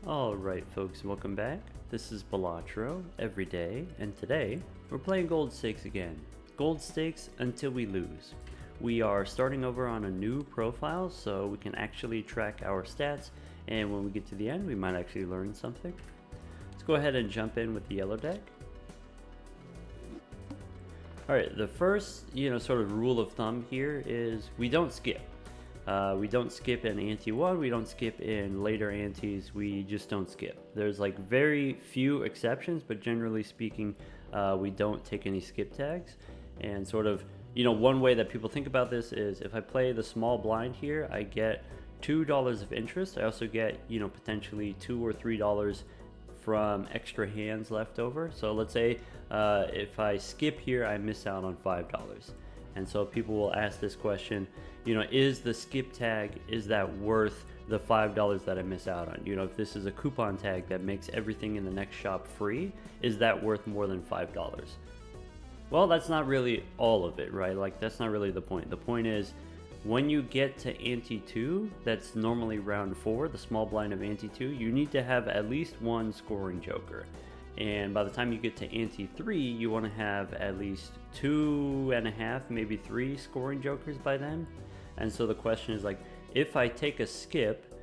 Alright folks, welcome back. This is Balatro, every day, and today we're playing gold stakes again. Gold stakes until we lose. We are starting over on a new profile so we can actually track our stats, and when we get to the end we might actually learn something. Let's go ahead and jump in with the yellow deck. Alright, the first sort of rule of thumb here is we don't skip. We don't skip in ante 1, we don't skip in later antes, we just don't skip. There's like very few exceptions, but generally speaking, we don't take any skip tags. And sort of, one way that people think about this is if I play the small blind here, I get $2 of interest. I also get, potentially $2 or $3 from extra hands left over. So let's say if I skip here, I miss out on $5. And so people will ask this question, is the skip tag, is that worth the $5 that I miss out on? If this is a coupon tag that makes everything in the next shop free, is that worth more than $5? Well, that's not really all of it, right? Like, that's not really the point. The point is, when you get to ante 2, that's normally round 4, the small blind of ante 2, you need to have at least one scoring joker. And by the time you get to ante 3, you want to have at least 2.5, maybe 3 scoring jokers by then. And so the question is, like, if I take a skip,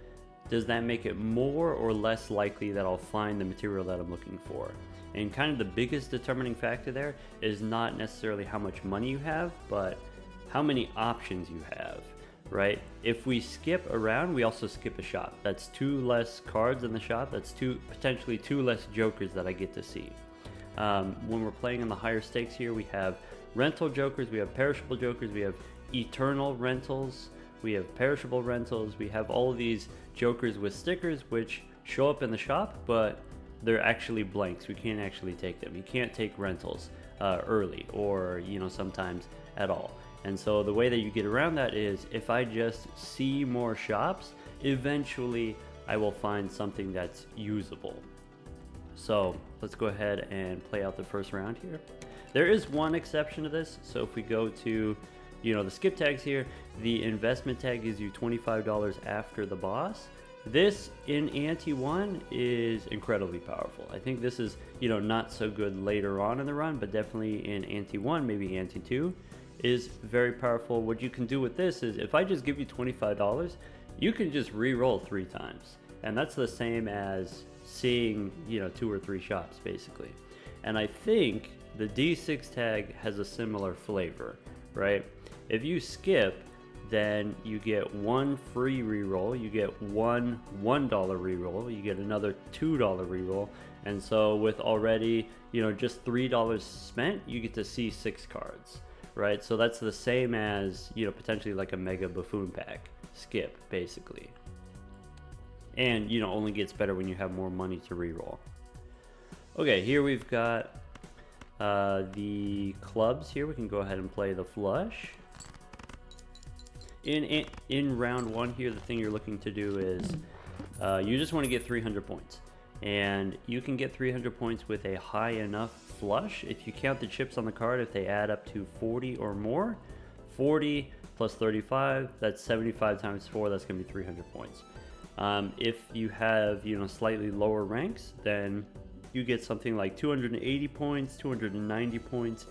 does that make it more or less likely that I'll find the material that I'm looking for? And kind of the biggest determining factor there is not necessarily how much money you have, but how many options you have, right? If we skip around, we also skip a shop. That's 2 less cards in the shop. That's potentially 2 less jokers that I get to see. When we're playing in the higher stakes here, we have rental jokers, we have perishable jokers, we have eternal rentals, we have perishable rentals, we have all of these jokers with stickers which show up in the shop, but they're actually blanks. We can't actually take them. You can't take rentals early or sometimes at all. And so the way that you get around that is if I just see more shops, eventually I will find something that's usable. So let's go ahead and play out the first round here. There is one exception to this. So if we go to the skip tags here, the investment tag gives you $25 after the boss. This in ante 1 is incredibly powerful. I think this is not so good later on in the run, but definitely in ante 1, maybe ante 2 is very powerful. What you can do with this is if I just give you $25, you can just re-roll 3 times, and that's the same as seeing 2 or 3 shops basically. And I think the D6 tag has a similar flavor, right? If you skip, then you get 1 free reroll, you get one $1 reroll, you get another $2 reroll, and so with already just $3 spent, you get to see 6 cards, right? So that's the same as potentially like a mega buffoon pack skip basically, and only gets better when you have more money to reroll. Okay, here we've got the clubs here. We can go ahead and play the flush. In round 1 here, the thing you're looking to do is you just want to get 300 points. And you can get 300 points with a high enough flush. If you count the chips on the card, if they add up to 40 or more, 40 plus 35, that's 75 times 4, that's going to be 300 points. If you have slightly lower ranks, then you get something like 280 points, 290 points.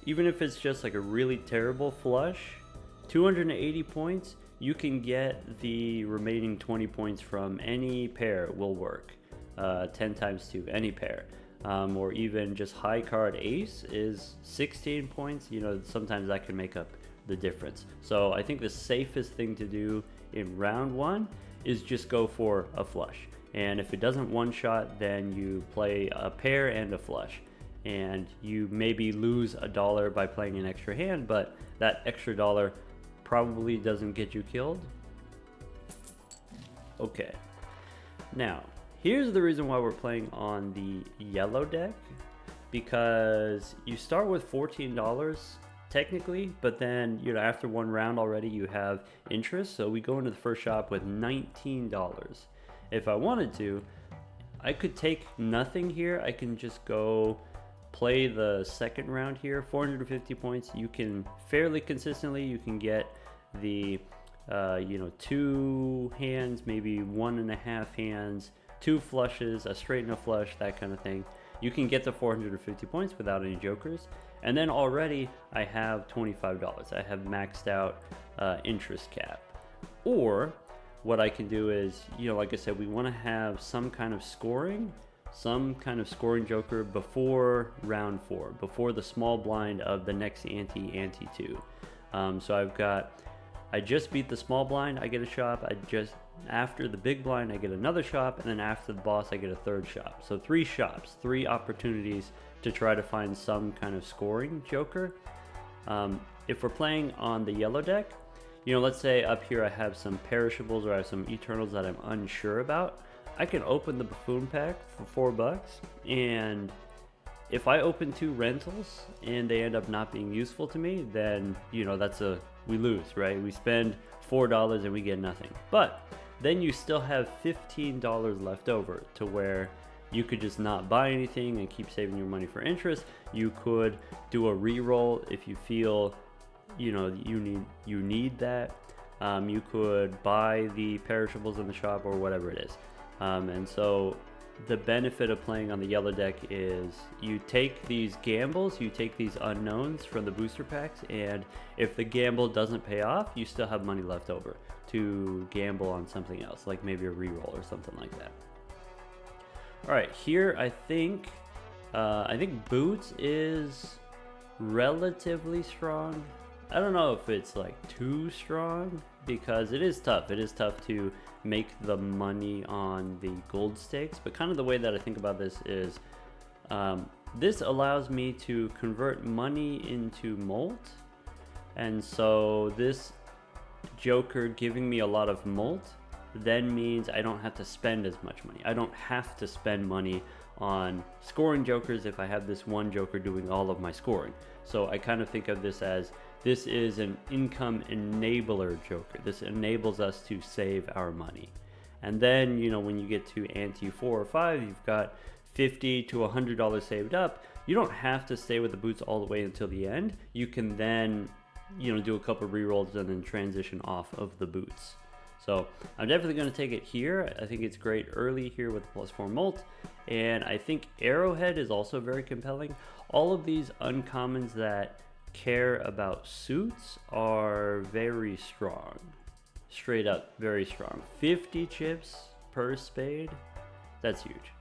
Even if it's just like a really terrible flush, 280 points, you can get the remaining 20 points from any pair will work. 10 times 2, any pair. Or even just high card ace is 16 points. Sometimes that can make up the difference. So I think the safest thing to do in round 1 is just go for a flush. And if it doesn't one-shot, then you play a pair and a flush. And you maybe lose $1 by playing an extra hand, but that extra $1 probably doesn't get you killed. Okay, now here's the reason why we're playing on the yellow deck, because you start with $14 technically, but then after 1 round already you have interest. So we go into the first shop with $19. If I wanted to, I could take nothing here. I can just go play the second round here, 450 points. You can fairly consistently, you can get the 2 hands, maybe 1.5 hands 2 flushes, a straight and a flush, that kind of thing, you can get to 450 points without any jokers. And then already I have $25. I have maxed out interest cap. Or what I can do is, like I said, we want to have some kind of scoring joker before round 4, before the small blind of the next ante 2. So I just beat the small blind, I get a shop. After the big blind, I get another shop, and then after the boss, I get a third shop. So 3 shops, 3 opportunities to try to find some kind of scoring joker. If we're playing on the yellow deck, let's say up here I have some perishables or I have some eternals that I'm unsure about. I can open the buffoon pack for $4, and if I open 2 rentals and they end up not being useful to me, then we lose, right? We spend $4 and we get nothing. But then you still have $15 left over to where you could just not buy anything and keep saving your money for interest. You could do a re-roll if you feel you need that. You could buy the perishables in the shop or whatever it is. And so the benefit of playing on the yellow deck is you take these gambles, you take these unknowns from the booster packs, and if the gamble doesn't pay off, you still have money left over to gamble on something else, like maybe a reroll or something like that. All right, here I think Boots is relatively strong. I don't know if it's like too strong, because it is tough. It is tough to make the money on the gold stakes, but kind of the way that I think about this is this allows me to convert money into molt, and so this joker giving me a lot of molt then means I don't have to spend as much money. I don't have to spend money on scoring jokers if I have this one joker doing all of my scoring. So I kind of think of this as this is an income enabler joker. This enables us to save our money. And then, when you get to ante 4 or 5, you've got $50 to $100 saved up. You don't have to stay with the boots all the way until the end. You can then, do a couple of rerolls and then transition off of the boots. So I'm definitely going to take it here. I think it's great early here with the +4 molt. And I think Arrowhead is also very compelling. All of these uncommons that care about suits are very strong. Straight up, very strong. 50 chips per spade, that's huge.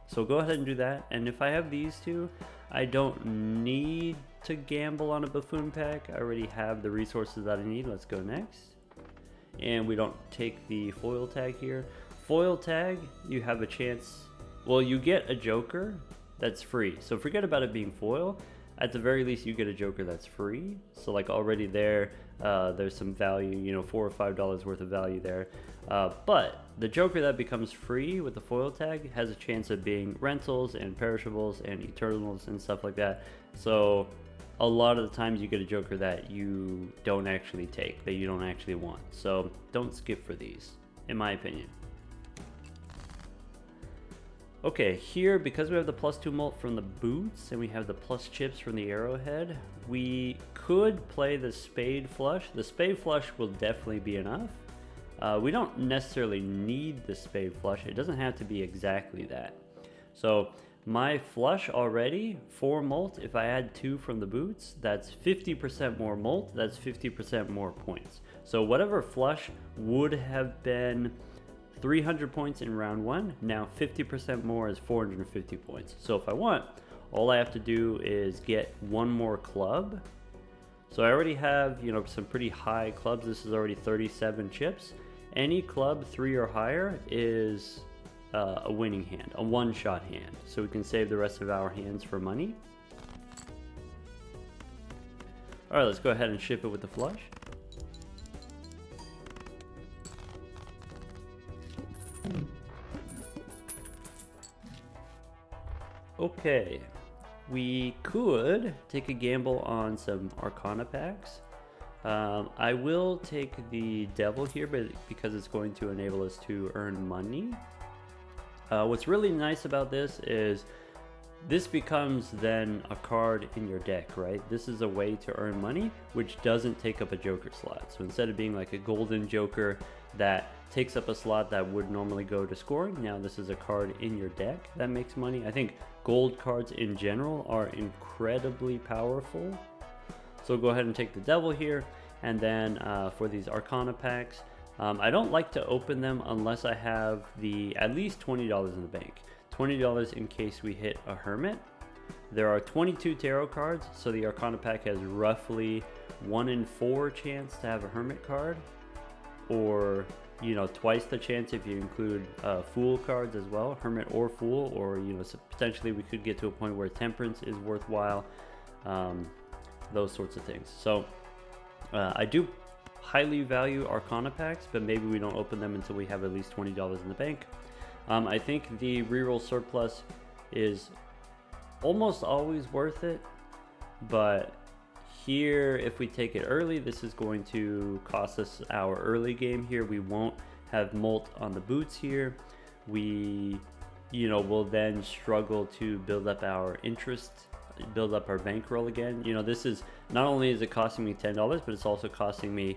So go ahead and do that. And if I have these 2, I don't need to gamble on a buffoon pack. I already have the resources that I need. Let's go next. And we don't take the foil tag here. Foil tag, you have a chance, well, you get a joker that's free. So forget about it being foil. At the very least, you get a joker that's free. So like already there's some value, $4 or $5 worth of value there. But the joker that becomes free with the foil tag has a chance of being rentals and perishables and eternals and stuff like that. So a lot of the times you get a joker that you don't actually take, that you don't actually want. So don't skip for these, in my opinion. Okay, here, because we have the +2 molt from the boots and we have the plus chips from the arrowhead, we could play the spade flush. The spade flush will definitely be enough. We don't necessarily need the spade flush. It doesn't have to be exactly that. So my flush already, 4 molt, if I add 2 from the boots, that's 50% more molt, that's 50% more points. So whatever flush would have been 300 points in round 1, now 50% more is 450 points. So if I want, all I have to do is get 1 more club. So I already have, some pretty high clubs. This is already 37 chips. Any club 3 or higher is a winning hand, a one-shot hand. So we can save the rest of our hands for money. All right, let's go ahead and ship it with the flush. Okay, we could take a gamble on some Arcana packs. I will take the Devil here, but because it's going to enable us to earn money. What's really nice about this is this becomes then a card in your deck, right? This is a way to earn money, which doesn't take up a joker slot. So instead of being like a golden joker that takes up a slot that would normally go to scoring, now this is a card in your deck that makes money. I think gold cards in general are incredibly powerful. So go ahead and take the devil here. And then for these Arcana packs, I don't like to open them unless I have at least $20 in the bank. $20 in case we hit a hermit. There are 22 tarot cards, so the Arcana pack has roughly 1 in 4 chance to have a hermit card, or twice the chance if you include fool cards as well, hermit or fool, or so potentially we could get to a point where temperance is worthwhile, those sorts of things. So I do highly value Arcana packs, but maybe we don't open them until we have at least $20 in the bank. I think the reroll surplus is almost always worth it, but here, if we take it early, this is going to cost us our early game here. We won't have molt on the boots here. We, will then struggle to build up our interest, build up our bankroll again. This is, not only is it costing me $10, but it's also costing me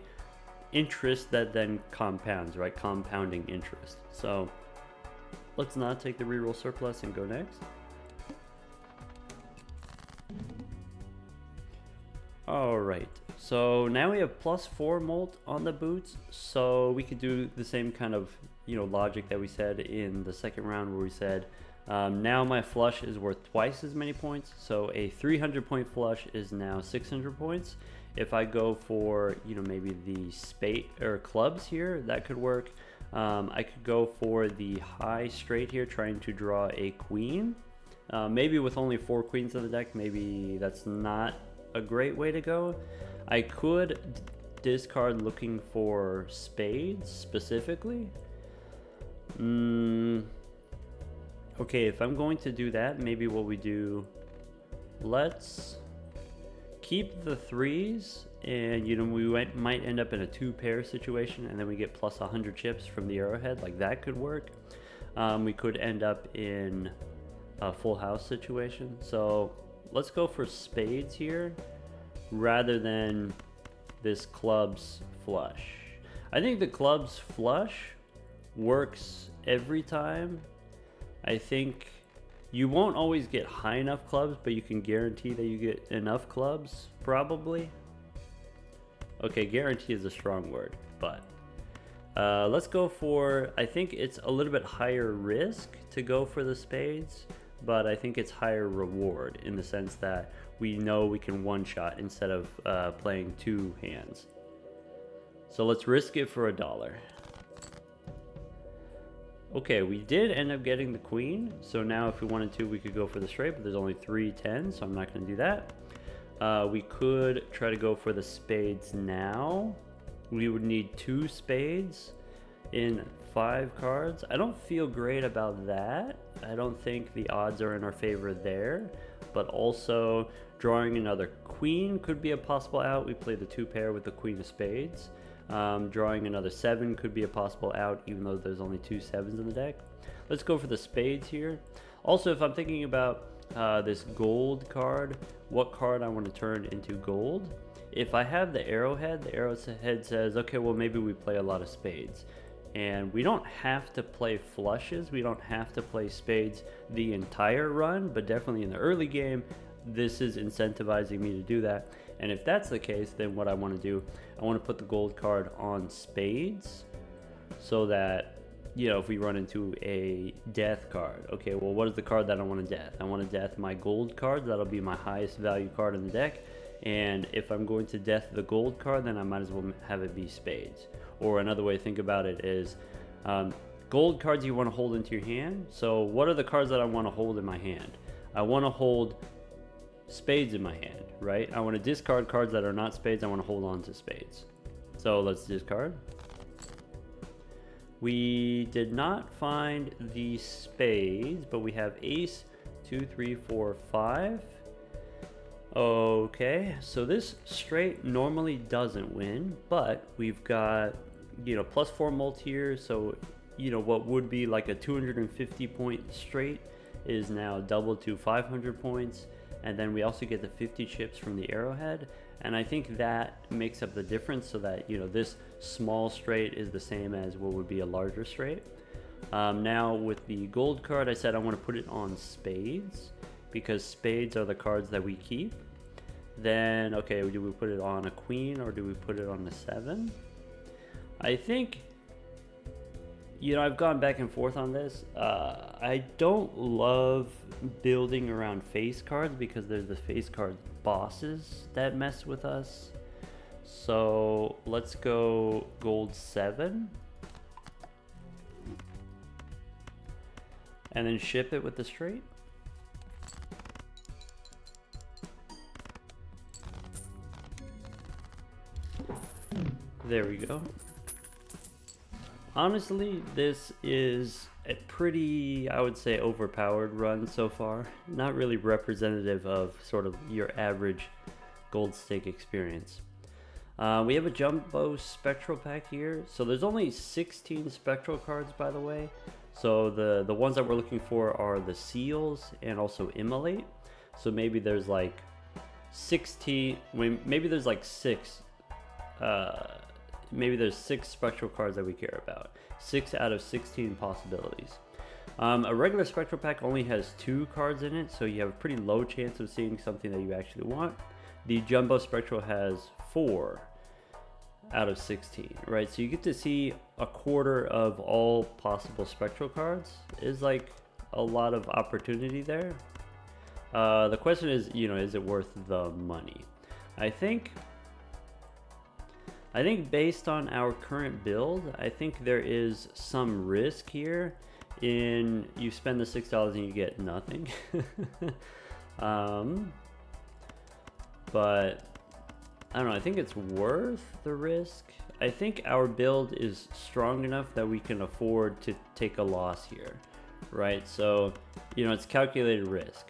interest that then compounds, right? Compounding interest. So let's not take the reroll surplus and go next. Alright, so now we have +4 molt on the boots, so we could do the same kind of logic that we said in the second round, where we said now my flush is worth twice as many points, so a 300 point flush is now 600 points. If I go for maybe the spade or clubs here, that could work. I could go for the high straight here, trying to draw a queen. Maybe with only 4 queens in the deck, maybe that's not a great way to go. I could discard looking for spades specifically. Okay, if I'm going to do that, maybe what we do, let's keep the 3s, and we might end up in a 2-pair situation, and then we get plus 100 chips from the arrowhead. Like, that could work. We could end up in a full house situation. So let's go for spades here rather than this clubs flush. I think the clubs flush works every time. I think you won't always get high enough clubs, but you can guarantee that you get enough clubs, probably. Okay, guarantee is a strong word, but let's go for, I think it's a little bit higher risk to go for the spades, but I think it's higher reward in the sense that we know we can one-shot instead of playing 2 hands. So let's risk it for $1. Okay, we did end up getting the queen, so now if we wanted to, we could go for the straight, but there's only 3 10s, so I'm not going to do that. We could try to go for the spades now. We would need 2 spades in 5 cards. I don't feel great about that. I don't think the odds are in our favor there, but also drawing another queen could be a possible out. We play the 2-pair with the queen of spades. Drawing another 7 could be a possible out, even though there's only 2 7s in the deck. Let's go for the spades here. Also, if I'm thinking about this gold card, what card I want to turn into gold. If I have the arrowhead says, okay, well, maybe we play a lot of spades. And we don't have to play flushes, we don't have to play spades the entire run, but definitely in the early game, this is incentivizing me to do that. And if that's the case, then what I want to do, I want to put the gold card on spades, so that, if we run into a death card, okay, well, what is the card that I want to death? I want to death my gold card. That'll be my highest value card in the deck. And if I'm going to death the gold card, then I might as well have it be spades. Or another way to think about it is gold cards you want to hold into your hand. So what are the cards that I want to hold in my hand? I want to hold spades in my hand, right? I want to discard cards that are not spades. I want to hold on to spades. So let's discard. We did not find the spades, but we have ace, 2, 3, 4, 5. Okay, so this straight normally doesn't win, but we've got, +4 molt here, so, what would be like a 250 point straight is now doubled to 500 points, and then we also get the 50 chips from the arrowhead, and I think that makes up the difference, so that, you know, this small straight is the same as what would be a larger straight. Now with the gold card, I said I want to put it on spades, because spades are the cards that we keep. Then, okay, do we put it on a queen or do we put it on a 7? I think, you know, I've gone back and forth on this. I don't love building around face cards, because there's the face card bosses that mess with us. So let's go gold 7. And then ship it with the straight. There we go. Honestly, this is a pretty, I would say, overpowered run so far. Not really representative of sort of your average gold stake experience. We have a jumbo spectral pack here. So there's only 16 spectral cards, by the way. So the ones that we're looking for are the seals and also immolate. So maybe there's like 16, maybe there's like 6, maybe there's 6 spectral cards that we care about. 6 out of 16 possibilities. A regular spectral pack only has 2 cards in it, so you have a pretty low chance of seeing something that you actually want. The jumbo spectral has 4 out of 16, right? So you get to see a quarter of all possible spectral cards. Is like a lot of opportunity there. The question is, you know, is it worth the money? I think based on our current build, I think there is some risk here in you spend the $6 and you get nothing. But I don't know, I think it's worth the risk. I think our build is strong enough that we can afford to take a loss here, right? So, you know, it's calculated risk.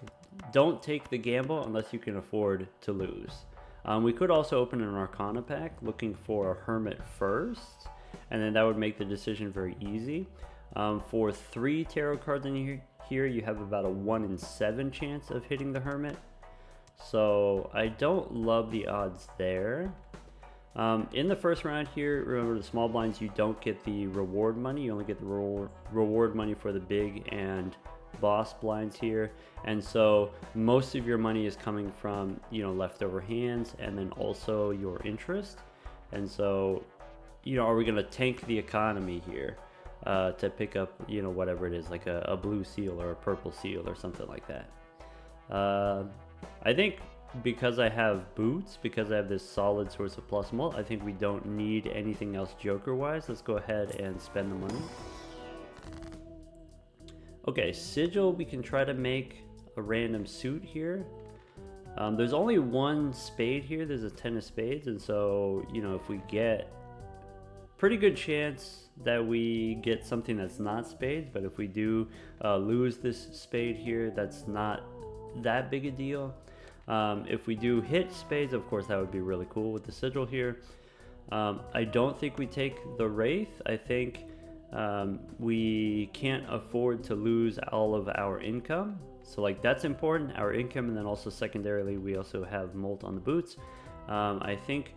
Don't take the gamble unless you can afford to lose. We could also open an Arcana pack looking for a Hermit first, and then that would make the decision very easy. For 3 tarot cards in here, you have about a 1 in 7 chance of hitting the Hermit. So I don't love the odds there. In the first round here, remember the small blinds, you don't get the reward money. You only get the reward money for the big and boss blinds here, and so most of your money is coming from, you know, leftover hands and then also your interest. And so, you know, are we going to tank the economy here to pick up, you know, whatever it is, like a blue seal or a purple seal or something like that? I think because I have boots, because I have this solid source of plus mult, I think we don't need anything else joker wise. Let's go ahead and spend the money. Okay, sigil, we can try to make a random suit here. There's only 1 spade here. There's a 10 of spades, and so, you know, if we get pretty good chance that we get something that's not spades, but if we do lose this spade here, that's not that big a deal. If we do hit spades, of course, that would be really cool with the sigil here. I don't think we take the wraith. I think we can't afford to lose all of our income, so like that's important, our income, and then also secondarily we also have molt on the boots. I think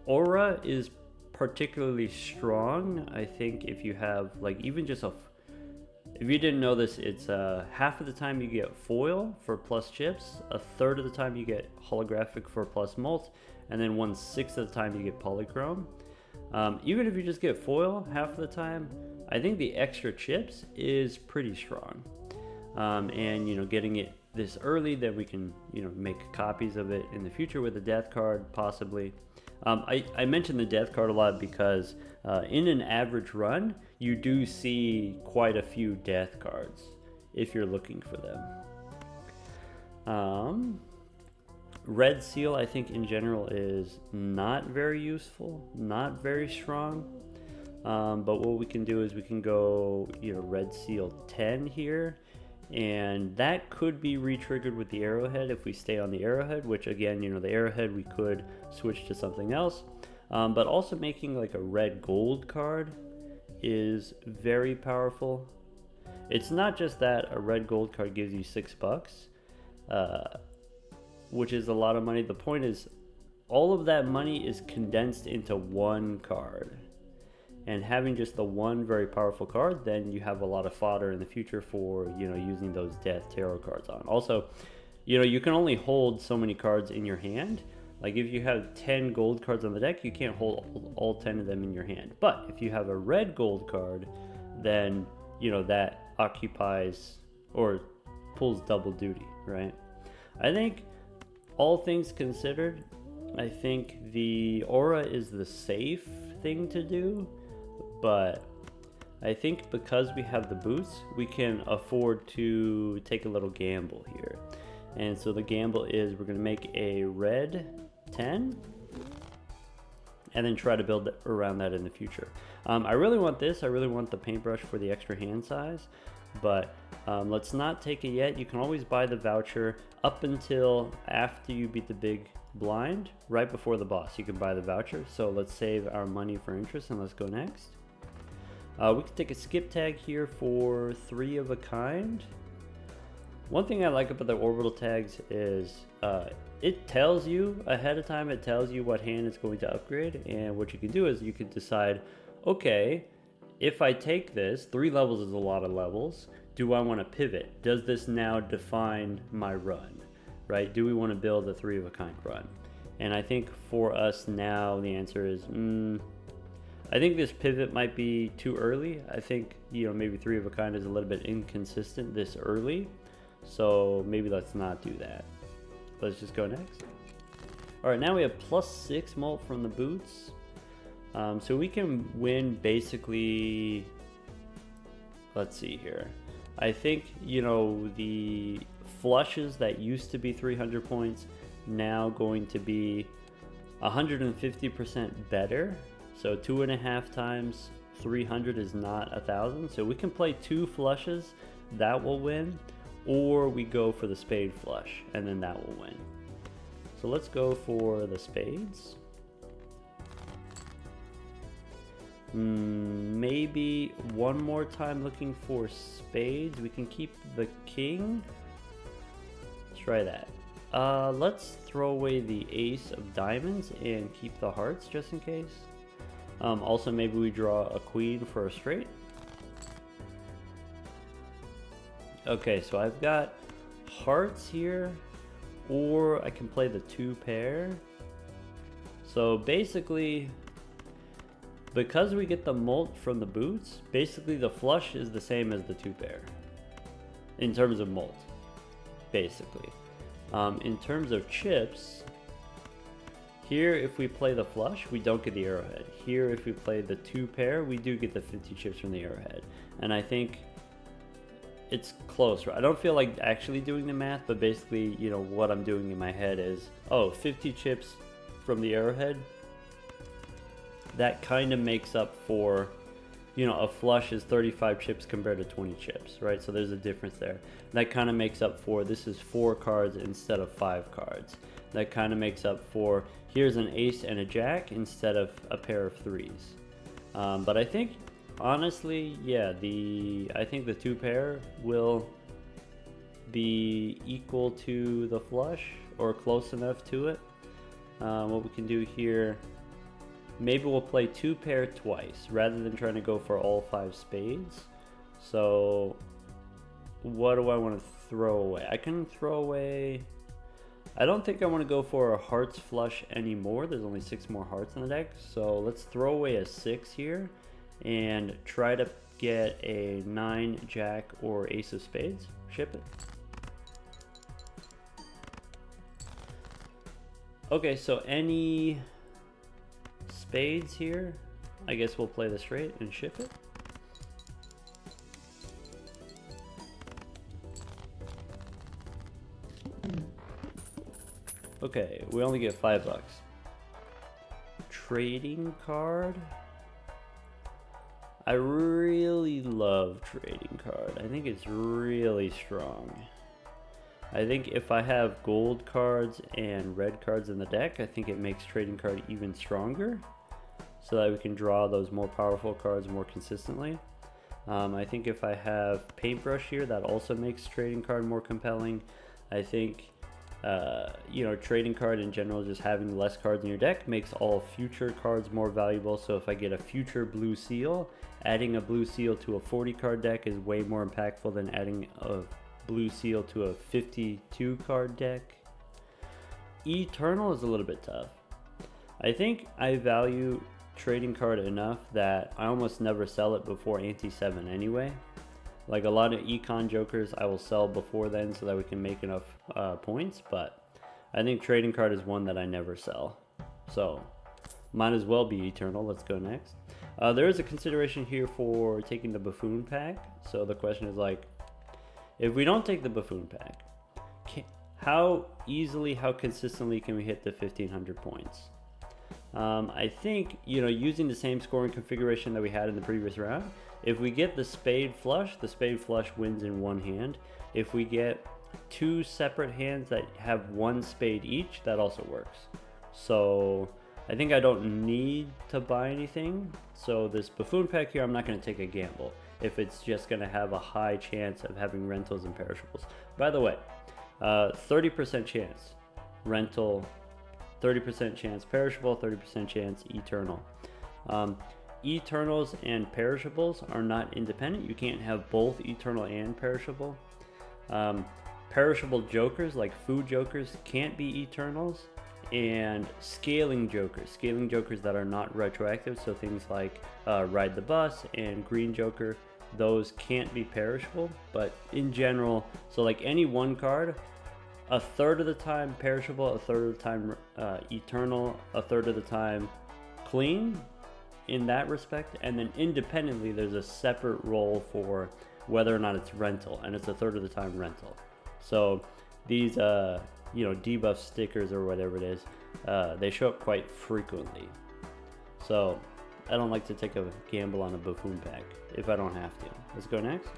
aura is particularly strong. I think if you have like even just if you didn't know this, it's half of the time you get foil for plus chips, a third of the time you get holographic for plus molt, and then 1/6 of the time you get polychrome. Even if you just get foil half of the time, I think the extra chips is pretty strong. And, you know, getting it this early, then we can, you know, make copies of it in the future with a death card, possibly. I mentioned the death card a lot because in an average run, you do see quite a few death cards if you're looking for them. Red seal, I think in general is not very useful, not very strong. But what we can do is we can go, you know, red seal 10 here, and that could be re-triggered with the arrowhead if we stay on the arrowhead, which again, you know, the arrowhead we could switch to something else. But also making like a red gold card is very powerful. it's not just that a red gold card gives you $6, which is a lot of money. The point is, all of that money is condensed into one card. And having just the one very powerful card, then you have a lot of fodder in the future for, you know, using those Death Tarot cards on. Also, you know, you can only hold so many cards in your hand. Like if you have 10 gold cards on the deck, you can't hold all 10 of them in your hand. But if you have a red gold card, then, you know, that occupies or pulls double duty, right? I think all things considered, I think the aura is the safe thing to do. But I think because we have the boots, we can afford to take a little gamble here. And so the gamble is we're going to make a red 10 and then try to build around that in the future. I really want this. I really want the paintbrush for the extra hand size. But let's not take it yet. You can always buy the voucher up until after you beat the big blind, right before the boss. You can buy the voucher. So let's save our money for interest and let's go next. We can take a skip tag here for 3 of a kind. One thing I like about the orbital tags is it tells you ahead of time, it tells you what hand it's going to upgrade. And what you can do is you can decide, okay, if I take this, 3 levels is a lot of levels. Do I want to pivot? Does this now define my run, right? Do we want to build a 3 of a kind run? And I think for us now, the answer is, I think this pivot might be too early. I think, you know, maybe 3 of a kind is a little bit inconsistent this early. So maybe let's not do that. Let's just go next. All right, now we have +6 molt from the boots. So we can win basically, let's see here. I think, you know, the flushes that used to be 300 points, now going to be 150% better. So 2.5 times 300 is not 1,000. So we can play 2 flushes, that will win, or we go for the spade flush and then that will win. So let's go for the spades. Maybe one more time looking for spades. We can keep the king. Let's try that. Let's throw away the ace of diamonds and keep the hearts just in case. Also, maybe we draw a queen for a straight. Okay, so I've got hearts here, or I can play the 2 pair. So basically, because we get the molt from the boots, basically the flush is the same as the 2 pair in terms of molt, basically. In terms of chips, here if we play the flush, we don't get the arrowhead. Here if we play the 2 pair, we do get the 50 chips from the arrowhead. And I think it's close, right? I don't feel like actually doing the math, but basically, you know, what I'm doing in my head is, oh, 50 chips from the arrowhead, that kind of makes up for, you know, a flush is 35 chips compared to 20 chips, right? So there's a difference there. That kind of makes up for, this is 4 cards instead of 5 cards. That kind of makes up for, here's an ace and a jack instead of a pair of 3s. But I think, honestly, yeah, I think the 2 pair will be equal to the flush or close enough to it. What we can do here, maybe we'll play 2 pair twice rather than trying to go for all 5 spades. So what do I want to throw away? I can throw away, I don't think I want to go for a hearts flush anymore. There's only 6 more hearts in the deck. So let's throw away a 6 here and try to get a 9 jack or ace of spades. Ship it. Okay, so any spades here, I guess we'll play the straight and ship it. Okay, we only get $5. Trading card. I really love trading card. I think it's really strong. I think if I have gold cards and red cards in the deck, I think it makes trading card even stronger, so that we can draw those more powerful cards more consistently. I think if I have Paintbrush here, that also makes trading card more compelling. I think, you know, trading card in general, just having less cards in your deck makes all future cards more valuable. So if I get a future blue seal, adding a blue seal to a 40 card deck is way more impactful than adding a blue seal to a 52 card deck. Eternal is a little bit tough. I think I value trading card enough that I almost never sell it before ante 7 anyway. Like a lot of econ jokers I will sell before then so that we can make enough points, but I think trading card is one that I never sell. So might as well be Eternal. Let's go next. There is a consideration here for taking the Buffoon pack. So the question is like, if we don't take the Buffoon pack, how easily, how consistently can we hit the 1500 points? I think, you know, using the same scoring configuration that we had in the previous round, if we get the spade flush, the spade flush wins in one hand. If we get two separate hands that have one spade each, that also works. So I think I don't need to buy anything. So this Buffoon pack here, I'm not going to take a gamble if it's just going to have a high chance of having rentals and perishables. By the way, 30% chance rental, 30% chance perishable, 30% chance eternal. Eternals and perishables are not independent. You can't have both eternal and perishable. Perishable jokers, like food jokers, can't be eternals. And scaling jokers that are not retroactive, so things like Ride the Bus and Green Joker, those can't be perishable. But in general, so like any one card, a third of the time perishable, a third of the time eternal, a third of the time clean in that respect. And then independently, there's a separate role for whether or not it's rental, and it's a third of the time rental. So these, you know, debuff stickers or whatever it is, they show up quite frequently. So I don't like to take a gamble on a Buffoon pack if I don't have to. Let's go next.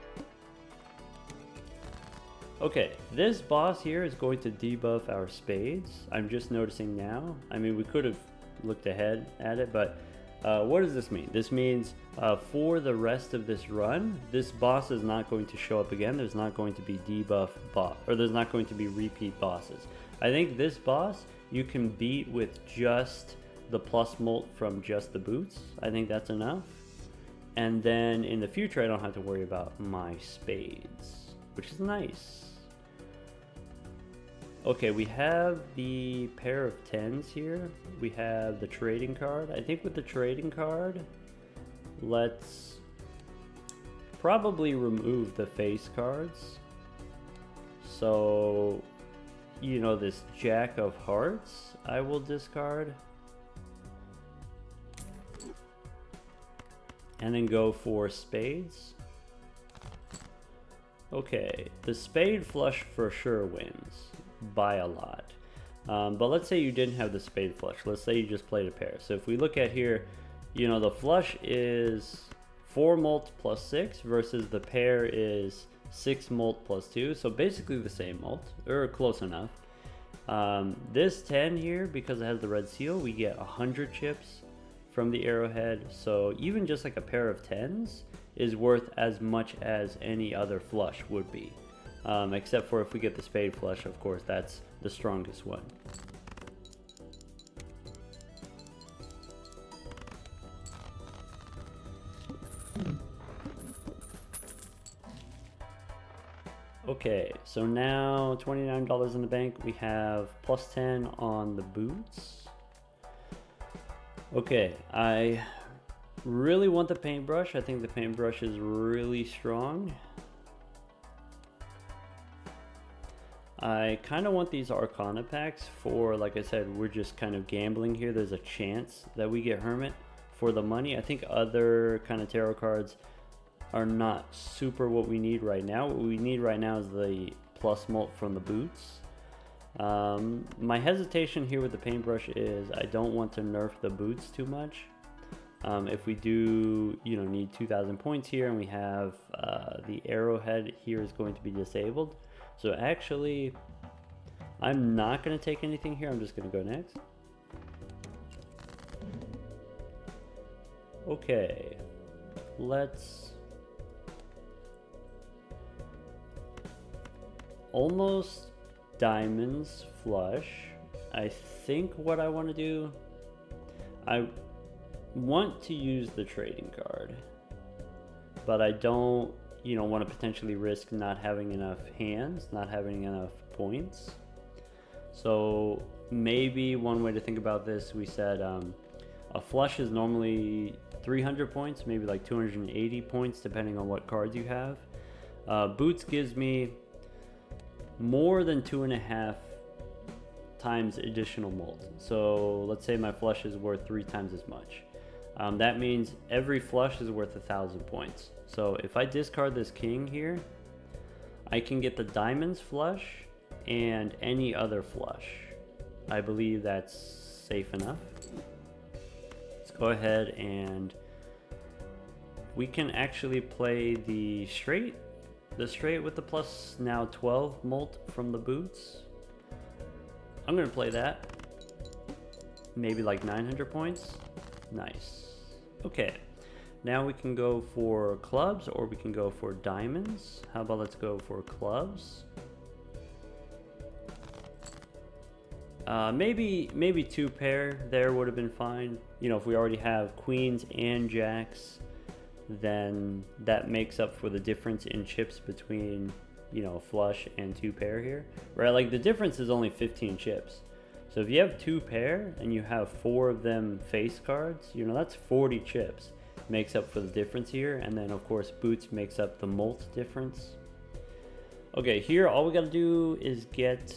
Okay, this boss here is going to debuff our spades. I'm just noticing now. I mean, we could have looked ahead at it, but what does this mean? This means for the rest of this run, this boss is not going to show up again. There's not going to be debuff boss, or there's not going to be repeat bosses. I think this boss you can beat with just the plus molt from just the boots. I think that's enough. And then in the future, I don't have to worry about my spades, which is nice. Okay, we have the pair of 10s here. We have the trading card. I think with the trading card, let's probably remove the face cards. So, you know, this Jack of Hearts, I will discard. And then go for spades. Okay, the spade flush for sure wins by a lot. But let's say you didn't have the spade flush. Let's say you just played a pair. So if we look at here, you know, the flush is 4 molt plus 6 versus the pair is 6 molt plus 2. So basically the same molt, or close enough. This 10 here, because it has the red seal, we get 100 chips from the arrowhead. So even just like a pair of 10s is worth as much as any other flush would be. Except for if we get the spade flush, of course, that's the strongest one. Okay, so now $29 in the bank. We have plus 10 on the boots. Okay, I really want the paintbrush. I think the paintbrush is really strong. I kind of want these Arcana packs for, like I said, we're just kind of gambling here. There's a chance that we get Hermit for the money. I think other kind of tarot cards are not super what we need right now. What we need right now is the plus molt from the boots. My hesitation here with the paintbrush is I don't want to nerf the boots too much. If we do, you know, need 2,000 points here, and we have the arrowhead here is going to be disabled. So actually, I'm not going to take anything here. I'm just going to go next. Okay, let's almost diamonds flush. I think what I want to do, I want to use the trading card, but I don't, want to potentially risk not having enough hands, not having enough points. So maybe one way to think about this, we said a flush is normally 300 points, maybe like 280 points depending on what cards you have. Boots gives me more than 2.5 times additional molt. So let's say my flush is worth 3 times as much. That means every flush is worth 1,000 points. So if I discard this king here, I can get the diamonds flush and any other flush. I believe that's safe enough. Let's go ahead and we can actually play the straight with the plus now 12 molt from the boots. I'm gonna play that. Maybe like 900 points. Nice. Okay, now we can go for clubs or we can go for diamonds. How about let's go for clubs. Maybe 2 pair there would have been fine. If we already have queens and jacks, then that makes up for the difference in chips between flush and 2 pair here, right? Like the difference is only 15 chips. So if you have 2 pair and you have 4 of them face cards, that's 40 chips. Makes up for the difference here, and then of course boots makes up the molt difference. Okay, here all we gotta do is get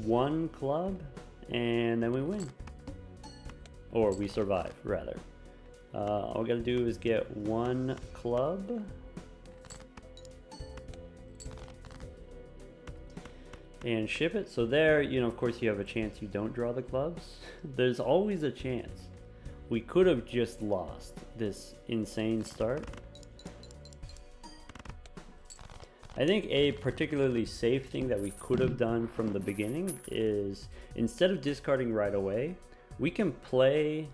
1 club and then we win. Or we survive, rather. All we gotta do is get 1 club. And ship it. So there, of course you have a chance you don't draw the clubs. There's always a chance. We could have just lost this insane start. I think a particularly safe thing that we could have done from the beginning is instead of discarding right away, we can play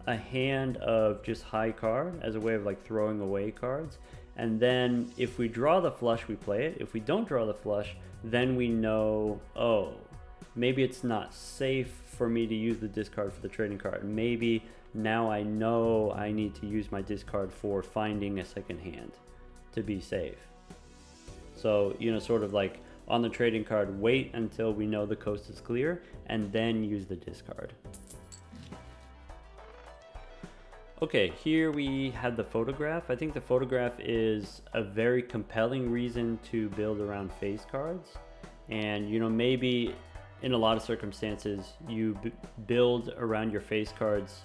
a hand of just high card as a way of like throwing away cards. And then if we draw the flush, we play it. If we don't draw the flush, then we know, oh, maybe it's not safe for me to use the discard for the trading card. Maybe now I know I need to use my discard for finding a second hand to be safe. So, sort of like on the trading card, wait until we know the coast is clear and then use the discard. Okay, here we have the photograph. I think the photograph is a very compelling reason to build around face cards. And, maybe in a lot of circumstances, you build around your face cards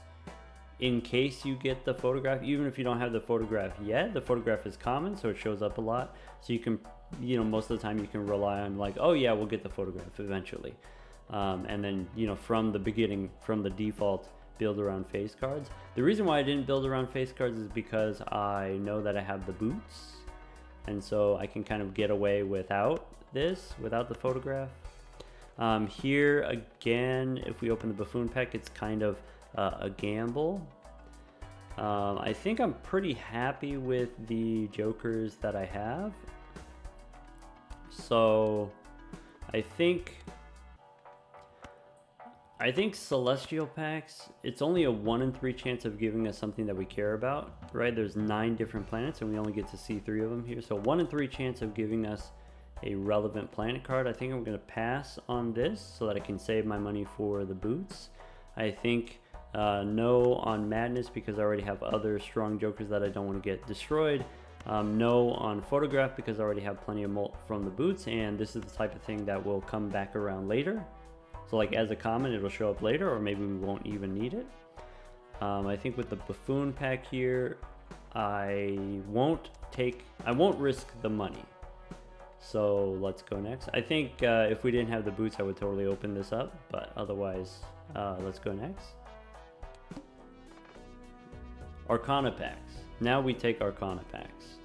in case you get the photograph. Even if you don't have the photograph yet, the photograph is common, so it shows up a lot. So you can, most of the time you can rely on like, oh yeah, we'll get the photograph eventually. And then, from the beginning, from the default, build around face cards. The reason why I didn't build around face cards is because I know that I have the boots, and so I can kind of get away without the photograph. Here again, if we open the buffoon pack, it's kind of a gamble. I think I'm pretty happy with the jokers that I have, so I think celestial packs, it's only a 1 in 3 chance of giving us something that we care about, right? There's 9 different planets and we only get to see 3 of them here. So 1 in 3 chance of giving us a relevant planet card. I think I'm gonna pass on this so that I can save my money for the boots. I think no on madness because I already have other strong jokers that I don't want to get destroyed. No on photograph because I already have plenty of molt from the boots, and this is the type of thing that will come back around later. So like as a common, it'll show up later, or maybe we won't even need it. I think with the buffoon pack here, I won't risk the money. So let's go next. I think if we didn't have the boots, I would totally open this up, but otherwise, let's go next. Arcana packs. Now we take Arcana packs.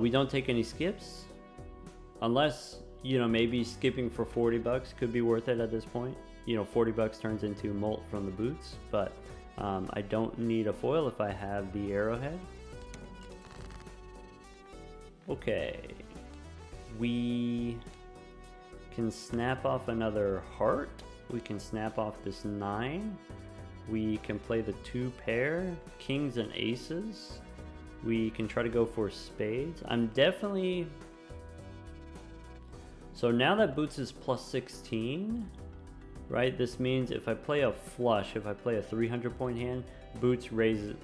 We don't take any skips, unless, maybe skipping for 40 bucks could be worth it at this point. 40 bucks turns into molt from the boots, but I don't need a foil if I have the arrowhead. Okay, We can snap off another heart. We can snap off this 9. We can play the 2 pair, kings and aces. We can try to go for spades. I'm definitely... So now that boots is plus 16, right? This means if I play a flush, if I play a 300 point hand, boots raises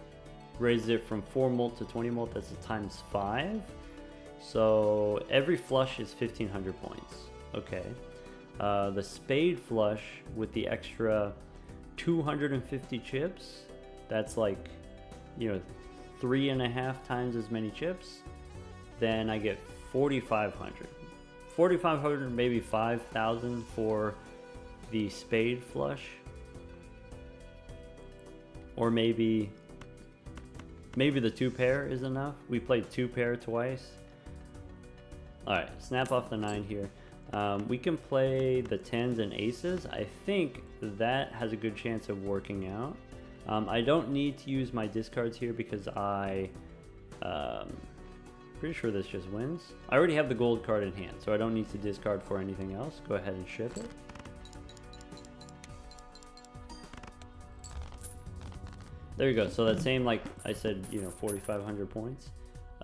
it from 4 mult to 20 mult. That's a times 5. So every flush is 1500 points. Okay. The spade flush with the extra 250 chips, that's like, you know, 3.5 times as many chips. Then I get 4,500. 4,500, maybe 5,000 for the spade flush. Or maybe the 2 pair is enough. We played 2 pair twice. Alright, snap off the 9 here. We can play the 10s and aces. I think that has a good chance of working out. I don't need to use my discards here because pretty sure this just wins. I already have the gold card in hand, so I don't need to discard for anything else. Go ahead and ship it. There you go. So that same, like I said, you know, 4,500 points.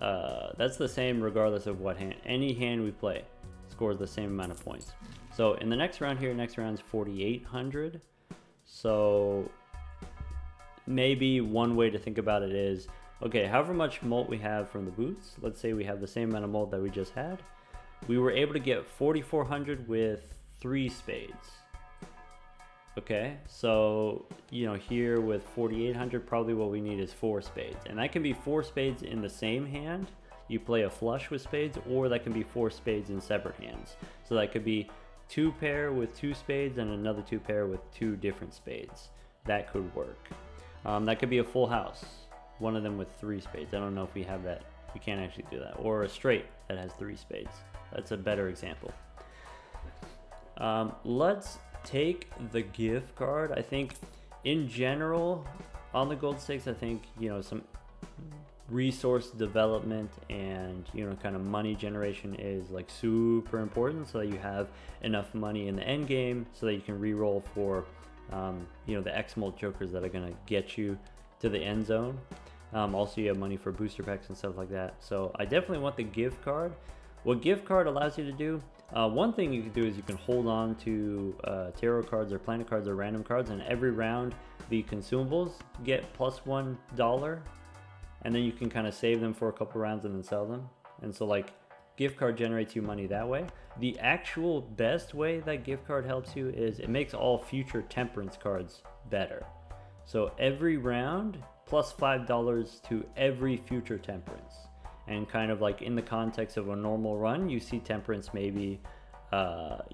That's the same regardless of what hand. Any hand we play scores the same amount of points. So in the next round here, next round is 4,800. So maybe one way to think about it is, okay, however much mult we have from the boots, let's say we have the same amount of mult that we just had. We were able to get 4,400 with 3 spades. Okay, so, you know, here with 4,800, probably what we need is 4 spades. And that can be 4 spades in the same hand. You play a flush with spades, or that can be 4 spades in separate hands. So that could be 2 pair with 2 spades and another 2 pair with 2 different spades. That could work. That could be a full house. One of them with 3 spades. I don't know if we have that. We can't actually do that. Or a straight that has 3 spades. That's a better example. Let's take the gift card. I think in general on the gold stakes, I think, you know, some resource development and, you know, kind of money generation is like super important, so that you have enough money in the end game so that you can re-roll for you know, the X-Mult jokers that are going to get you to the end zone. Also, you have money for booster packs and stuff like that. So I definitely want the gift card. What gift card allows you to do, one thing you can do is you can hold on to tarot cards or planet cards or random cards, and every round the consumables get plus $1, and then you can kind of save them for a couple rounds and then sell them. And so like gift card generates you money that way. The actual best way that gift card helps you is it makes all future temperance cards better. So every round plus $5 to every future temperance. And kind of like in the context of a normal run, you see temperance maybe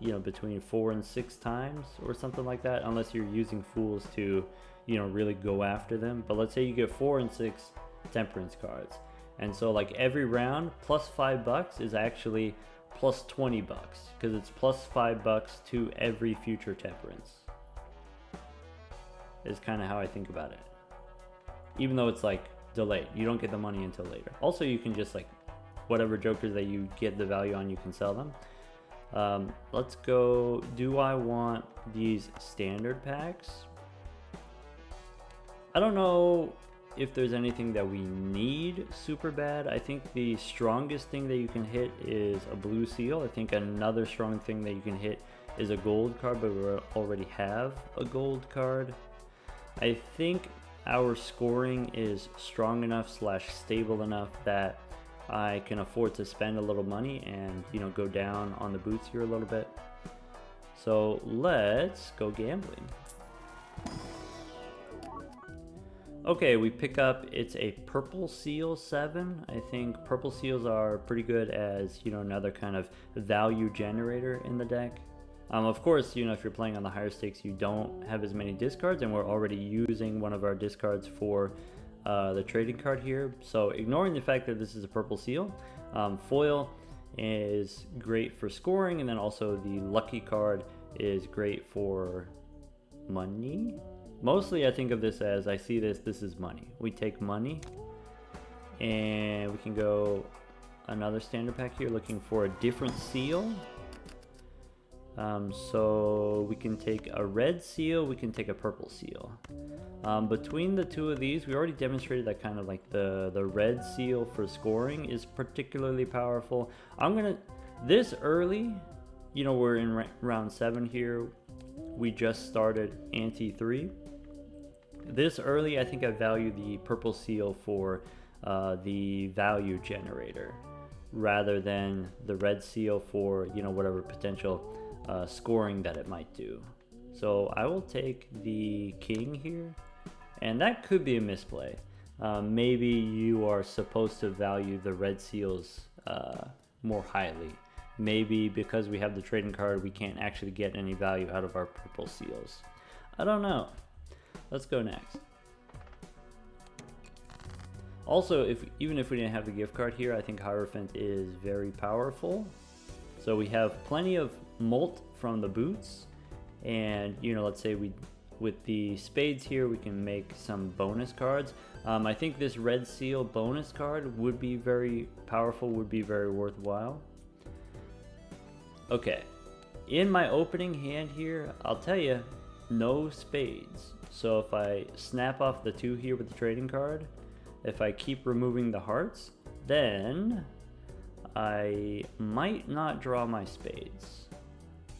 you know, between 4 and 6 times or something like that, unless you're using fools to, you know, really go after them. But let's say you get 4 and 6 temperance cards, and so like every round plus $5 is actually plus $20 because it's plus $5 to every future temperance. Is kind of how I think about it. Even though it's like delayed, you don't get the money until later. Also, you can just like whatever jokers that you get the value on, you can sell them. Let's go. Do I want these standard packs? I don't know if there's anything that we need super bad. I think the strongest thing that you can hit is a blue seal. I think another strong thing that you can hit is a gold card, but we already have a gold card. I think our scoring is strong enough / stable enough that I can afford to spend a little money and, you know, go down on the boots here a little bit. So let's go gambling. Okay, we pick up, it's a purple seal 7. I think purple seals are pretty good as, you know, another kind of value generator in the deck. Of course, you know, if you're playing on the higher stakes, you don't have as many discards, and we're already using one of our discards for the trading card here. So ignoring the fact that this is a purple seal, foil is great for scoring, and then also the lucky card is great for money. Mostly I think of this as, I see this is money. We take money and we can go another standard pack here, looking for a different seal. So we can take a red seal, we can take a purple seal. Between the two of these, we already demonstrated that kind of like the red seal for scoring is particularly powerful. This early, you know, we're in round 7 here. We just started ante 3. This early, I think I value the purple seal for the value generator rather than the red seal for, you know, whatever potential scoring that it might do. So I will take the king here, and that could be a misplay. Maybe you are supposed to value the red seals more highly. Maybe because we have the trading card, we can't actually get any value out of our purple seals. I don't know. Let's go next. Also, even if we didn't have the gift card here, I think Hierophant is very powerful. So we have plenty of molt from the boots, and you know, let's say with the spades here, we can make some bonus cards. I think this red seal bonus card would be very powerful, would be very worthwhile. Okay, in my opening hand here, I'll tell you, no spades. So if I snap off the 2 here with the trading card, if I keep removing the hearts, then I might not draw my spades.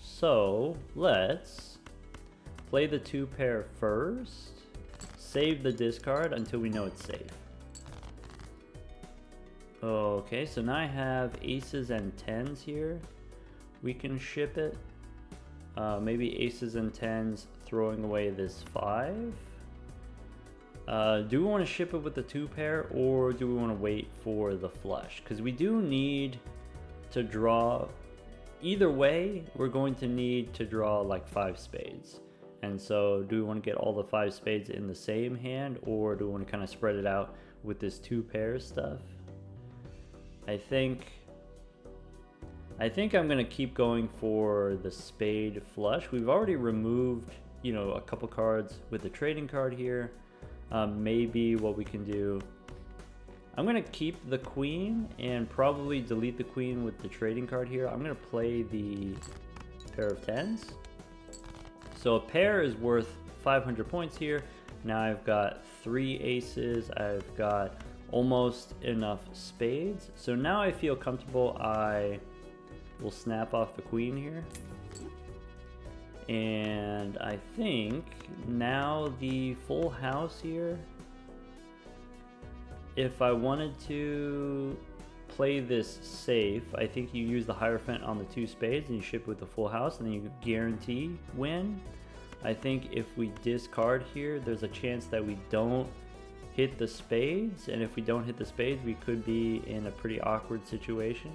So let's play the 2 pair first, save the discard until we know it's safe. Okay, so now I have aces and 10s here. We can ship it. Maybe aces and 10s, throwing away this 5. Do we want to ship it with the 2 pair, or do we want to wait for the flush? Because we do need to draw. Either way, we're going to need to draw like 5 spades. And so do we want to get all the 5 spades in the same hand, or do we want to kind of spread it out with this 2 pairs stuff? I think I'm going to keep going for the spade flush. We've already removed, you know, a couple cards with the trading card here. Maybe what we can do, I'm going to keep the queen and probably delete the queen with the trading card here. I'm going to play the pair of 10s. So a pair is worth 500 points here. Now I've got 3 aces. I've got almost enough spades. So now I feel comfortable. I will snap off the queen here. And I think now the full house here, if I wanted to play this safe, I think you use the Hierophant on the 2 spades and you ship with the full house, and then you guarantee win. I think if we discard here, there's a chance that we don't hit the spades, and if we don't hit the spades, we could be in a pretty awkward situation.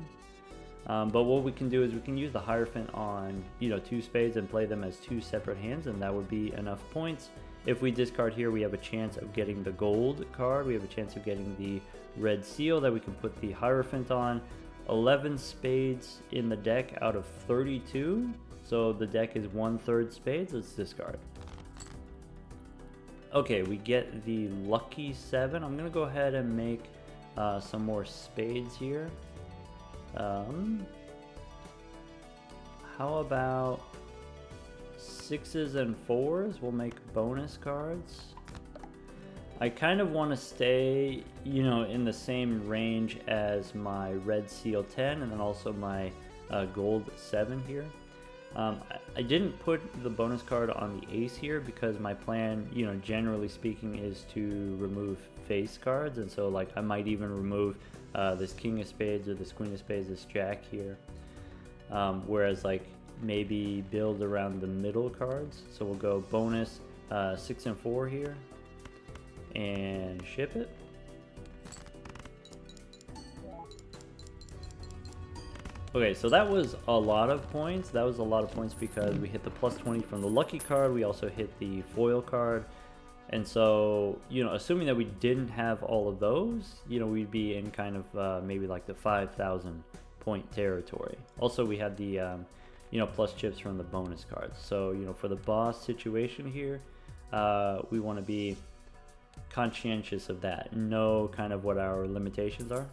But what we can do is we can use the Hierophant on, you know, 2 spades and play them as 2 separate hands, and that would be enough points. If we discard here, we have a chance of getting the gold card. We have a chance of getting the red seal that we can put the Hierophant on. 11 spades in the deck out of 32. So the deck is 1/3 spades. Let's discard. Okay, we get the lucky 7. I'm going to go ahead and make some more spades here. How about 6s and 4s? We'll make bonus cards. I kind of want to stay, you know, in the same range as my red seal 10 and then also my gold 7 here. I didn't put the bonus card on the ace here because my plan, you know, generally speaking, is to remove face cards, and so like I might even remove this king of spades or this queen of spades, this jack here, whereas like maybe build around the middle cards. So we'll go bonus 6 and 4 here and ship it. Okay, so that was a lot of points. That was a lot of points because we hit the plus 20 from the lucky card. We also hit the foil card. And so, you know, assuming that we didn't have all of those, you know, we'd be in kind of maybe like the 5,000 point territory. Also, we had the, you know, plus chips from the bonus cards. So, you know, for the boss situation here, we want to be conscientious of that. Know kind of what our limitations are.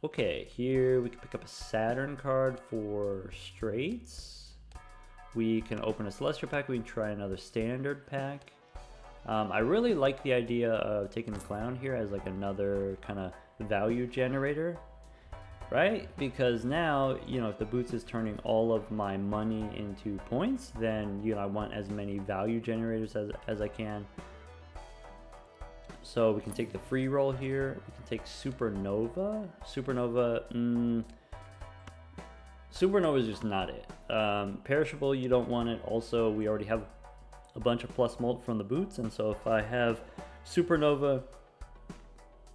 Okay, here we can pick up a Saturn card for straights. We can open a Celestial pack. We can try another standard pack. I really like the idea of taking the Clown here as like another kind of value generator, right? Because now, you know, if the boots is turning all of my money into points, then, you know, I want as many value generators as I can. So we can take the free roll here. We can take Supernova. Supernova is just not it. Perishable, you don't want it. Also, we already have a bunch of plus molt from the boots, and so if I have Supernova,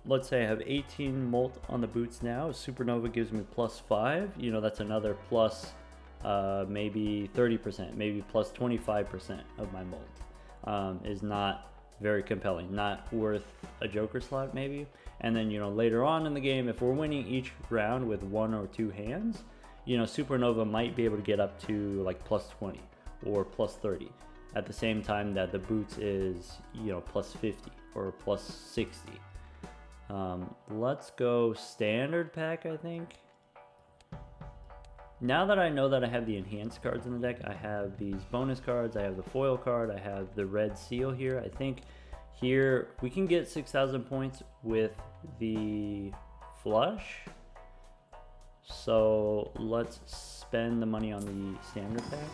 let's say I have 18 molt on the boots now, Supernova gives me +5, you know, that's another plus maybe 30%, maybe plus 25% of my molt. Is not very compelling, not worth a Joker slot maybe. And then, you know, later on in the game, if we're winning each round with 1 or 2 hands, you know, Supernova might be able to get up to like +20 or +30 at the same time that the boots is, you know, +50 or +60. Let's go standard pack, I think. Now that I know that I have the enhanced cards in the deck, I have these bonus cards, I have the foil card, I have the red seal here. I think here we can get 6,000 points with the flush. So let's spend the money on the standard pack.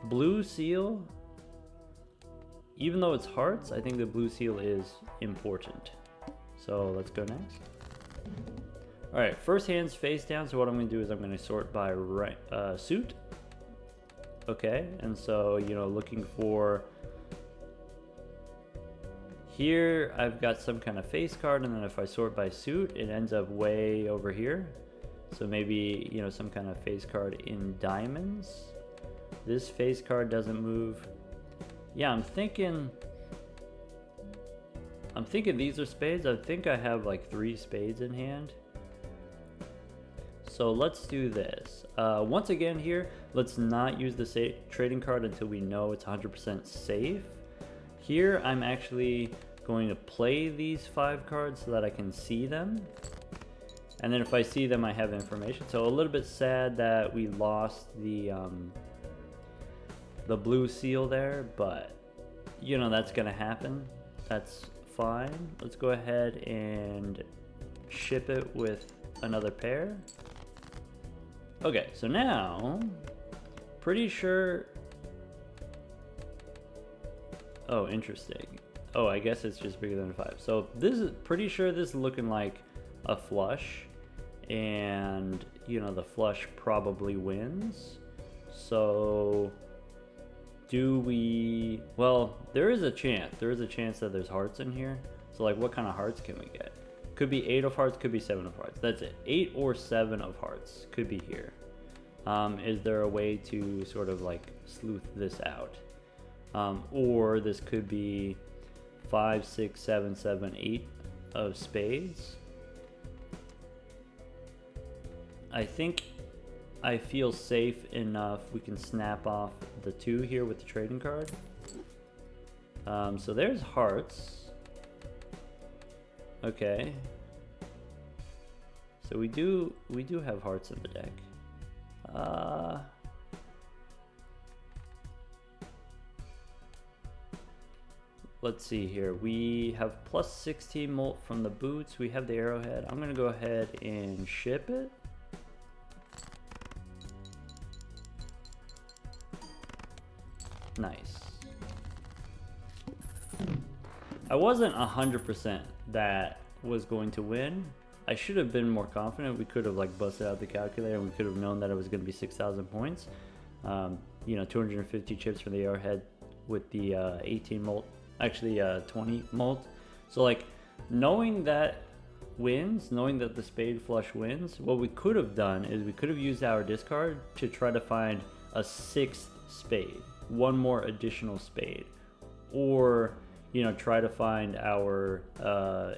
Blue seal, even though it's hearts, I think the blue seal is important. So let's go next. All right, first hand's face down. So what I'm going to do is I'm going to sort by suit. Okay, and so, you know, looking for here, I've got some kind of face card, and then if I sort by suit, it ends up way over here. So maybe, you know, some kind of face card in diamonds. This face card doesn't move. Yeah, I'm thinking these are spades. I think I have like 3 spades in hand. So let's do this. Once again here, let's not use the trading card until we know it's 100% safe. Here, I'm actually going to play these 5 cards so that I can see them. And then if I see them, I have information. So a little bit sad that we lost the blue seal there, but you know, that's gonna happen. That's fine. Let's go ahead and ship it with another pair. Okay, so now, pretty sure, oh, interesting. Oh, I guess it's just bigger than a 5. So this is pretty sure this is looking like a flush, and you know, the flush probably wins. So do we, well, there is a chance that there's hearts in here. So like, what kind of hearts can we get? Could be 8 of hearts, could be 7 of hearts. That's it. 8 or 7 of hearts could be here. Is there a way to sort of like sleuth this out? Or this could be 5, 6, 7, 7, 8 of spades. I think I feel safe enough. We can snap off the 2 here with the trading card. So there's hearts. Okay. So we do have hearts in the deck. Let's see here. We have plus 16 molt from the boots. We have the arrowhead. I'm gonna go ahead and ship it. Nice. I wasn't 100% that was going to win. I should have been more confident. We could have like busted out the calculator and we could have known that it was going to be 6,000 points. You know, 250 chips for the arrowhead with the 18 molt, actually 20 molt. So like, knowing that wins, knowing that the spade flush wins, what we could have done is we could have used our discard to try to find a 6th spade, 1 more additional spade, or you know, try to find our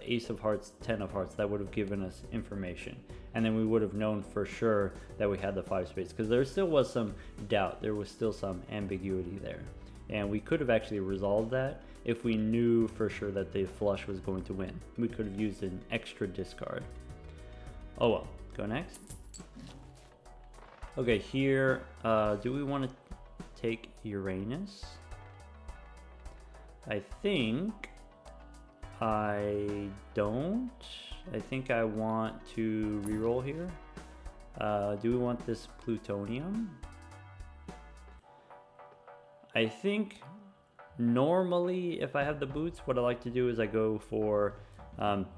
ace of hearts, 10 of hearts. That would have given us information, and then we would have known for sure that we had the 5 spades, because there still was some doubt, there was still some ambiguity there, and we could have actually resolved that if we knew for sure that the flush was going to win. We could have used an extra discard. Oh well, go next. Okay, here, do we want to take Uranus? I think I don't. I think I want to reroll here. Do we want this plutonium? I think normally if I have the boots, what I like to do is I go for,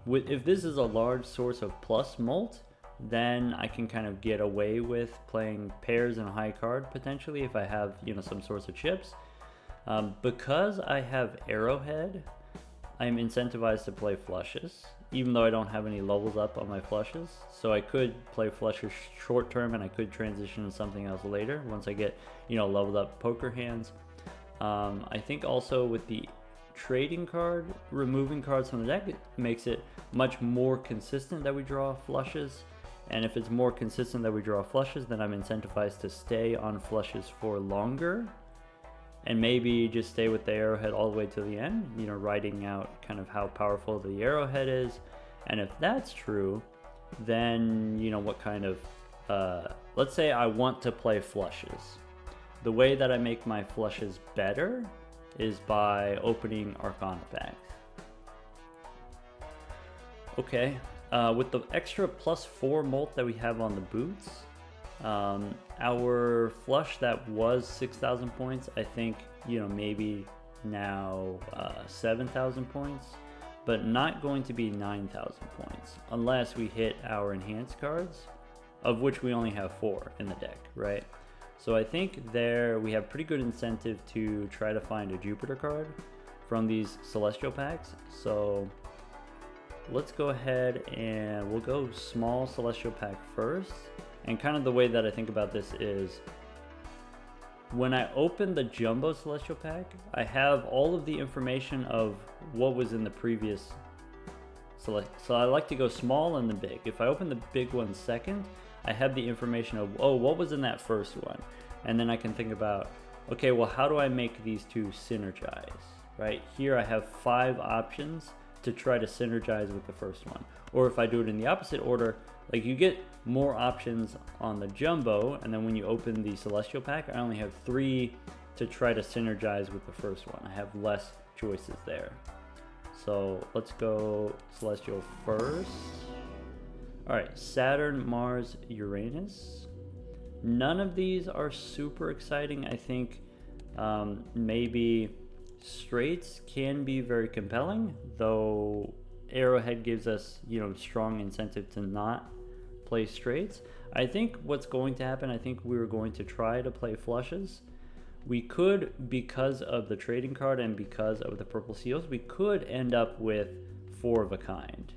if this is a large source of plus molt, then I can kind of get away with playing pairs and a high card potentially if I have, you know, some source of chips. Because I have Arrowhead, I'm incentivized to play flushes, even though I don't have any levels up on my flushes. So I could play flushes short term and I could transition to something else later once I get, you know, leveled up poker hands. I think also with the trading card, removing cards from the deck, it makes it much more consistent that we draw flushes. And if it's more consistent that we draw flushes, then I'm incentivized to stay on flushes for longer. And maybe just stay with the arrowhead all the way to the end, you know, writing out kind of how powerful the arrowhead is. And if that's true, then, you know, what kind of, let's say I want to play flushes. The way that I make my flushes better is by opening Arcana packs. Okay, with the extra +4 molt that we have on the boots, our flush that was 6,000 points, I think, you know, maybe now 7,000 points, but not going to be 9,000 points unless we hit our enhanced cards, of which we only have 4 in the deck, right? So I think there we have pretty good incentive to try to find a Jupiter card from these Celestial packs. So let's go ahead and we'll go small Celestial pack first. And kind of the way that I think about this is when I open the Jumbo Celestial pack, I have all of the information of what was in the previous select. So I like to go small and then big. If I open the big one second, I have the information of, oh, what was in that first one? And then I can think about, okay, well, how do I make these two synergize, right? Here I have 5 options to try to synergize with the first one. Or if I do it in the opposite order, like you get more options on the Jumbo, and then when you open the Celestial pack, I only have 3 to try to synergize with the first one. I have less choices there. So let's go Celestial first. All right, Saturn, Mars, Uranus. None of these are super exciting. I think maybe straights can be very compelling, though Arrowhead gives us, you know, strong incentive to not play straights. I think what's going to happen, I think we were going to try to play flushes. We could, because of the trading card and because of the purple seals, we could end up with 4 of a kind.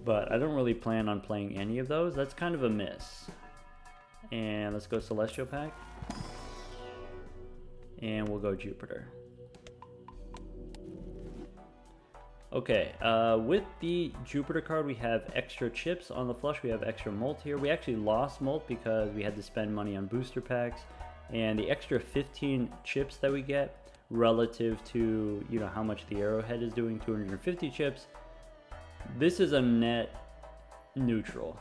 But I don't really plan on playing any of those. That's kind of a miss. And let's go Celestial pack. And we'll go Jupiter. Okay, with the Jupiter card, we have extra chips on the flush. We have extra molt here. We actually lost molt because we had to spend money on booster packs. And the extra 15 chips that we get relative to, you know, how much the Arrowhead is doing, 250 chips. This is a net neutral,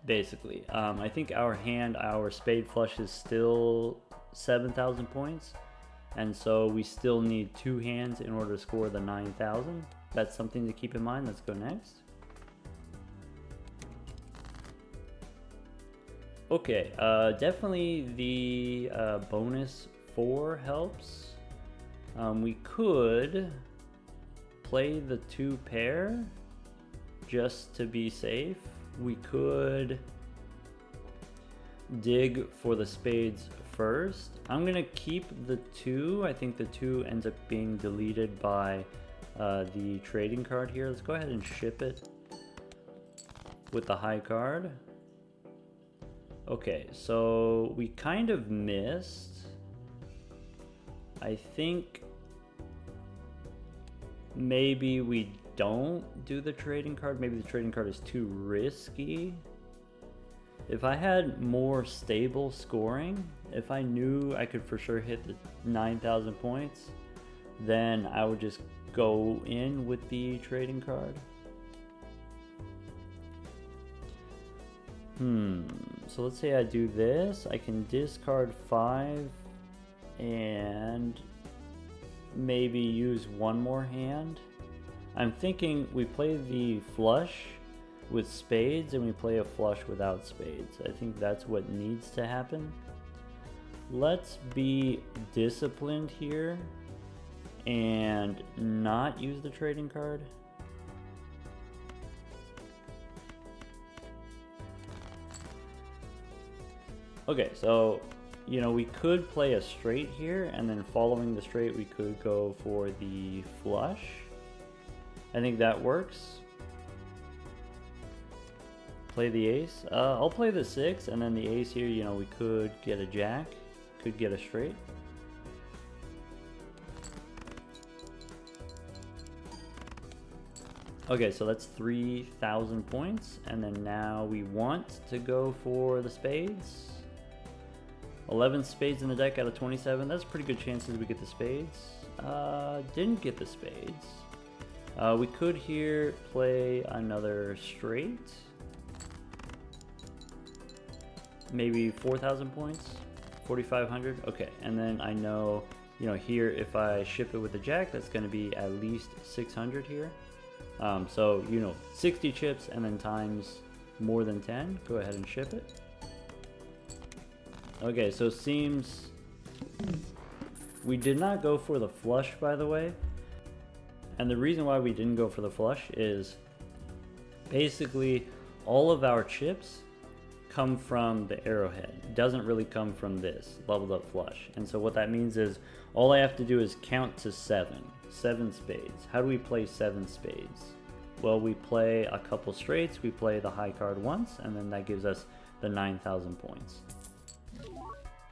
basically. I think our spade flush is still 7,000 points. And so we still need 2 hands in order to score the 9,000. That's something to keep in mind. Let's go next. Okay, definitely the bonus 4 helps. We could play the 2 pair just to be safe. We could dig for the spades first. I'm gonna keep the 2. I think the 2 ends up being deleted by the trading card here. Let's go ahead and ship it with the high card. Okay, so we kind of missed. I think maybe we don't do the trading card. Maybe the trading card is too risky. If I had more stable scoring, if I knew I could for sure hit the 9,000 points, then I would just go in with the trading card. So let's say I do this. I can discard 5 and maybe use one more hand. I'm thinking we play the flush with spades and we play a flush without spades. I think that's what needs to happen. Let's be disciplined here and not use the trading card. Okay, so you know, we could play a straight here, and then following the straight we could go for the flush. I think that works. Play the ace. I'll play the 6, and then the ace here, you know, we could get a jack, could get a straight. Okay, so that's 3,000 points, and then now we want to go for the spades. 11 spades in the deck out of 27. That's pretty good chances we get the spades. Didn't get the spades. We could here play another straight. Maybe 4,000 points, 4,500. Okay, and then I know, you know, here if I ship it with a jack, that's going to be at least 600 here. So, you know, 60 chips and then times more than 10. Go ahead and ship it. Okay, so seems we did not go for the flush, by the way. And the reason why we didn't go for the flush is basically all of our chips come from the arrowhead. It doesn't really come from this leveled up flush. And so what that means is all I have to do is count to 7 spades. How do we play 7 spades? Well, we play a couple straights, we play the high card once, and then that gives us the 9,000 points.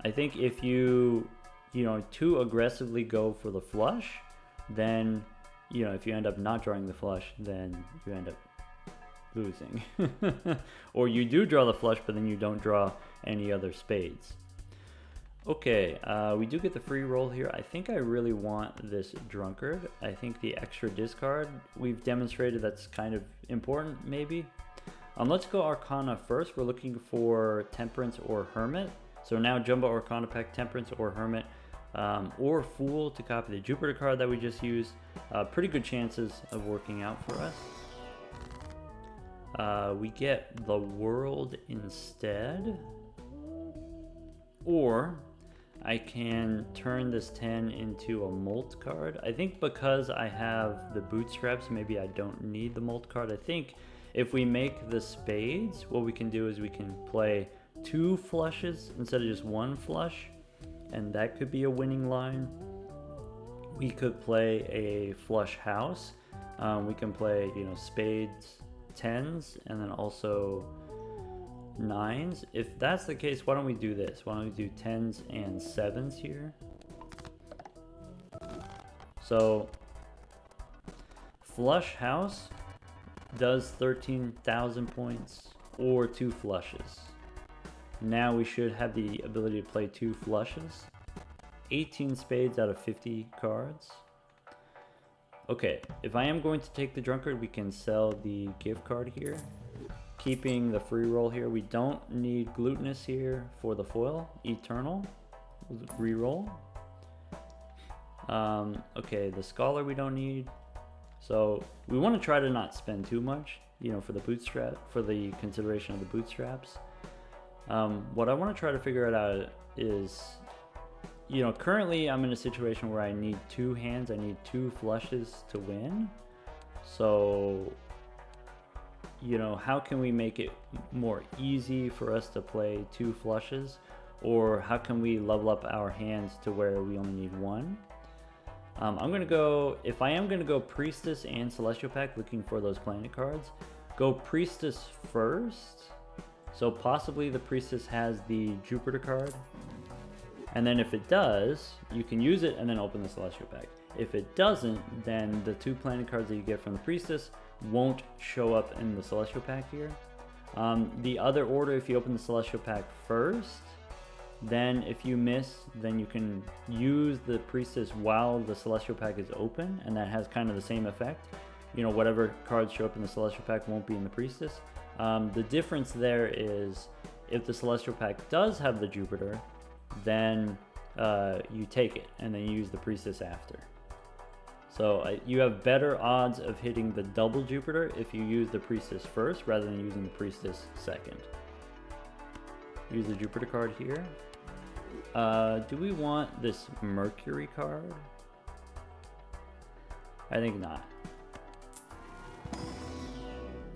I think if you know, too aggressively go for the flush, then, you know, if you end up not drawing the flush, then you end up losing. Or you do draw the flush, but then you don't draw any other spades. Okay, we do get the free roll here. I think I really want this drunkard. I think the extra discard, we've demonstrated that's kind of important, maybe. Let's go Arcana first. We're looking for Temperance or Hermit. So now Jumbo Arcana pack Temperance or Hermit, or Fool to copy the Jupiter card that we just used. Pretty good chances of working out for us. We get the World instead. Or I can turn this 10 into a Molt card. I think because I have the Bootstraps, maybe I don't need the Molt card. I think if we make the spades, what we can do is we can play 2 flushes instead of just 1 flush, and that could be a winning line. We could play a flush house. We can play, you know, spades, 10s, and then also 9s. If that's the case, why don't we do this? Why don't we do 10s and 7s here? So flush house does 13,000 points or 2 flushes. Now we should have the ability to play 2 flushes. 18 spades out of 50 cards. Okay, if I am going to take the drunkard, we can sell the gift card here. Keeping the free roll here. We don't need glutinous here for the foil. Eternal. Reroll. Okay, the scholar we don't need. So we want to try to not spend too much, you know, for the bootstrap, for the consideration of the bootstraps. What I want to try to figure out is, you know, currently I'm in a situation where I need 2 hands. I need 2 flushes to win. So, you know, how can we make it more easy for us to play 2 flushes? Or how can we level up our hands to where we only need 1? I'm going to go, if I am going to go Priestess and Celestial Pack looking for those planet cards, go Priestess first. So possibly the Priestess has the Jupiter card. And then if it does, you can use it and then open the Celestial Pack. If it doesn't, then the 2 planet cards that you get from the Priestess won't show up in the Celestial Pack here. The other order, if you open the Celestial Pack first, then if you miss, then you can use the Priestess while the Celestial Pack is open, and that has kind of the same effect. You know, whatever cards show up in the Celestial Pack won't be in the Priestess. The difference there is if the Celestial Pack does have the Jupiter, then you take it and then you use the Priestess after. So you have better odds of hitting the double Jupiter if you use the Priestess first rather than using the Priestess second. Use the Jupiter card here. Do we want this Mercury card? I think not.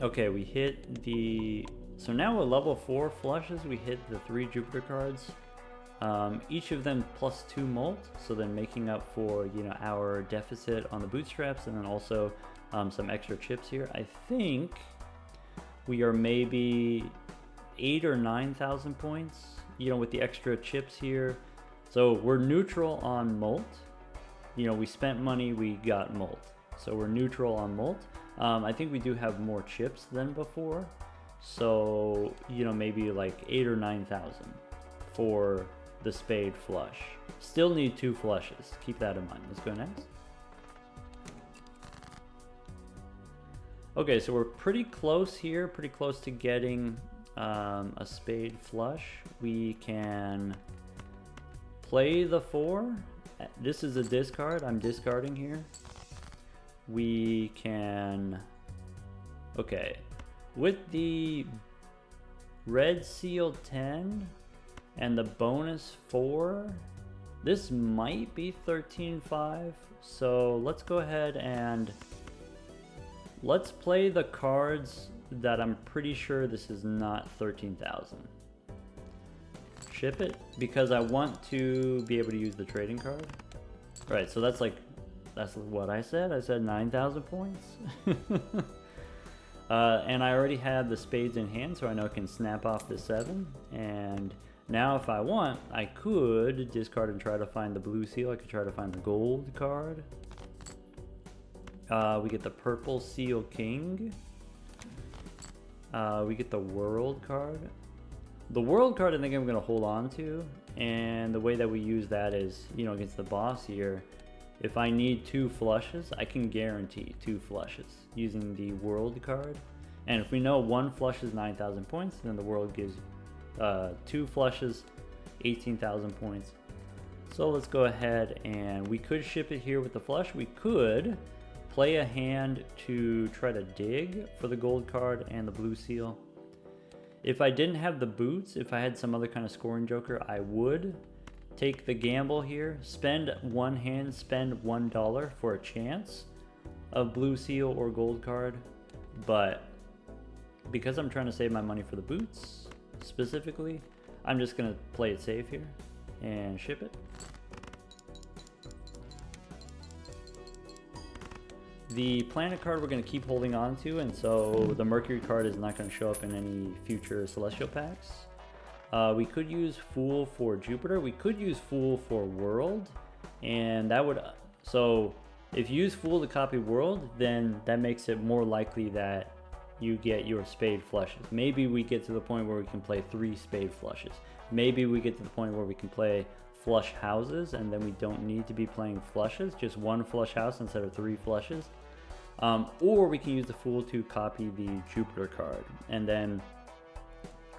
Okay, we hit the... So now with level 4 flushes, we hit the 3 Jupiter cards. Each of them plus 2 molt, so then making up for, you know, our deficit on the bootstraps, and then also some extra chips here. I think we are maybe 8 or 9,000 points, you know, with the extra chips here. So we're neutral on molt. You know, we spent money, we got molt. So we're neutral on molt. I think we do have more chips than before. So, you know, maybe like 8 or 9,000 for the spade flush. Still need 2 flushes. Keep that in mind. Let's go next. Okay, so we're pretty close here. Pretty close to getting a spade flush. We can play the 4. This is a discard. I'm discarding here. We can... Okay. With the red seal 10 and the bonus 4, this might be 13.5. So let's go ahead and let's play the cards that I'm pretty sure this is not 13,000. Ship it because I want to be able to use the trading card. Right, so that's what I said. I said 9,000 points. And I already have the spades in hand, so I know I can snap off the 7. And now if I want, I could discard and try to find the blue seal. I could try to find the gold card. We get the purple seal king. We get the world card. The world card I think I'm going to hold on to. And the way that we use that is, you know, against the boss here. If I need 2 flushes, I can guarantee 2 flushes using the world card. And if we know 1 flush is 9,000 points, then the world gives 2 flushes, 18,000 points. So let's go ahead and we could ship it here with the flush. We could play a hand to try to dig for the gold card and the blue seal. If I didn't have the boots, if I had some other kind of scoring joker, I would take the gamble here, spend 1 hand, spend $1 for a chance of blue seal or gold card. But because I'm trying to save my money for the boots specifically, I'm just gonna play it safe here and ship it. The planet card we're going to keep holding on to, and so the Mercury card is not going to show up in any future Celestial packs. We could use Fool for Jupiter. We could use Fool for World, and that would... So if you use Fool to copy World, then that makes it more likely that you get your spade flushes. Maybe we get to the point where we can play 3 spade flushes. Maybe we get to the point where we can play flush houses, and then we don't need to be playing flushes, just 1 flush house instead of 3 flushes. Or we can use the Fool to copy the Jupiter card, and then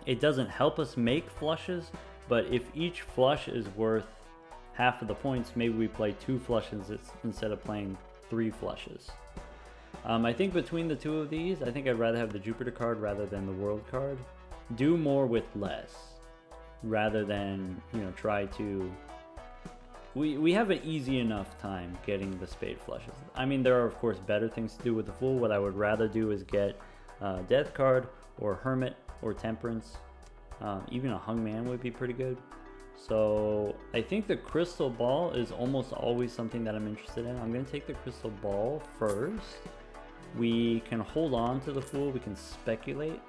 it doesn't help us make flushes, but if each flush is worth half of the points, maybe we play 2 flushes instead of playing 3 flushes. I think between the 2 of these, I think I'd rather have the Jupiter card rather than the World card. Do more with less, rather than, you know, try to... We have an easy enough time getting the spade flushes. I mean, there are of course better things to do with the Fool. What I would rather do is get Death card or Hermit or Temperance. Even a Hungman would be pretty good. So I think the Crystal Ball is almost always something that I'm interested in. I'm going to take the Crystal Ball first. We can hold on to the Fool. We can speculate.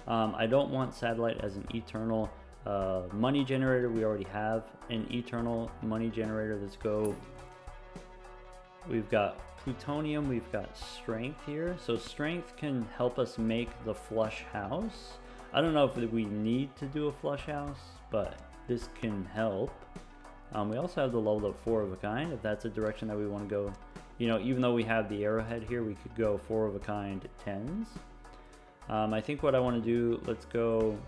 I don't want Satellite as an eternal money generator. We already have an eternal money generator. Let's go. We've got Plutonium, we've got Strength here. So Strength can help us make the flush house. I don't know if we need to do a flush house, but this can help. We also have the leveled up 4 of a kind, if that's a direction that we want to go. You know, even though we have the arrowhead here, we could go 4 of a kind 10s. I think what I want to do, let's go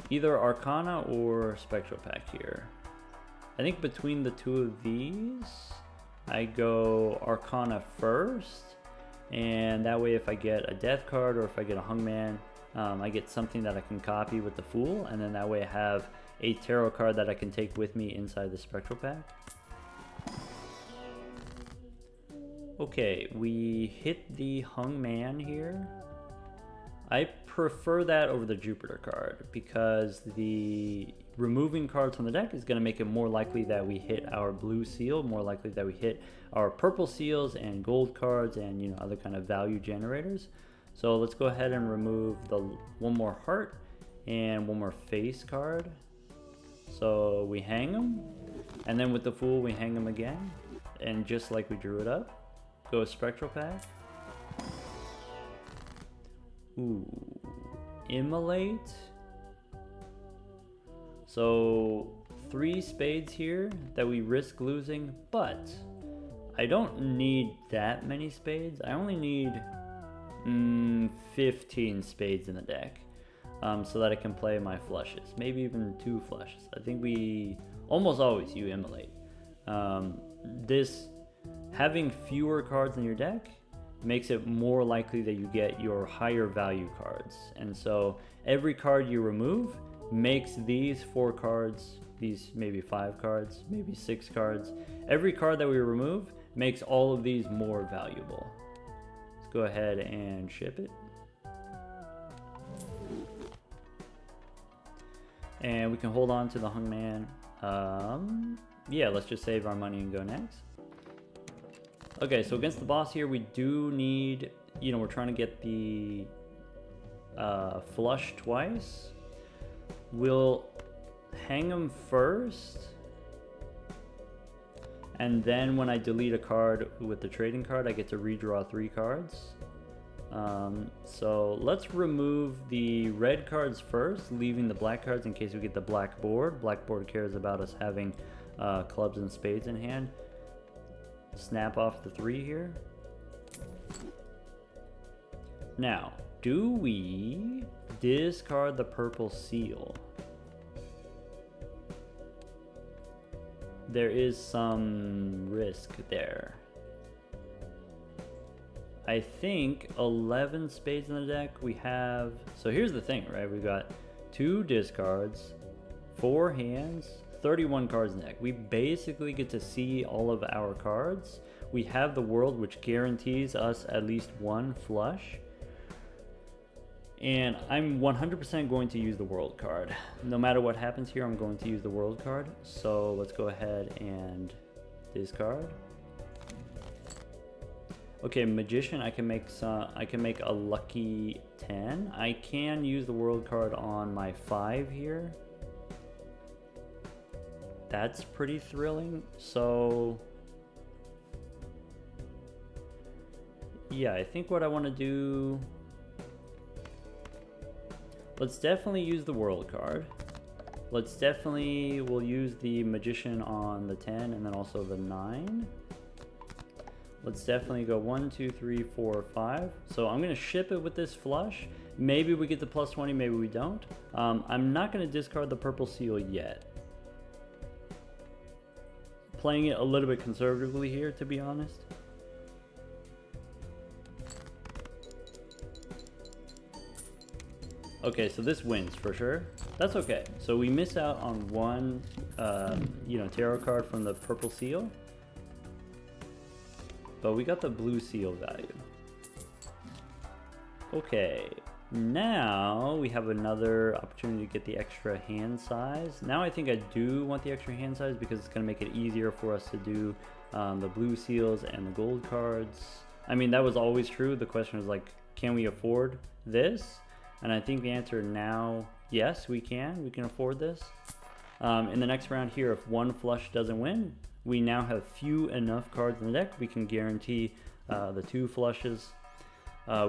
either Arcana or Spectral Pack here. I think between the two of these, I go Arcana first, and that way if I get a Death card or if I get a Hungman, I get something that I can copy with the Fool, and then that way I have a Tarot card that I can take with me inside the Spectral Pack. Okay, we hit the Hungman here. I prefer that over the Jupiter card because the removing cards from the deck is going to make it more likely that we hit our blue seal, more likely that we hit our purple seals and gold cards and, you know, other kind of value generators. So let's go ahead and remove the one more heart and one more face card. So we hang them, and then with the Fool we hang them again, and just like we drew it up, go Spectral Pack. Ooh, Immolate. So 3 spades here that we risk losing, but I don't need that many spades. I only need 15 spades in the deck, so that I can play my flushes, maybe even 2 flushes. I think we almost always you Immolate. This having fewer cards in your deck makes it more likely that you get your higher value cards, and so every card you remove makes these 4 cards, these maybe 5 cards, maybe 6 cards, every card that we remove makes all of these more valuable. Let's go ahead and ship it, and we can hold on to the Hungman. Yeah, let's just save our money and go next. Okay, so against the boss here, we do need, you know, we're trying to get the flush twice. We'll hang them first, and then when I delete a card with the trading card, I get to redraw 3 cards. So let's remove the red cards first, leaving the black cards in case we get the black board. Black board cares about us having clubs and spades in hand. Snap off the 3 here. Now, do we discard the purple seal? There is some risk there. I think 11 spades in the deck. We have, so here's the thing, right? We've got 2 discards, 4 hands, 31 cards in the deck. We basically get to see all of our cards. We have the world, which guarantees us at least 1 flush. And I'm 100% going to use the world card. No matter what happens here, I'm going to use the world card. So let's go ahead and discard. Okay, Magician, I can make a lucky 10. I can use the world card on my 5 here. That's pretty thrilling. So yeah, I think what I want to do, let's definitely use the world card. We'll use the Magician on the 10 and then also the 9. Let's definitely go 1, 2, 3, 4, 5. So I'm going to ship it with this flush. Maybe we get the plus 20, maybe we don't. I'm not going to discard the purple seal yet. Playing it a little bit conservatively here, to be honest. Okay, so this wins for sure. That's okay. So we miss out on 1, tarot card from the purple seal. But we got the blue seal value. Okay, now we have another opportunity to get the extra hand size. Now I think I do want the extra hand size because it's going to make it easier for us to do the blue seals and the gold cards. I mean, that was always true. The question was like, can we afford this? And I think the answer now, yes, we can. We can afford this. In the next round here, if 1 flush doesn't win, we now have few enough cards in the deck. We can guarantee the 2 flushes.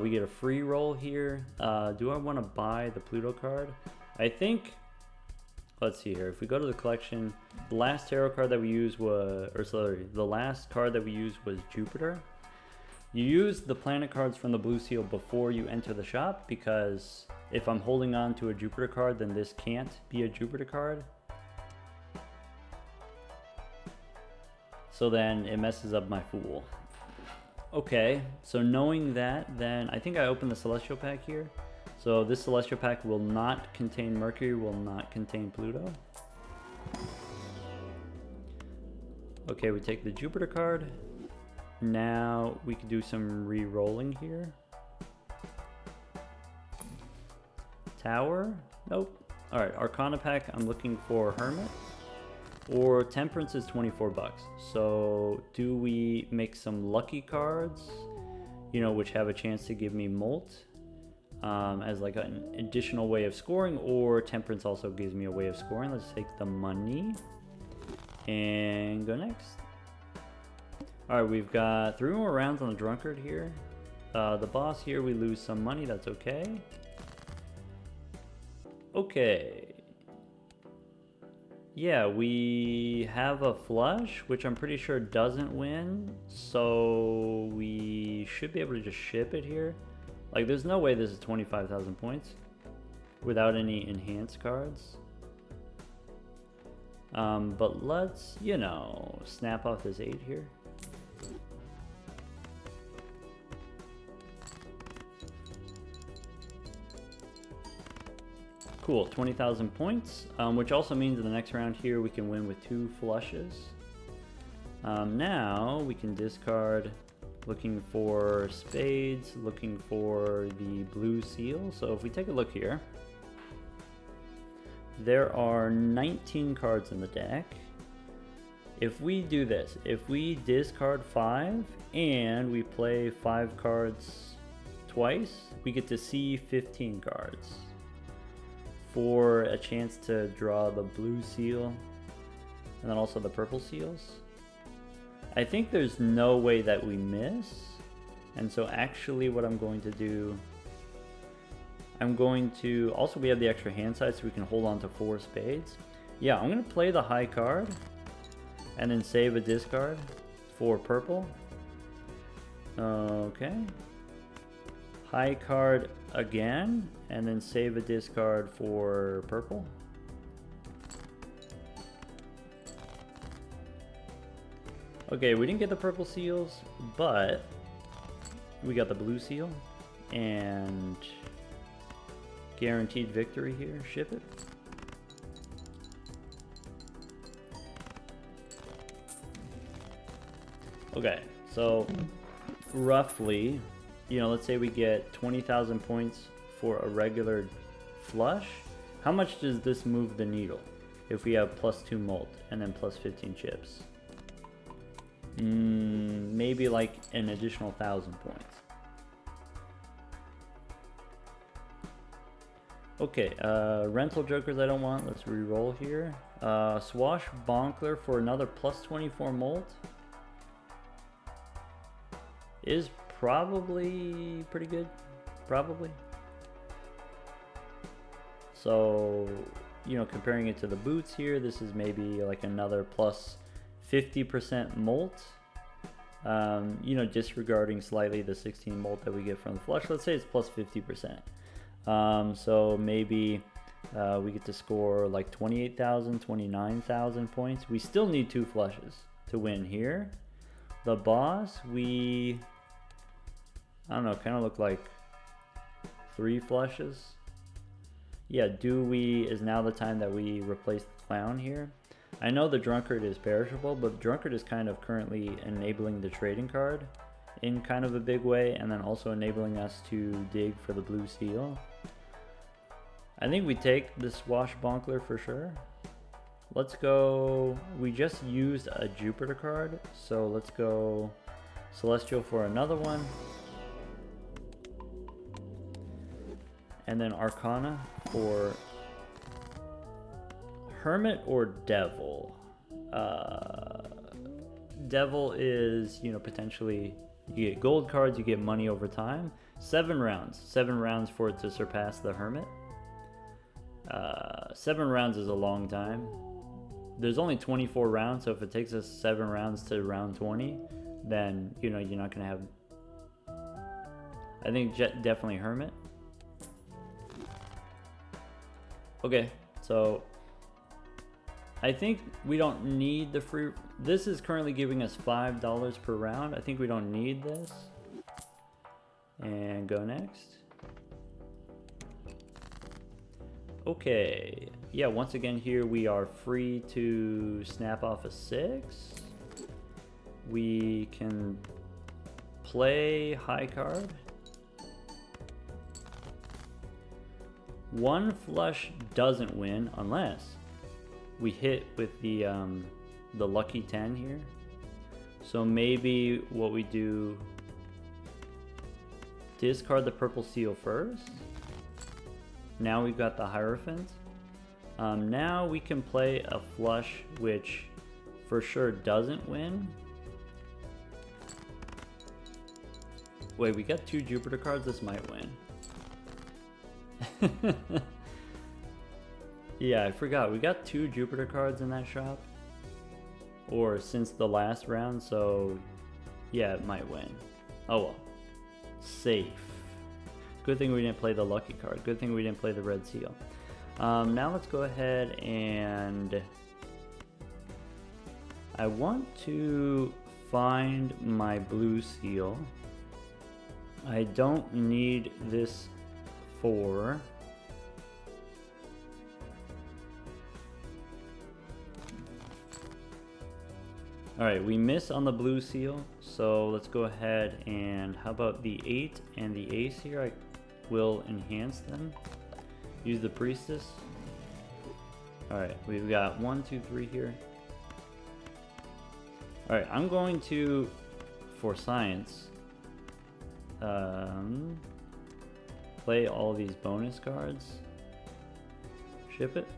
We get a free roll here. Do I want to buy the Pluto card? I think, let's see here. If we go to the collection, the last tarot card that we used was, the last card that we used was Jupiter. You use the planet cards from the blue seal before you enter the shop, because if I'm holding on to a Jupiter card, then this can't be a Jupiter card. So then it messes up my Fool. Okay, so knowing that, then I think I opened the Celestial pack here. So this Celestial pack will not contain Mercury, will not contain Pluto. Okay, we take the Jupiter card. Now we can do some re-rolling here. Tower? Nope. Alright, Arcana pack, I'm looking for Hermit. Or Temperance is 24 bucks. So do we make some lucky cards, you know, which have a chance to give me Molt as like an additional way of scoring, or Temperance also gives me a way of scoring. Let's take the money and go next. Alright, we've got 3 more rounds on the Drunkard here. The boss here, we lose some money, that's okay. Okay. Yeah, we have a flush, which I'm pretty sure doesn't win, so we should be able to just ship it here. Like, there's no way this is 25,000 points without any enhanced cards. But let's, you know, snap off this 8 here. Cool, 20,000 points, which also means in the next round here we can win with 2 flushes. Now we can discard, looking for spades, looking for the blue seal. So if we take a look here, there are 19 cards in the deck. If we do this, if we discard 5 and we play 5 cards twice, we get to see 15 cards for a chance to draw the blue seal and then also the purple seals. I think there's no way that we miss, and so actually what I'm going to do, I'm going to, also we have the extra hand side so we can hold on to 4 spades. Yeah, I'm gonna play the high card and then save a discard for purple. Okay. High card again, and then save a discard for purple. Okay, we didn't get the purple seals, but we got the blue seal, and guaranteed victory here, ship it. Okay, so roughly, you know, let's say we get 20,000 points for a regular flush. How much does this move the needle if we have +2 Molt and then +15 chips? Maybe like an additional 1,000 points. Okay, rental jokers I don't want. Let's re-roll here. Swashbuckler for another +24 Molt is probably pretty good, probably. So, you know, comparing it to the boots here, this is maybe like another plus 50% Molt. You know, disregarding slightly the 16 Molt that we get from the flush. Let's say it's plus 50%. So maybe we get to score like 28,000, 29,000 points. We still need 2 flushes to win here. The boss, we, I don't know, kind of look like 3 flushes. Yeah, is now the time that we replace the clown here? I know the drunkard is perishable, but drunkard is kind of currently enabling the trading card in kind of a big way, and then also enabling us to dig for the blue seal. I think we take the swashbuckler for sure. Let's go, we just used a Jupiter card, so let's go Celestial for another one. And then Arcana for Hermit or Devil. Devil is, you know, potentially you get gold cards, you get money over time. 7 rounds for it to surpass the Hermit. 7 rounds is a long time. There's only 24 rounds, so if it takes us 7 rounds to round 20, then, you know, you're not gonna have I think definitely Hermit. Okay, so I think we don't need the free. This is currently giving us $5 per round. I think we don't need this. And go next. Okay, yeah, once again here we are free to snap off a 6. We can play high card. One flush doesn't win unless we hit with the lucky 10 here. So maybe what we do, discard the purple seal first. Now we've got the Hierophant. Now we can play a flush which for sure doesn't win. Wait, we got 2 Jupiter cards, this might win. Yeah, I forgot. We got 2 Jupiter cards in that shop. Or since the last round, so yeah, it might win. Oh well. Safe. Good thing we didn't play the lucky card. Good thing we didn't play the red seal. Now let's go ahead and I want to find my blue seal. I don't need this 4. Alright, we miss on the blue seal, so let's go ahead and how about the 8 and the ace here? I will enhance them. Use the priestess. Alright, we've got 1, 2, 3 here. Alright, I'm going to, for science, play all these bonus cards. Ship it.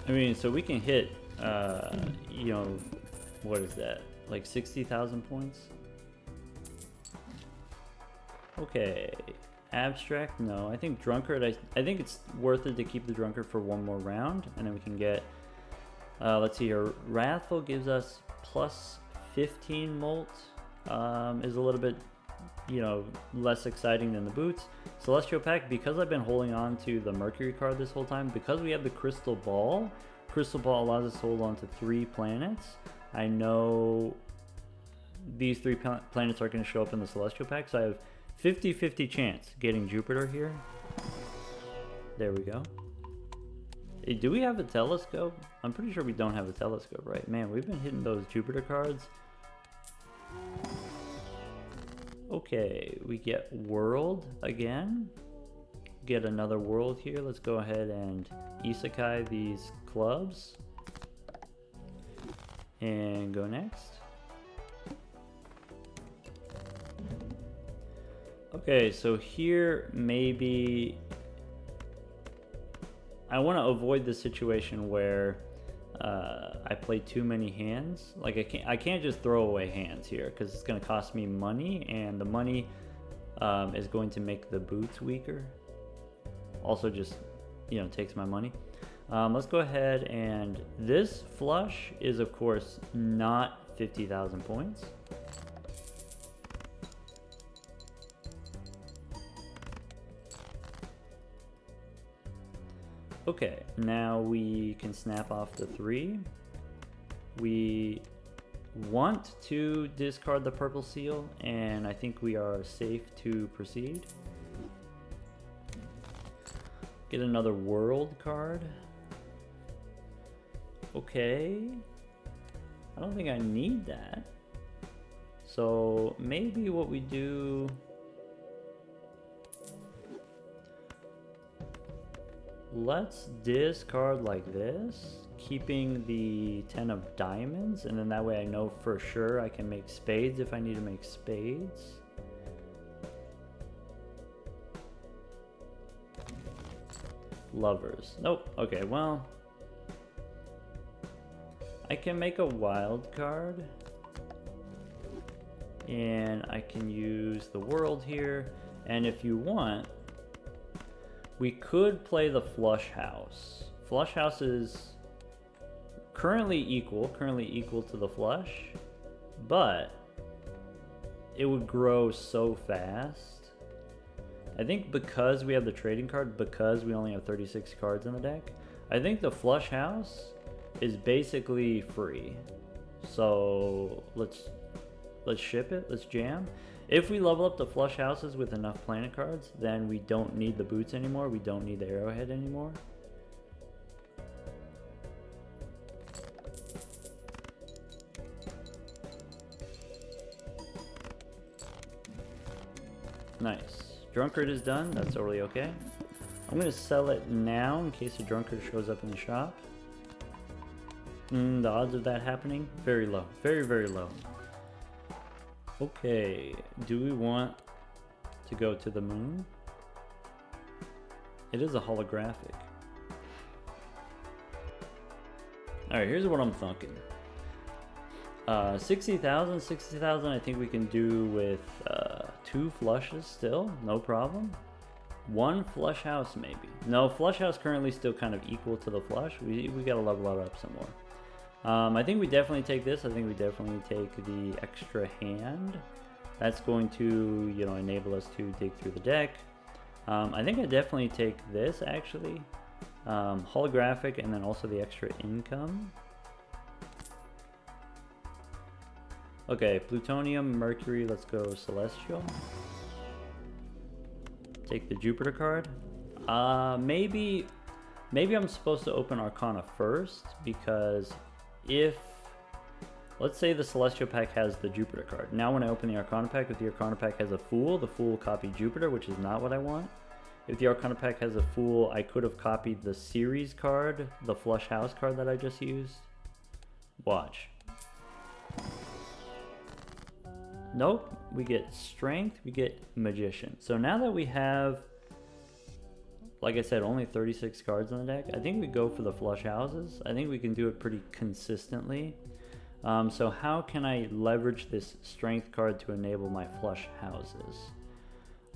I mean, so we can hit, you know, what is that? Like 60,000 points? Okay. Abstract? No. I think Drunkard, I think it's worth it to keep the Drunkard for one more round. And then we can get, let's see here. Wrathful gives us plus 15 molt. Is a little bit, you know, less exciting than the boots. Celestial Pack, because I've been holding on to the Mercury card this whole time, because we have the Crystal Ball allows us to hold on to 3 planets. I know these 3 planets are going to show up in the Celestial Pack, so I have 50-50 chance getting Jupiter here. There we go. Hey, do we have a telescope? I'm pretty sure we don't have a telescope, right? Man, we've been hitting those Jupiter cards. Okay, we get world again. Get another world here. Let's go ahead and isekai these clubs. And go next. Okay, so here maybe I want to avoid the situation where I play too many hands. Like I can't just throw away hands here because it's going to cost me money, and the money is going to make the boots weaker. Also, just, you know, takes my money. Let's go ahead, and this flush is of course not 50,000 points. Okay, now we can snap off the 3. We want to discard the purple seal, and I think we are safe to proceed. Get another world card. Okay. I don't think I need that. So maybe what we do... Let's discard like this, keeping the 10 of diamonds, and then that way I know for sure I can make spades if I need to make spades. Lovers. Nope. Okay, well, I can make a wild card, and I can use the world here, and if you want, we could play the flush house. Flush houses currently equal to the flush, but it would grow so fast. I think because we have the trading card, because we only have 36 cards in the deck, I think the flush house is basically free. So let's ship it, let's jam. If we level up the flush houses with enough planet cards, then we don't need the boots anymore, we don't need the arrowhead anymore. Nice. Drunkard is done. That's totally okay. I'm going to sell it now in case a drunkard shows up in the shop. The odds of that happening? Very low. Very, very low. Okay. Do we want to go to the moon? It is a holographic. Alright, here's what I'm thinking. 60,000 I think we can do with 2 flushes still, no problem. 1 flush house maybe. No, flush house currently still kind of equal to the flush. We gotta level it up some more. I think we definitely take this. I think we definitely take the extra hand. That's going to, you know, enable us to dig through the deck. I think I definitely take this actually. Holographic and then also the extra income. Okay, plutonium, Mercury, let's go celestial. Take the Jupiter card. Maybe I'm supposed to open Arcana first, because if, let's say the celestial pack has the Jupiter card. Now when I open the Arcana pack, if the Arcana pack has a Fool, the Fool will copy Jupiter, which is not what I want. If the Arcana pack has a Fool, I could have copied the series card, the flush house card that I just used. Watch. Nope, we get strength, we get magician. So now that we have, like I said, only 36 cards on the deck, I think we go for the flush houses. I think we can do it pretty consistently. So how can I leverage this strength card to enable my flush houses?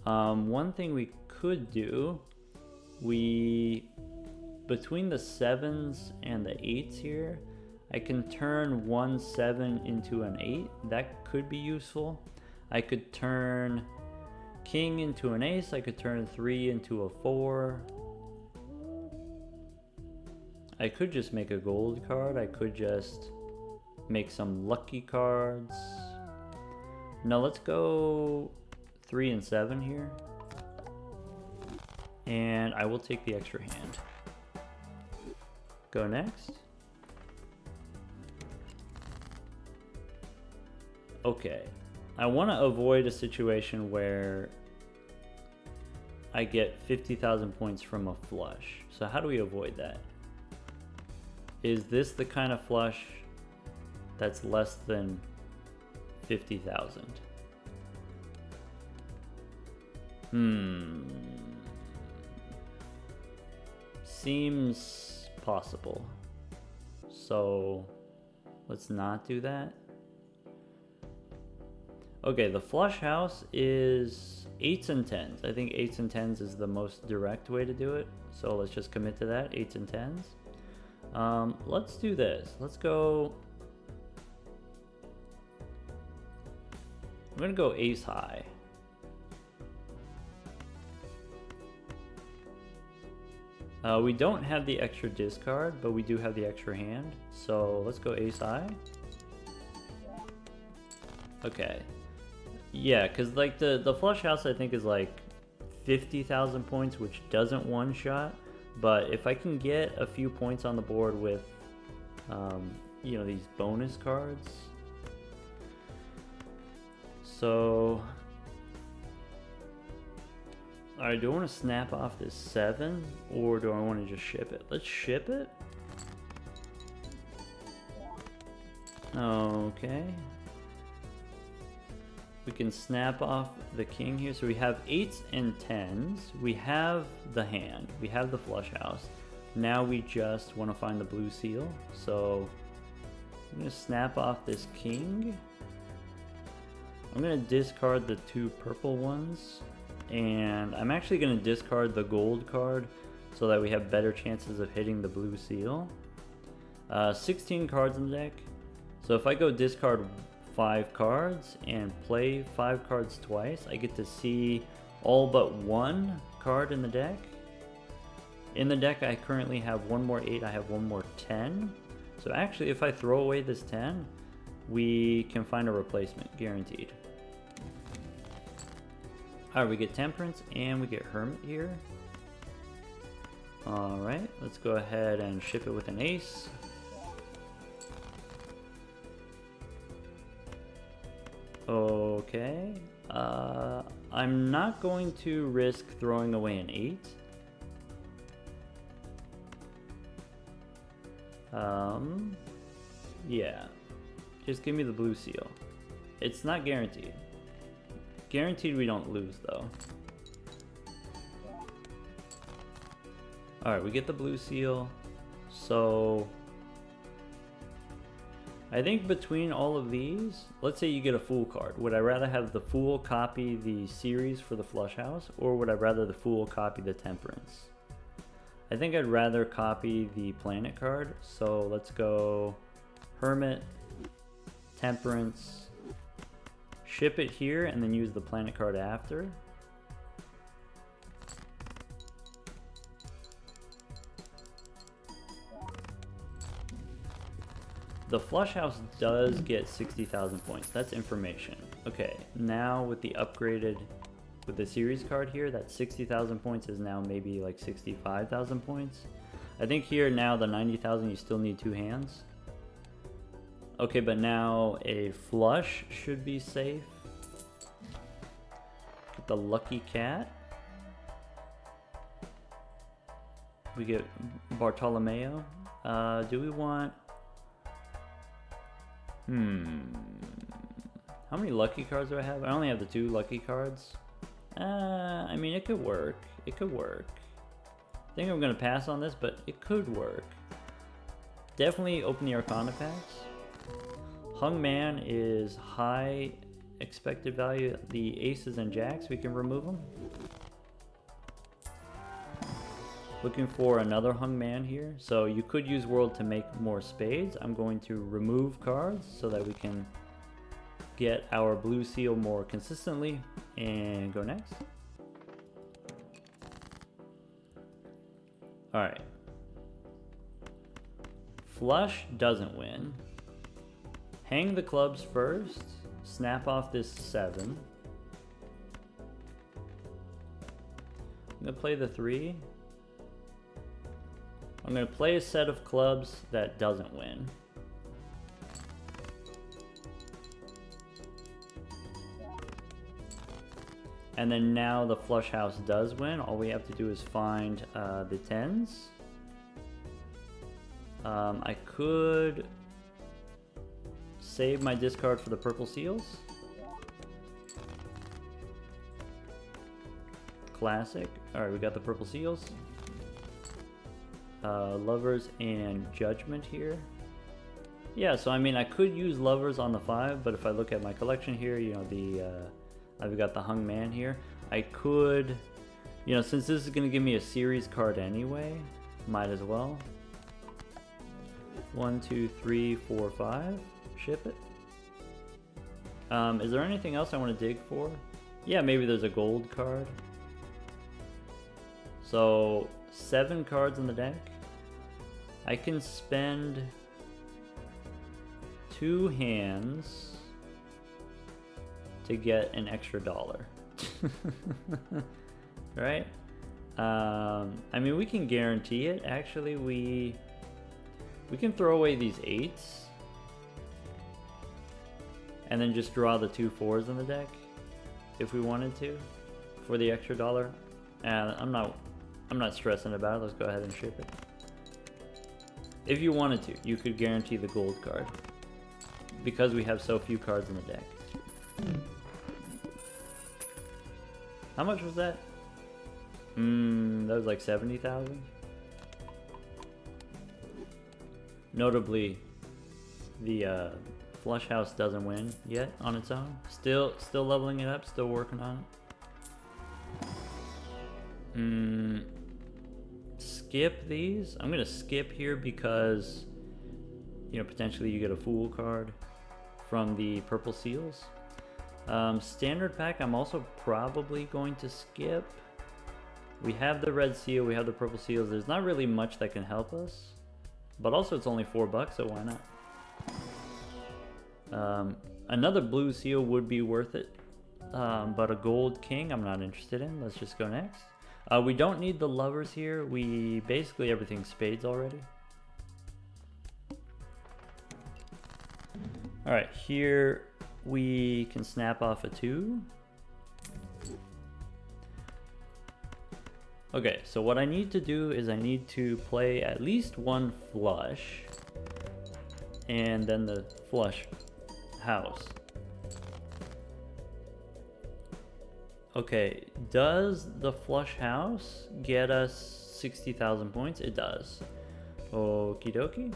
One thing we could do, between the 7s and the 8s here, I can turn 1 7 into an 8. That could be useful. I could turn king into an ace. I could turn 3 into a 4. I could just make a gold card. I could just make some lucky cards. No, let's go 3 and 7 here. And I will take the extra hand. Go next. Okay, I want to avoid a situation where I get 50,000 points from a flush. So how do we avoid that? Is this the kind of flush that's less than 50,000? Seems possible. So let's not do that. Okay, the flush house is 8s and 10s. I think 8s and 10s is the most direct way to do it. So let's just commit to that, 8s and 10s. Let's do this. Let's go. I'm gonna go ace high. We don't have the extra discard, but we do have the extra hand. So let's go ace high. Okay. Yeah, because like the flush house I think is like 50,000 points, which doesn't one-shot. But if I can get a few points on the board with, you know, these bonus cards. So, alright, do I want to snap off this 7 or do I want to just ship it? Let's ship it. Okay. We can snap off the king here. So we have 8s and 10s. We have the hand. We have the flush house. Now we just want to find the blue seal. So I'm going to snap off this king. I'm going to discard the 2 purple ones. And I'm actually going to discard the gold card so that we have better chances of hitting the blue seal. 16 cards in the deck. So if I go discard 5 cards and play 5 cards twice, I get to see all but 1 card in the deck. In the deck, I currently have 1 more 8, I have 1 more 10. So actually, if I throw away this 10, we can find a replacement, guaranteed. Alright, we get Temperance and we get Hermit here. Alright, let's go ahead and ship it with an ace. Okay. I'm not going to risk throwing away an 8. Yeah. Just give me the blue seal. It's not guaranteed. Guaranteed we don't lose, though. Alright, we get the blue seal. So I think between all of these, let's say you get a Fool card. Would I rather have the Fool copy the series for the Flush House, or would I rather the Fool copy the Temperance? I think I'd rather copy the Planet card. So let's go Hermit, Temperance, ship it here, and then use the Planet card after. The Flush House does get 60,000 points. That's information. Okay, now with the upgraded, with the series card here, that 60,000 points is now maybe like 65,000 points. I think here now the 90,000 you still need 2 hands. Okay, but now a flush should be safe. Get the Lucky Cat. We get Bartolomeo. Do we want... How many lucky cards do I have? I only have the 2 lucky cards. I mean, it could work. It could work. I think I'm going to pass on this, but it could work. Definitely open the Arcana packs. Hung Man is high expected value. The aces and jacks, we can remove them. Looking for another Hung Man here. So you could use World to make more spades. I'm going to remove cards so that we can get our blue seal more consistently. And go next. Alright. Flush doesn't win. Hang the clubs first. Snap off this 7. I'm going to play the 3. I'm going to play a set of clubs that doesn't win. And then now the flush house does win. All we have to do is find the 10s. I could save my discard for the purple seals. Classic. Alright, we got the purple seals. Lovers and Judgment here. Yeah, so I mean, I could use Lovers on the 5, but if I look at my collection here, you know, I've got the Hung Man here. I could, you know, since this is going to give me a series card anyway, might as well. 1, 2, 3, 4, 5. Ship it. Is there anything else I want to dig for? Yeah, maybe there's a gold card. So 7 cards in the deck. I can spend 2 hands to get an extra $1. Right? I mean, we can guarantee it. Actually, we can throw away these 8s and then just draw the 2 4s in the deck if we wanted to for the extra $1. I'm not stressing about it. Let's go ahead and ship it. If you wanted to, you could guarantee the gold card because we have so few cards in the deck. How much was that? That was like 70,000. Notably, the flush house doesn't win yet on its own. Still leveling it up. Still working on it. Skip these. I'm gonna skip here because you know, potentially you get a Fool card from the purple seals. Standard pack, I'm also probably going to skip. We have the red seal, we have the purple seals. There's not really much that can help us, but also it's only $4, so why not? Another blue seal would be worth it, but a gold king I'm not interested in. Let's just go next. We don't need the lovers here. We basically everything's spades already. All right, here we can snap off a 2. Okay, so what I need to do is I need to play at least one flush and then the flush house. Okay, does the flush house get us 60,000 points? It does. Okie dokie.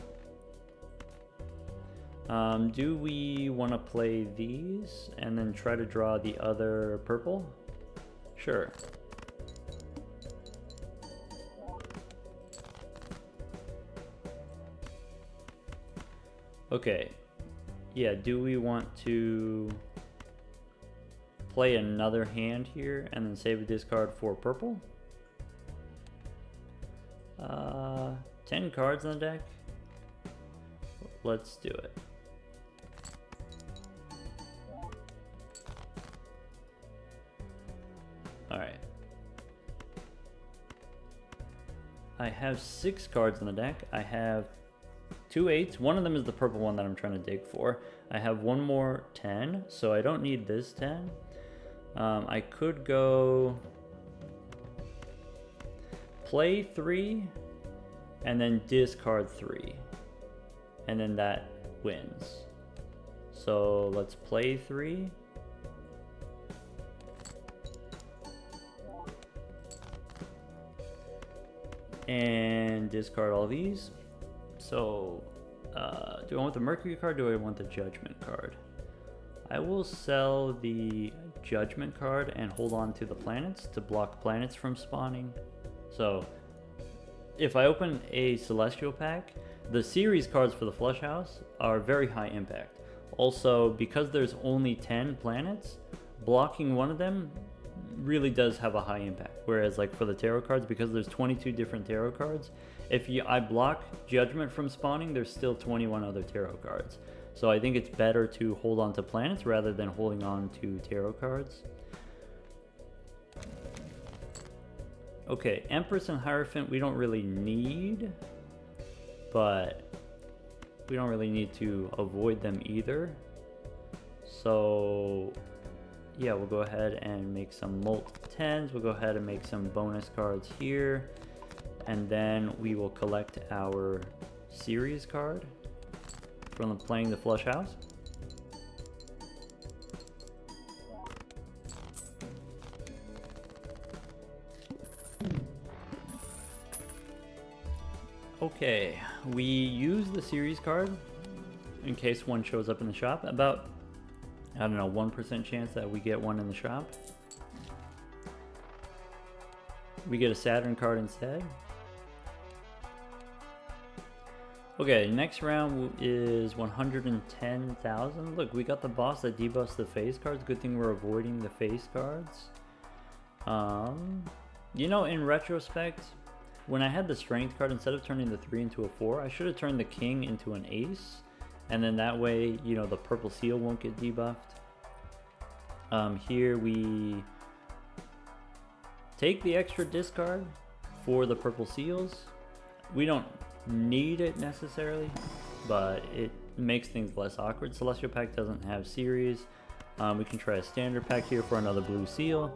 Do we want to play these and then try to draw the other purple? Sure. Okay. Yeah, do we want to play another hand here and then save a discard for purple? 10 cards on the deck. Let's do it. Alright. I have 6 cards on the deck. I have 2 8s. One of them is the purple one that I'm trying to dig for. I have one more 10, so I don't need this 10. I could go play 3 and then discard 3, and then that wins. So let's play 3. And discard all these. So do I want the Mercury card? Do I want the Judgment card? I will sell the Judgment card and hold on to the planets to block planets from spawning. So if I open a Celestial pack, the series cards for the Flush House are very high impact. Also, because there's only 10 planets, blocking one of them really does have a high impact. Whereas like for the tarot cards, because there's 22 different tarot cards, if I block Judgment from spawning, there's still 21 other tarot cards. So I think it's better to hold on to planets rather than holding on to tarot cards. Okay, Empress and Hierophant we don't really need, but we don't really need to avoid them either. So yeah, we'll go ahead and make some Molt 10s. We'll go ahead and make some bonus cards here. And then we will collect our series card from playing the Flush House. Okay, we use the series card in case one shows up in the shop. About, I don't know, 1% chance that we get one in the shop. We get a Saturn card instead. Okay, next round is 110,000. Look, we got the boss that debuffs the face cards. Good thing we're avoiding the face cards. You know, in retrospect, when I had the strength card, instead of turning the 3 into a 4, I should have turned the king into an ace. And then that way, you know, the purple seal won't get debuffed. Here we take the extra discard for the purple seals. We don't need it necessarily, but it makes things less awkward. Celestial pack doesn't have series. We can try a standard pack here for another blue seal.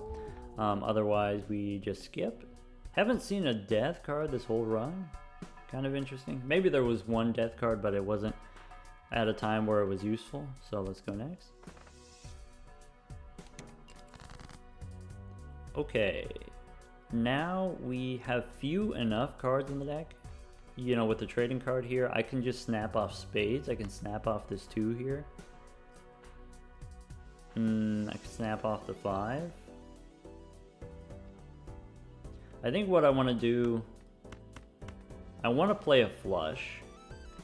Otherwise we just skip. Haven't seen a death card this whole run. Kind of interesting. Maybe there was one death card, but it wasn't at a time where it was useful. So let's go next. Okay, now we have few enough cards in the deck. You know, with the trading card here, I can just snap off spades. I can snap off this 2 here. I can snap off the 5. I think what I want to do, I want to play a flush.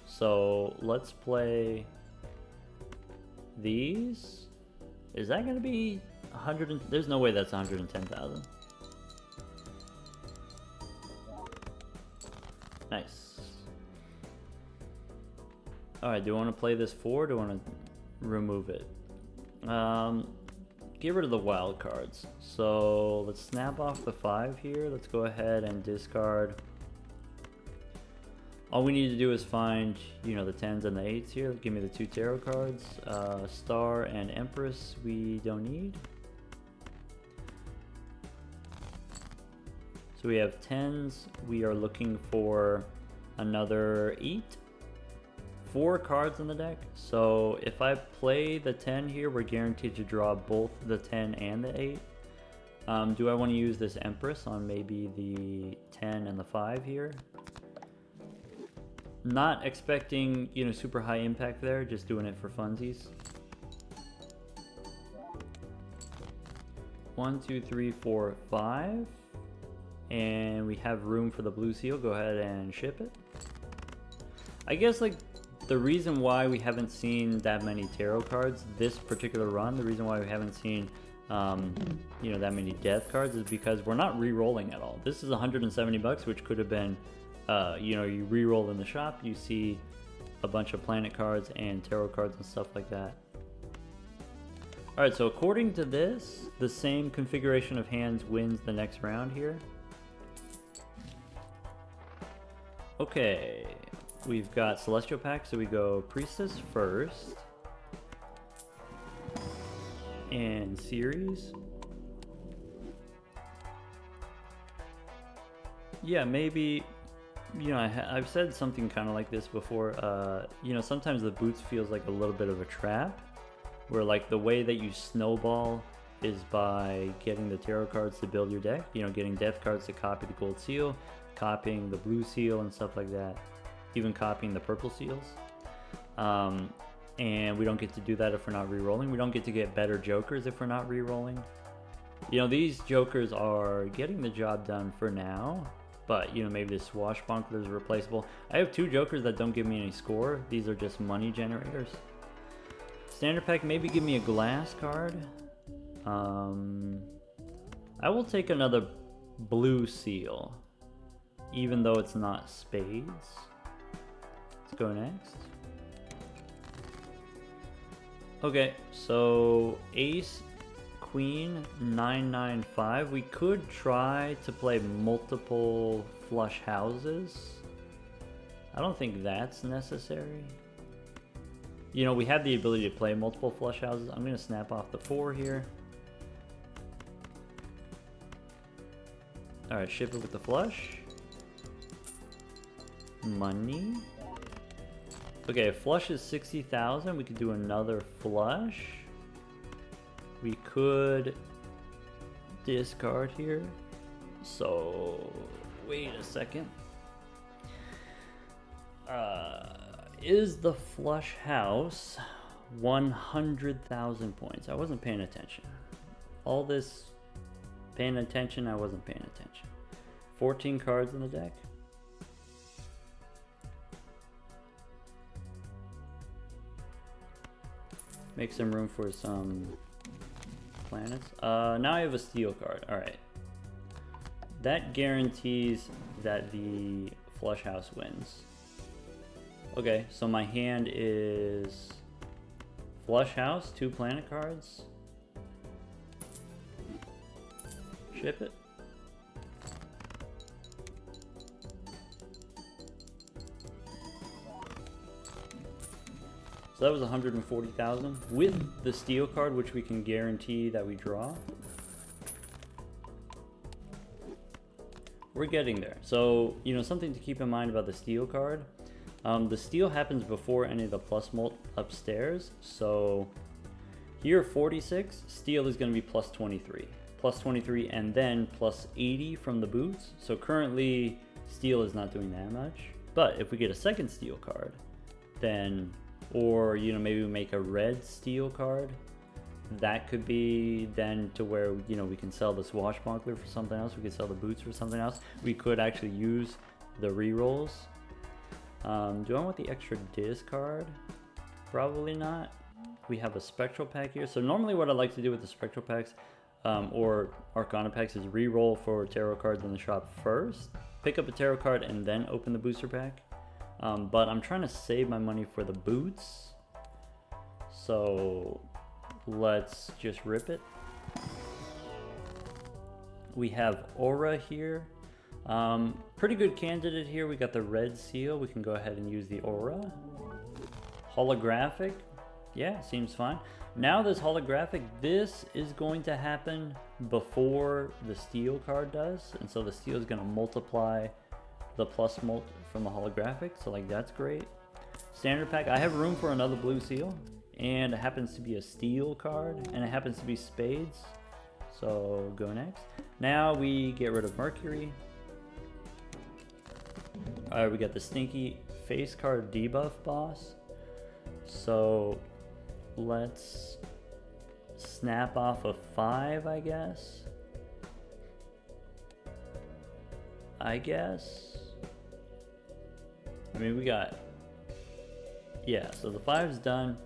So let's play these. Is that gonna be 100? There's no way that's 110,000. Nice. Alright, do I want to play this 4 or do I want to remove it? Get rid of the wild cards. So let's snap off the 5 here. Let's go ahead and discard. All we need to do is find, you know, the 10s and the 8s here. Give me the 2 tarot cards. Star and Empress we don't need. So we have 10s. We are looking for another 8. 4 cards in the deck. So if I play the 10 here, we're guaranteed to draw both the 10 and the 8. Do I want to use this Empress on maybe the 10 and the 5 here? Not expecting, you know, super high impact there, just doing it for funsies. 1, 2, 3, 4, 5. And we have room for the blue seal. Go ahead and ship it. I guess, like, the reason why we haven't seen that many tarot cards this particular run, the reason why we haven't seen, you know, that many death cards is because we're not re-rolling at all. This is 170 bucks, which could have been, you know, you re-roll in the shop, you see a bunch of planet cards and tarot cards and stuff like that. Alright, so according to this, the same configuration of hands wins the next round here. Okay, we've got Celestial Pack, so we go Priestess first. And Series. Yeah, maybe, you know, I've said something kind of like this before. You know, sometimes the boots feels like a little bit of a trap, where like the way that you snowball is by getting the tarot cards to build your deck, you know, getting death cards to copy the gold seal, copying the blue seal and stuff like that, even copying the purple seals. And we don't get to do that if we're not re-rolling. We don't get to get better jokers if we're not re-rolling. You know, these jokers are getting the job done for now, but, you know, maybe the Swashbuckler is replaceable. I have 2 jokers that don't give me any score. These are just money generators. Standard pack, maybe give me a glass card. I will take another blue seal, even though it's not spades. Let's go next. Okay, so Ace, Queen, 995. We could try to play multiple flush houses. I don't think that's necessary. You know, we have the ability to play multiple flush houses. I'm going to snap off the 4 here. Alright, ship it with the flush. Money. Okay, flush is 60,000. We could do another flush. We could discard here. So, wait a second. Is the flush house 100,000 points? I wasn't paying attention. All this paying attention, I wasn't paying attention. 14 cards in the deck. Make some room for some planets. Now I have a steel card. Alright. That guarantees that the flush house wins. Okay, so my hand is flush house, 2 planet cards. Ship it. So that was 140,000 with the steel card, which we can guarantee that we draw. We're getting there. So, you know, something to keep in mind about the steel card. The steel happens before any of the plus mult upstairs. So here 46, steel is going to be plus 23. Plus 23 and then plus 80 from the boots. So currently steel is not doing that much. But if we get a second steel card, then, or, you know, maybe we make a red steel card, that could be then to where, you know, we can sell the Swashbuckler for something else. We could sell the boots for something else. We could actually use the rerolls. Do I want the extra discard? Probably not. We have a spectral pack here. So normally what I like to do with the spectral packs or Arcana packs is re-roll for tarot cards in the shop first, pick up a tarot card, and then open the booster pack. But I'm trying to save my money for the boots. So let's just rip it. We have Aura here. Pretty good candidate here. We got the red seal. We can go ahead and use the Aura. Holographic. Yeah, seems fine. Now this holographic, this is going to happen before the steel card does. And so the steel is going to multiply the plus mult from the holographic. So like that's great. Standard pack. I have room for another blue seal. And it happens to be a steel card. And it happens to be spades. So go next. Now we get rid of Mercury. Alright, we got the stinky face card debuff boss. So let's snap off a 5, I guess. I mean, we got... Yeah, so the 5's done.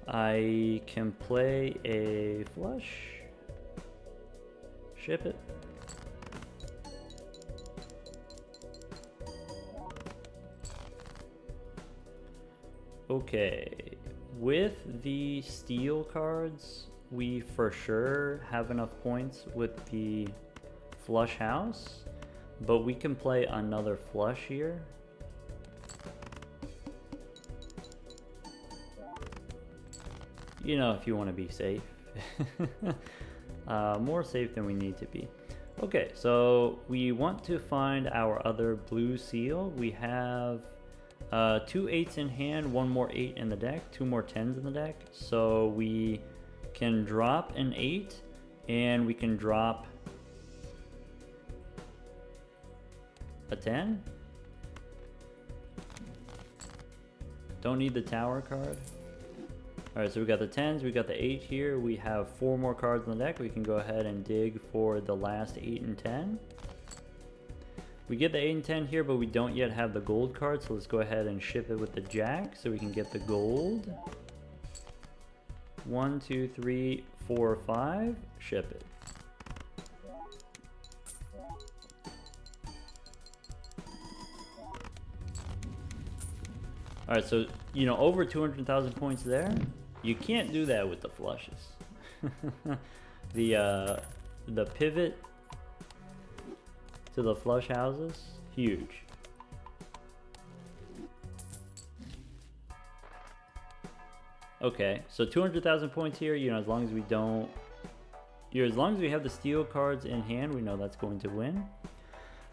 I can play a flush. Ship it. Okay, with the steel cards, we for sure have enough points with the flush house, but we can play another flush here. You know, if you want to be safe. More safe than we need to be. Okay, so we want to find our other blue seal. We have 2 8s in hand, 1 more 8 in the deck, 2 more 10s in the deck. So we can drop an 8 and we can drop a 10. Don't need the tower card. Alright, so we got the 10s, we got the 8 here. We have 4 more cards in the deck. We can go ahead and dig for the last 8 and 10. We get the 8 and 10 here, but we don't yet have the gold card, so let's go ahead and ship it with the jack so we can get the gold. 1, 2, 3, 4, 5. Ship it. Alright, so, you know, over 200,000 points there. You can't do that with the flushes. The pivot to the flush houses, huge. Okay, so 200,000 points here, you know, as long as we don't... as long as we have the steel cards in hand, we know that's going to win.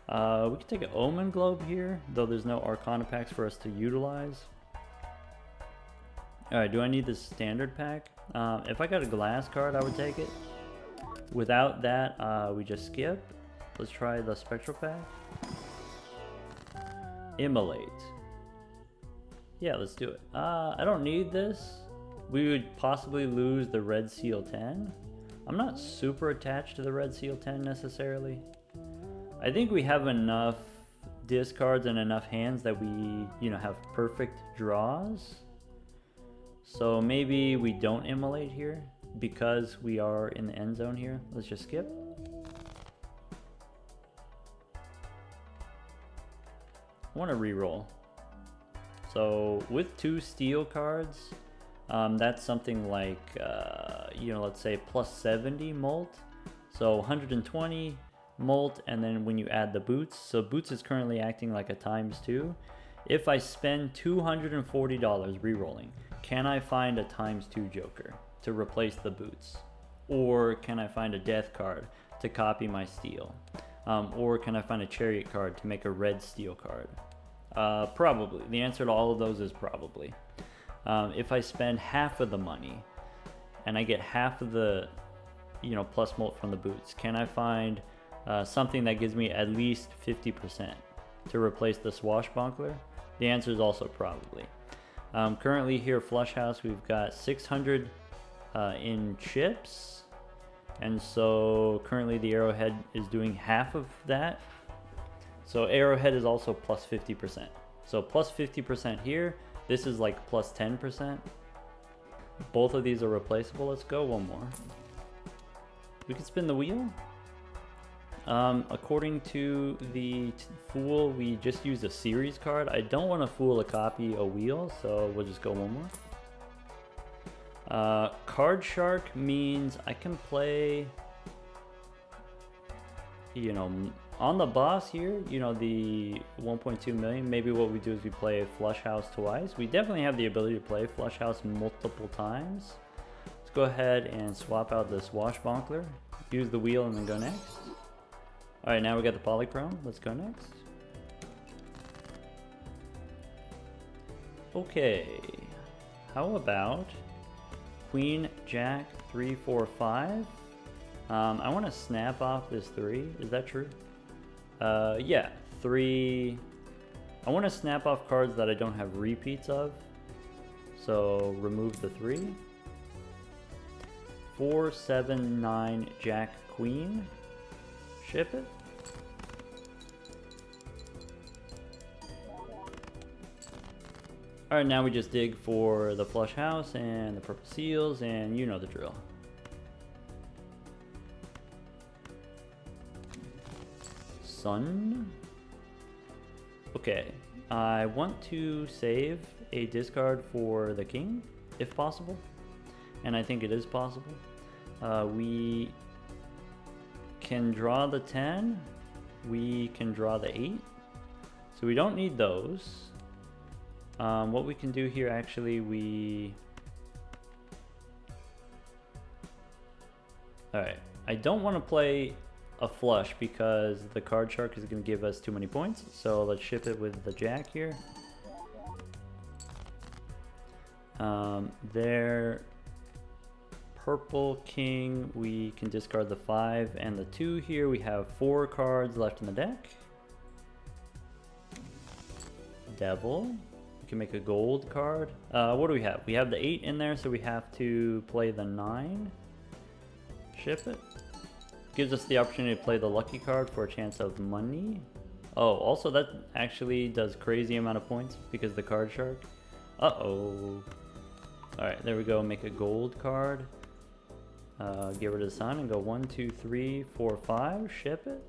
We can take an Omen Globe here, though there's no Arcana packs for us to utilize. Alright, do I need this standard pack? If I got a glass card, I would take it. Without that, we just skip. Let's try the spectral pack. Immolate. Yeah, let's do it. I don't need this. We would possibly lose the Red Seal 10. I'm not super attached to the Red Seal 10 necessarily. I think we have enough discards and enough hands that we, you know, have perfect draws. So maybe we don't immolate here because we are in the end zone here. Let's just skip. I want to re-roll. So with 2 steel cards, that's something like, you know, let's say plus 70 molt. So 120 molt, and then when you add the boots, so boots is currently acting like a ×2. If I spend $240 re-rolling, can I find a ×2 joker to replace the boots? Or can I find a death card to copy my steel? Or can I find a chariot card to make a red steel card? Probably. The answer to all of those is probably. If I spend half of the money and I get half of the, you know, plus molt from the boots, can I find something that gives me at least 50% to replace the swashbuckler? The answer is also probably. Currently here, Flush House, we've got 600 in chips, and so currently the arrowhead is doing half of that. So Arrowhead is also plus 50%. So plus 50% here. This is like plus 10%. Both of these are replaceable. Let's go one more. We can spin the wheel. According to the Fool, we just used a series card. I don't want to Fool a copy a wheel, so we'll just go one more. Card Shark means I can play, you know, on the boss here, you know, the 1.2 million, maybe what we do is we play Flush House twice. We definitely have the ability to play Flush House multiple times. Let's go ahead and swap out the Swashbuckler, use the wheel, and then go next. Alright, now we got the Polychrome. Let's go next. Okay, how about Queen, Jack, 3, 4, 5. I want to snap off this 3. Is that true? Yeah, 3. I want to snap off cards that I don't have repeats of. So remove the 3. 4, 7, 9, Jack, Queen. Ship it. Alright, now we just dig for the Flush House and the Purple Seals, and you know the drill. Sun. Okay, I want to save a discard for the King, if possible. And I think it is possible. We can draw the 10. We can draw the 8. So we don't need those. What we can do here, actually, Alright, I don't want to play a flush because the Card Shark is going to give us too many points. So let's ship it with the Jack here. Their Purple King, we can discard the 5 and the 2 here. We have 4 cards left in the deck. Devil. We can make a gold card. What do we have? We have the 8 in there, so we have to play the 9. Ship it. Gives us the opportunity to play the lucky card for a chance of money. Oh, also that actually does crazy amount of points because the Card Shark. Uh-oh. Alright, there we go. Make a gold card. Get rid of the sun and go 1, 2, 3, 4, 5. Ship it.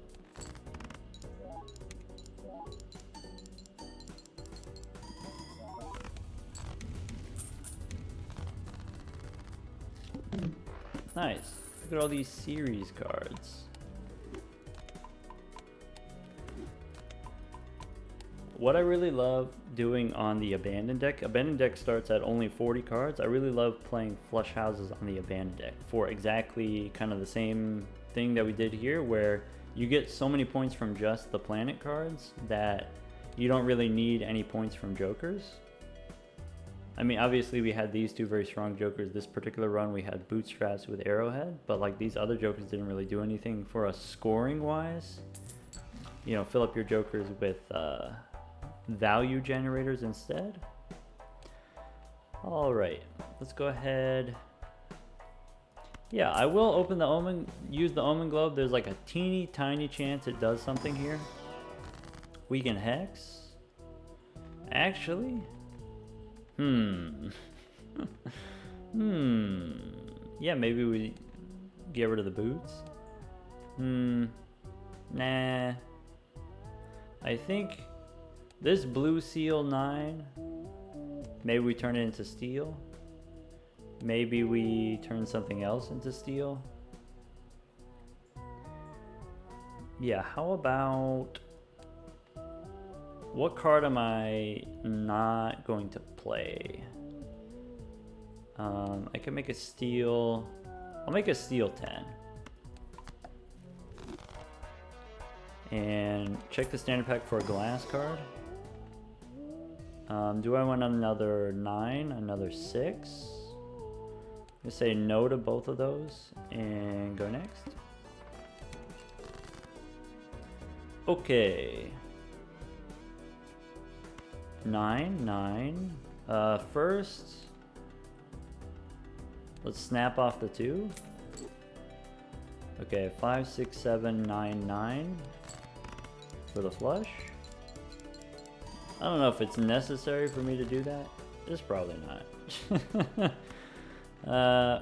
Nice. Look at all these series cards. What I really love doing on the Abandoned deck starts at only 40 cards. I really love playing Flush Houses on the Abandoned deck for exactly kind of the same thing that we did here, where you get so many points from just the planet cards that you don't really need any points from Jokers. I mean, obviously we had these 2 very strong Jokers. This particular run we had Bootstraps with Arrowhead, but like these other Jokers didn't really do anything for us scoring wise. You know, fill up your Jokers with value generators instead. Alright, let's go ahead. Yeah, I will open the Omen, use the Omen Globe. There's like a teeny tiny chance it does something here. We can Hex. Actually, yeah, maybe we get rid of the boots. Nah. I think this blue seal 9, maybe we turn it into steel. Maybe we turn something else into steel. Yeah, how about... What card am I not going to play? I can make a steel... I'll make a steel 10. And check the standard pack for a glass card. Do I want another 9? Another 6? I'm gonna say no to both of those and go next. Okay. 9. First, let's snap off the 2. Okay, 5, 6, 7, 9, 9. for the flush. I don't know if it's necessary for me to do that. It's probably not.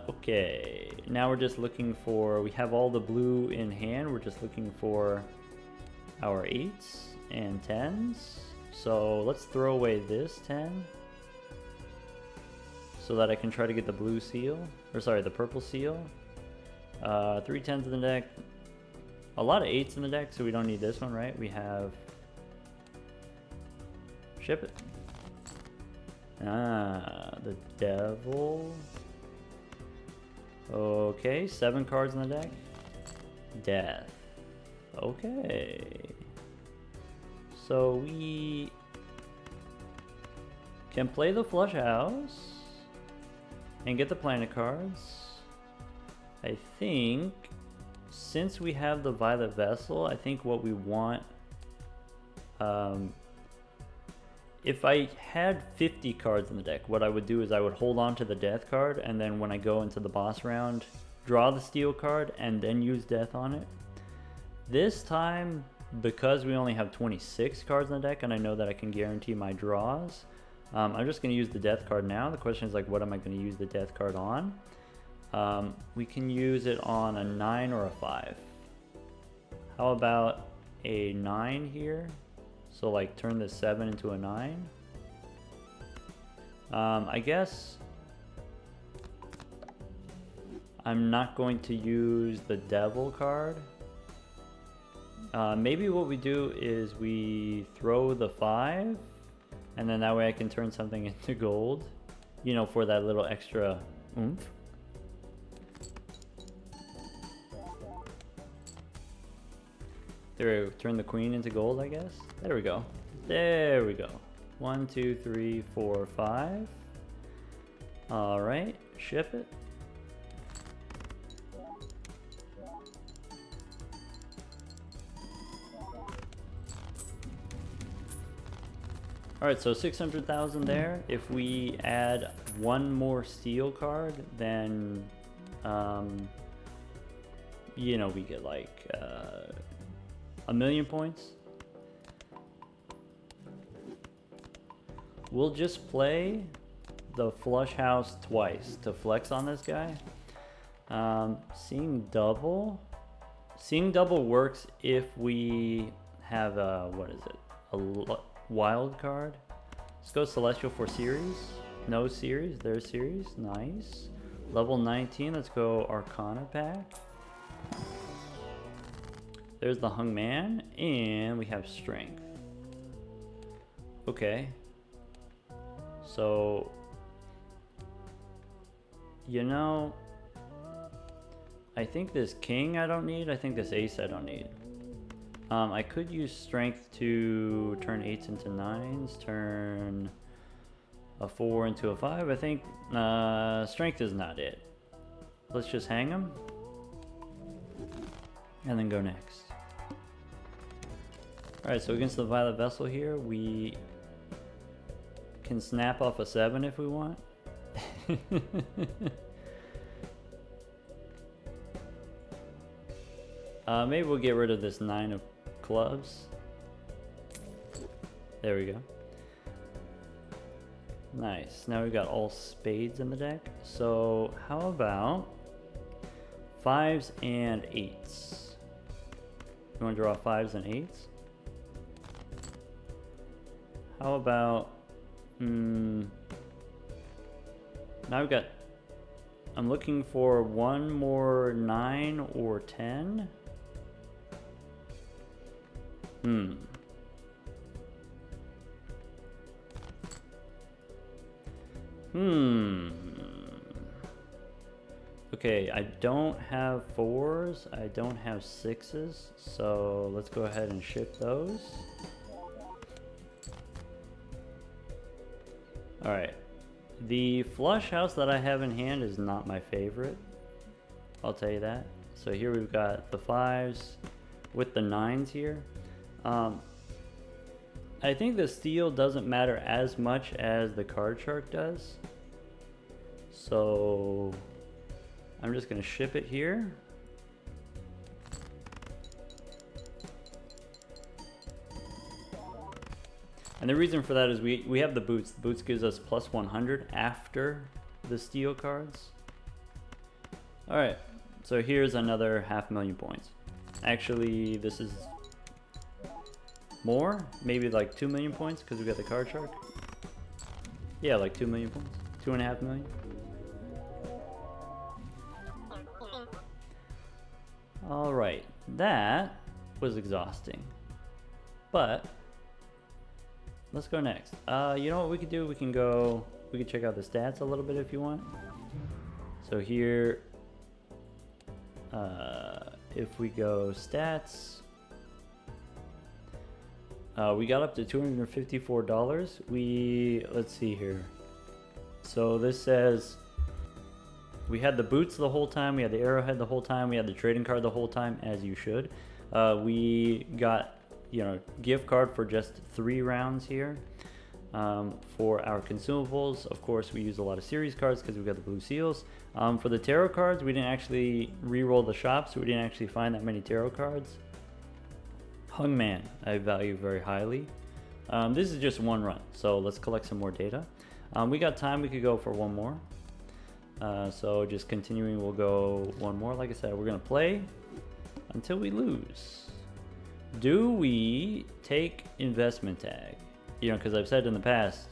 Okay, now we're just looking for, we have all the blue in hand, we're just looking for our 8s and 10s. So let's throw away this 10 so that I can try to get the blue seal, or sorry, the purple seal. 3 10s in the deck, a lot of 8s in the deck, so we don't need this one, right? We have, ship it. The devil. Okay, 7 cards in the deck. Death. Okay. So we can play the flush house and get the planet cards. I think since we have the violet vessel, I think what we want, if I had 50 cards in the deck, what I would do is I would hold on to the death card, and then when I go into the boss round, draw the steel card and then use death on it. This time, because we only have 26 cards in the deck and I know that I can guarantee my draws, I'm just going to use the death card now. The question is, like, what am I going to use the death card on? We can use it on a 9 or a 5. How about a 9 here? So like turn the 7 into a 9. I guess I'm not going to use the devil card. Maybe what we do is we throw the 5, and then that way I can turn something into gold, you know, for that little extra oomph. There we go. Turn the queen into gold, I guess. There we go. There we go. 1, 2, 3, 4, 5. All right, ship it. All right, so 600,000 there. If we add 1 more steel card, then, you know, we get like 1,000,000 points. We'll just play the flush house twice to flex on this guy. Seeing double works if we have a, what is it, a wild card. Let's go celestial for series. No series, there's series. Nice. Level 19, let's go arcana pack. There's the hung man, and we have strength. Okay. So, you know, I think this king I don't need. I think this ace I don't need. I could use strength to turn 8s into 9s, turn a 4 into a 5. I think strength is not it. Let's just hang him and then go next. Alright, so against the violet vessel here, we can snap off a 7 if we want. Maybe we'll get rid of this 9 of clubs. There we go. Nice. Now we've got all spades in the deck. So how about 5s and 8s? You want to draw 5s and 8s? How about now we've got, I'm looking for 1 more 9 or 10. Okay, I don't have 4s, I don't have 6s, so let's go ahead and ship those. Alright, the flush house that I have in hand is not my favorite, I'll tell you that. So here we've got the 5s with the 9s here. I think the steel doesn't matter as much as the card shark does. So I'm just going to ship it here. And the reason for that is we have the boots. The boots gives us plus 100 after the steel cards. All right, so here's another 500,000 points. Actually, this is more, maybe like 2 million points because we got the card shark. Yeah, like 2 million points, 2.5 million. All right, that was exhausting, but let's go next. You know what we could do? We can check out the stats a little bit if you want. So here, if we go stats, we got up to $254. Let's see here. So this says we had the boots the whole time, we had the arrowhead the whole time, we had the trading card the whole time, as you should. We got, you know, gift card for just 3 rounds here. For our consumables, of course, we use a lot of series cards because we got the blue seals. For the tarot cards, we didn't actually re-roll the shop, so we didn't actually find that many tarot cards. Hungman, I value very highly. This is just 1 run, so let's collect some more data. We got time, we could go for 1 more. So just continuing, we'll go 1 more. Like I said, we're gonna play until we lose. Do we take investment tag? You know, because I've said in the past,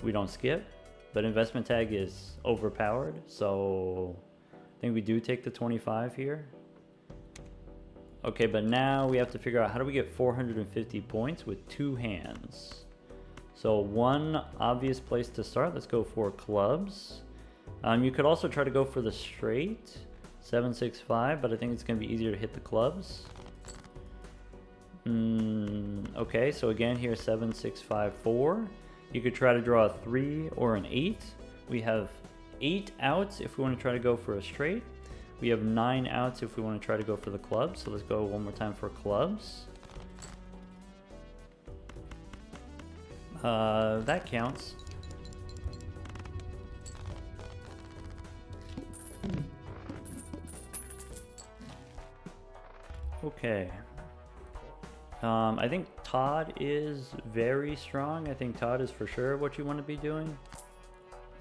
we don't skip, but investment tag is overpowered. So I think we do take the 25 here. Okay, but now we have to figure out how do we get 450 points with 2 hands. So one obvious place to start, let's go for clubs. You could also try to go for the straight, 765, but I think it's going to be easier to hit the clubs. Okay, so again here, 7654. You could try to draw a 3 or an 8. We have 8 outs if we want to try to go for a straight. We have 9 outs if we want to try to go for the clubs. So let's go one more time for clubs. That counts. Okay. I think Todd is very strong. I think Todd is for sure what you want to be doing.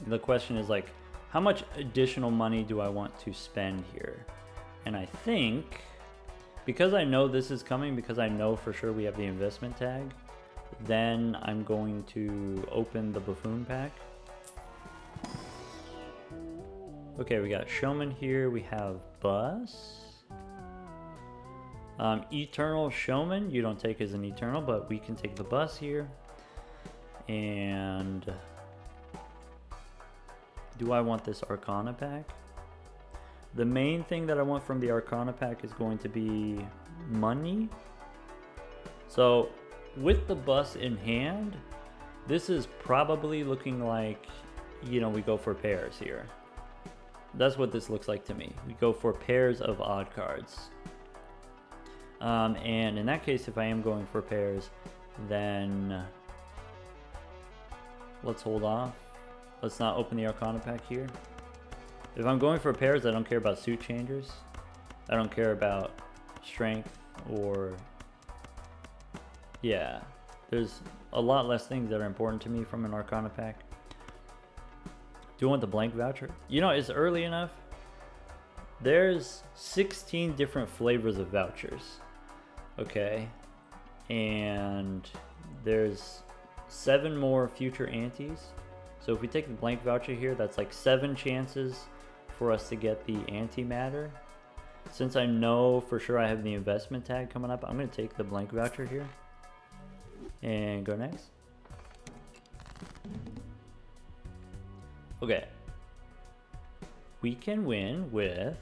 The question is like, how much additional money do I want to spend here? And I think, because I know this is coming, because I know for sure we have the investment tag, then I'm going to open the buffoon pack. Okay, we got showman here, we have bus. Eternal showman, you don't take as an eternal, but we can take the bus here. And do I want this Arcana pack? The main thing that I want from the Arcana pack is going to be money. So with the bus in hand, this is probably looking like, you know, we go for pairs here. That's what this looks like to me. We go for pairs of odd cards. And in that case, if I am going for pairs, then let's hold off. Let's not open the Arcana pack here. If I'm going for pairs, I don't care about suit changers. I don't care about strength or... Yeah, there's a lot less things that are important to me from an Arcana pack. Do you want the blank voucher? You know, it's early enough. There's 16 different flavors of vouchers. Okay, and there's 7 more future antes. So if we take the blank voucher here, that's like 7 chances for us to get the antimatter. Since I know for sure I have the investment tag coming up, I'm going to take the blank voucher here and go next. Okay, we can win with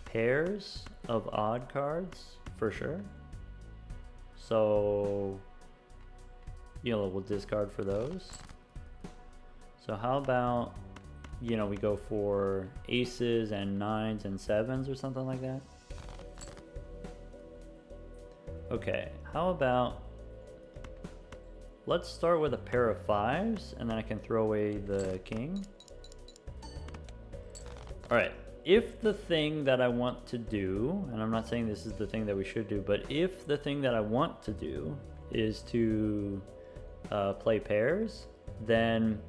pairs of odd cards for sure. So, you know, we'll discard for those. So how about, you know, we go for aces and 9s and 7s or something like that. Okay, how about let's start with a pair of 5s and then I can throw away the king. All right, if the thing that I want to do, and I'm not saying this is the thing that we should do, but if the thing that I want to do is to play pairs, then,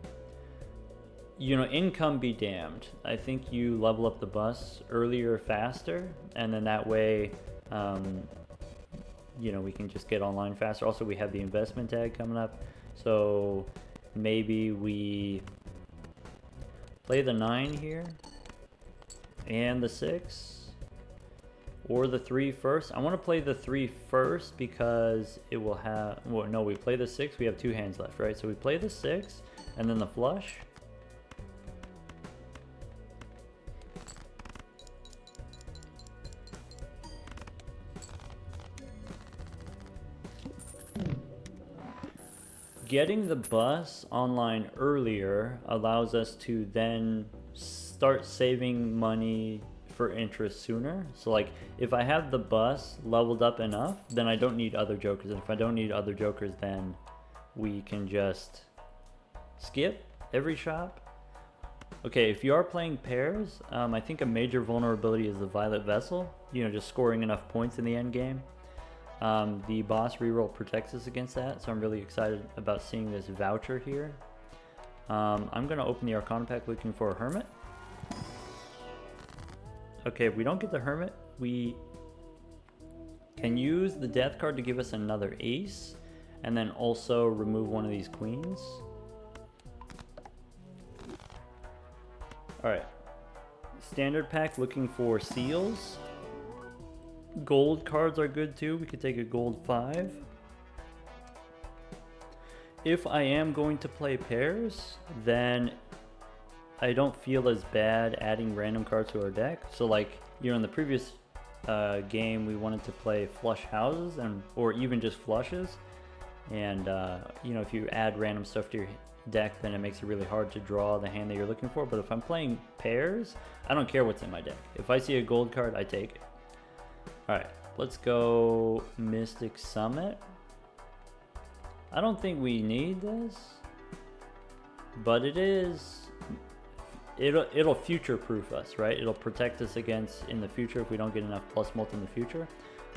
you know, income be damned. I think you level up the bus earlier, faster, and then that way, you know, we can just get online faster. Also, we have the investment tag coming up, so maybe we play the 9 here and the 6. Or the 3 first. I want to play the 3 first because it will have... Well, no, we play the 6. We have 2 hands left, right? So we play the 6 and then the flush. Getting the bus online earlier allows us to then start saving money for interest sooner. So like if I have the bus leveled up enough, then I don't need other jokers, and if I don't need other jokers, then we can just skip every shop. Okay, if you are playing pairs, I think a major vulnerability is the Violet Vessel, you know, just scoring enough points in the end game. The boss reroll protects us against that, so I'm really excited about seeing this voucher here. I'm gonna open the Arcana pack looking for a Hermit. Okay, if we don't get the Hermit, we can use the Death card to give us another Ace, and then also remove one of these Queens. Alright, standard pack looking for Seals. Gold cards are good too, we could take a gold 5. If I am going to play pairs, then I don't feel as bad adding random cards to our deck. So like, you know, in the previous game we wanted to play flush houses or even just flushes, and you know, if you add random stuff to your deck, then it makes it really hard to draw the hand that you're looking for. But if I'm playing pairs, I don't care what's in my deck. If I see a gold card, I take it. Alright, let's go Mystic Summit. I don't think we need this, but it'll future-proof us, right? It'll protect us against in the future if we don't get enough plus multi in the future.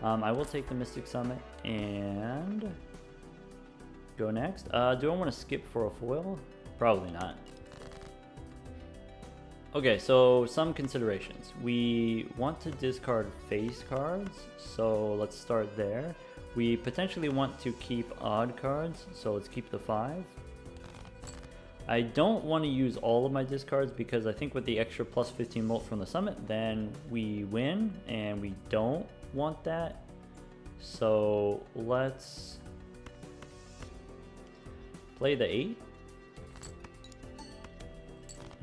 I will take the Mystic Summit and go next. Do I want to skip for a foil? Probably not. Okay, so some considerations. We want to discard face cards, so let's start there. We potentially want to keep odd cards, so let's keep the 5. I don't want to use all of my discards because I think with the extra plus 15 molt from the summit, then we win, and we don't want that. So let's play the 8.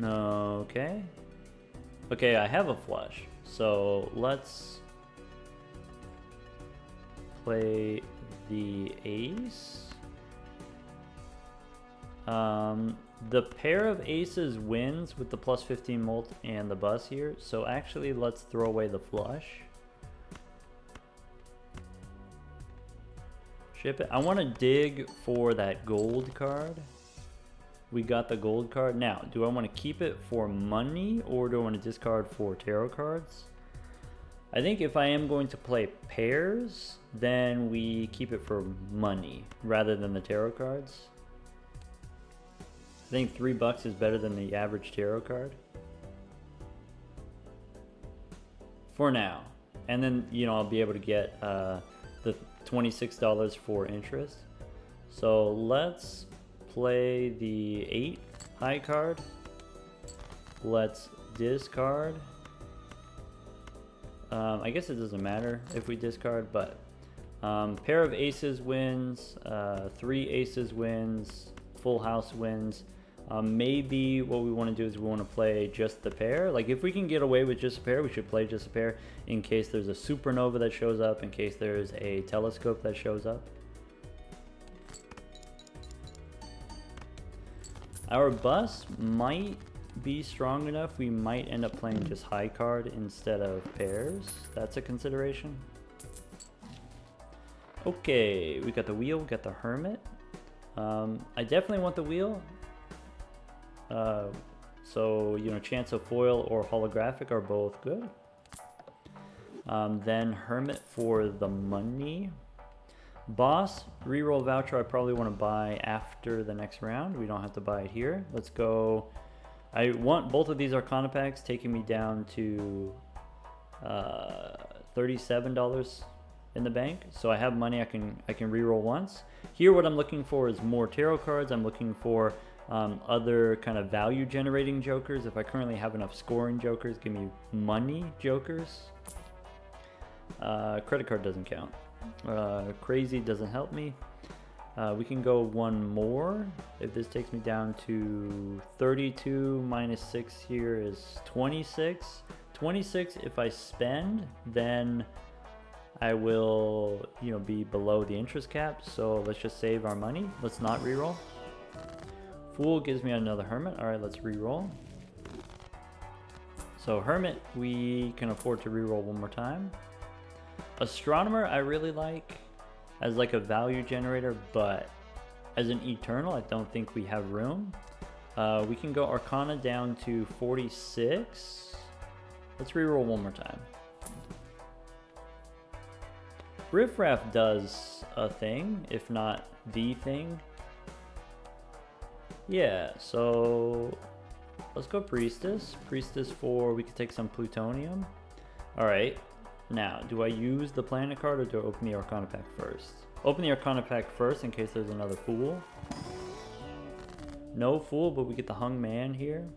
Okay. Okay, I have a flush, so let's play the Ace. The pair of aces wins with the plus 15 molt and the bus here, so actually let's throw away the flush. Ship it. I want to dig for that gold card. We got the gold card. Now, do I want to keep it for money or do I want to discard for tarot cards? I think if I am going to play pairs, then we keep it for money rather than the tarot cards. I think $3 is better than the average tarot card. For now. And then, you know, I'll be able to get the $26 for interest. So let's play the 8 high card. Let's discard. I guess it doesn't matter if we discard, but pair of aces wins, 3 aces wins, full house wins. Maybe what we want to do is we want to play just the pair. Like if we can get away with just a pair, we should play just a pair in case there's a supernova that shows up, in case there's a telescope that shows up. Our bus might be strong enough, we might end up playing just high card instead of pairs. That's a consideration. Okay, we got the wheel, we got the hermit. I definitely want the wheel. So, you know, chance of foil or holographic are both good. Then hermit for the money. Boss, reroll voucher I probably want to buy after the next round. We don't have to buy it here. Let's go. I want both of these Arcana packs, taking me down to $37 in the bank. So I have money, I can reroll once. Here what I'm looking for is more tarot cards. I'm looking for other kind of value generating jokers. If I currently have enough scoring jokers, give me money jokers. Credit card doesn't count. Crazy doesn't help me. We can go one more. If this takes me down to 32 minus 6 here is 26. 26 if I spend, then I will, you know, be below the interest cap. So let's just save our money. Let's not reroll. Fool gives me another Hermit. All right, let's reroll. So Hermit, we can afford to reroll one more time. Astronomer, I really like as like a value generator, but as an Eternal, I don't think we have room. We can go Arcana down to 46. Let's reroll one more time. Riff Raff does a thing, if not the thing. Yeah, so let's go Priestess. Priestess for, we could take some Plutonium. All right, now, do I use the Planet card or do I open the Arcana pack first? Open the Arcana pack first in case there's another Fool. No Fool, but we get the Hung Man here.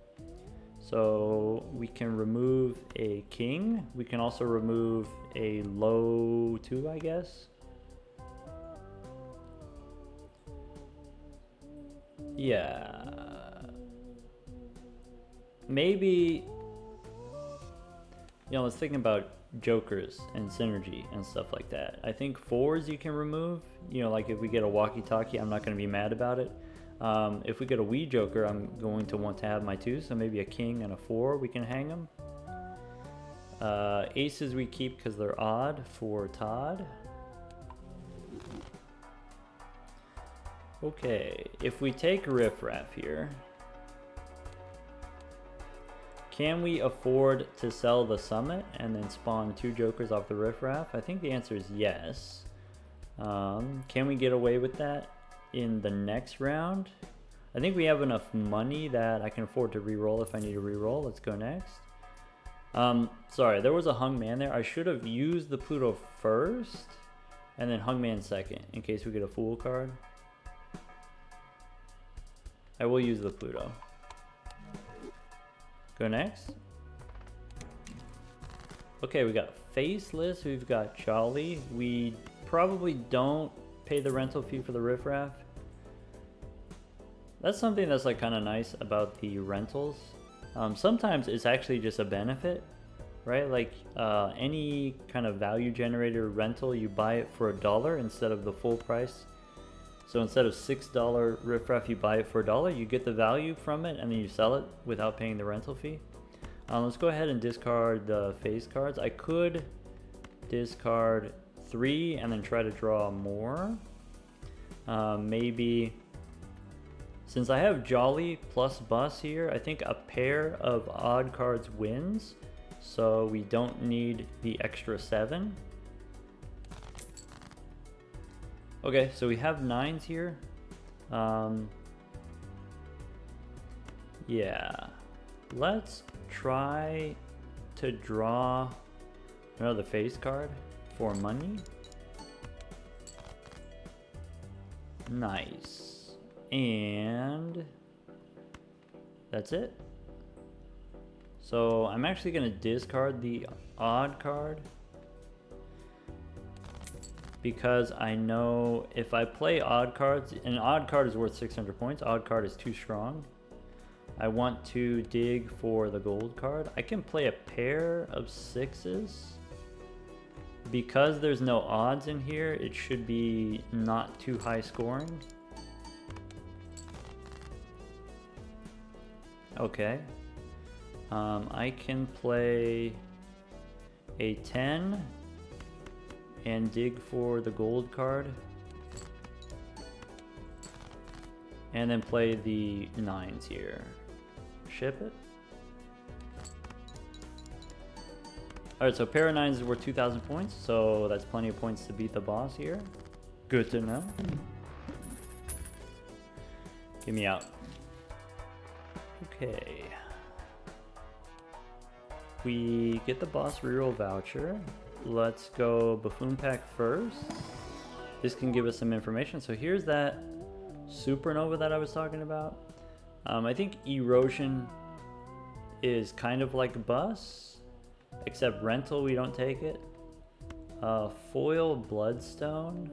So we can remove a King. We can also remove a low 2, I guess. Yeah. Maybe, you know, I was thinking about jokers and synergy and stuff like that. I think 4s you can remove. You know, like if we get a walkie-talkie, I'm not going to be mad about it. If we get a Wii Joker, I'm going to want to have my 2, so maybe a King and a 4, we can hang them. Aces we keep because they're odd for Todd. Okay, if we take Riff Raff here, can we afford to sell the Summit and then spawn 2 Jokers off the Riff Raff? I think the answer is yes. Can we get away with that in the next round? I think we have enough money that I can afford to reroll if I need to reroll. Let's go next. Sorry, there was a Hung Man there. I should have used the Pluto first and then Hung Man second in case we get a Fool card. I will use the Pluto. Go next. Okay, we got Faceless, we've got Jolly. We probably don't pay the rental fee for the Riff Raff. That's something that's like kind of nice about the rentals. Sometimes it's actually just a benefit, right? Like any kind of value generator rental, you buy it for $1 instead of the full price. So instead of $6 Riff Raff, you buy it for $1. You get the value from it and then you sell it without paying the rental fee. Let's go ahead and discard the face cards. I could discard 3 and then try to draw more. Maybe, since I have Jolly plus Bus here, I think a pair of odd cards wins. So we don't need the extra 7. Okay, so we have 9s here. Yeah, let's try to draw another face card for money. Nice. And that's it. So I'm actually going to discard the odd card, because I know if I play odd cards, an odd card is worth 600 points, odd card is too strong. I want to dig for the gold card. I can play a pair of 6s. Because there's no odds in here, it should be not too high scoring. Okay. I can play a 10 and dig for the gold card. And then play the 9s here. Ship it. Alright, so pair of 9s is worth 2,000 points, so that's plenty of points to beat the boss here. Good to know. Get me out. Okay. We get the boss reroll voucher. Let's go Buffoon Pack first. This can give us some information. So here's that supernova that I was talking about. I think erosion is kind of like a bus, except rental, we don't take it. Foil bloodstone.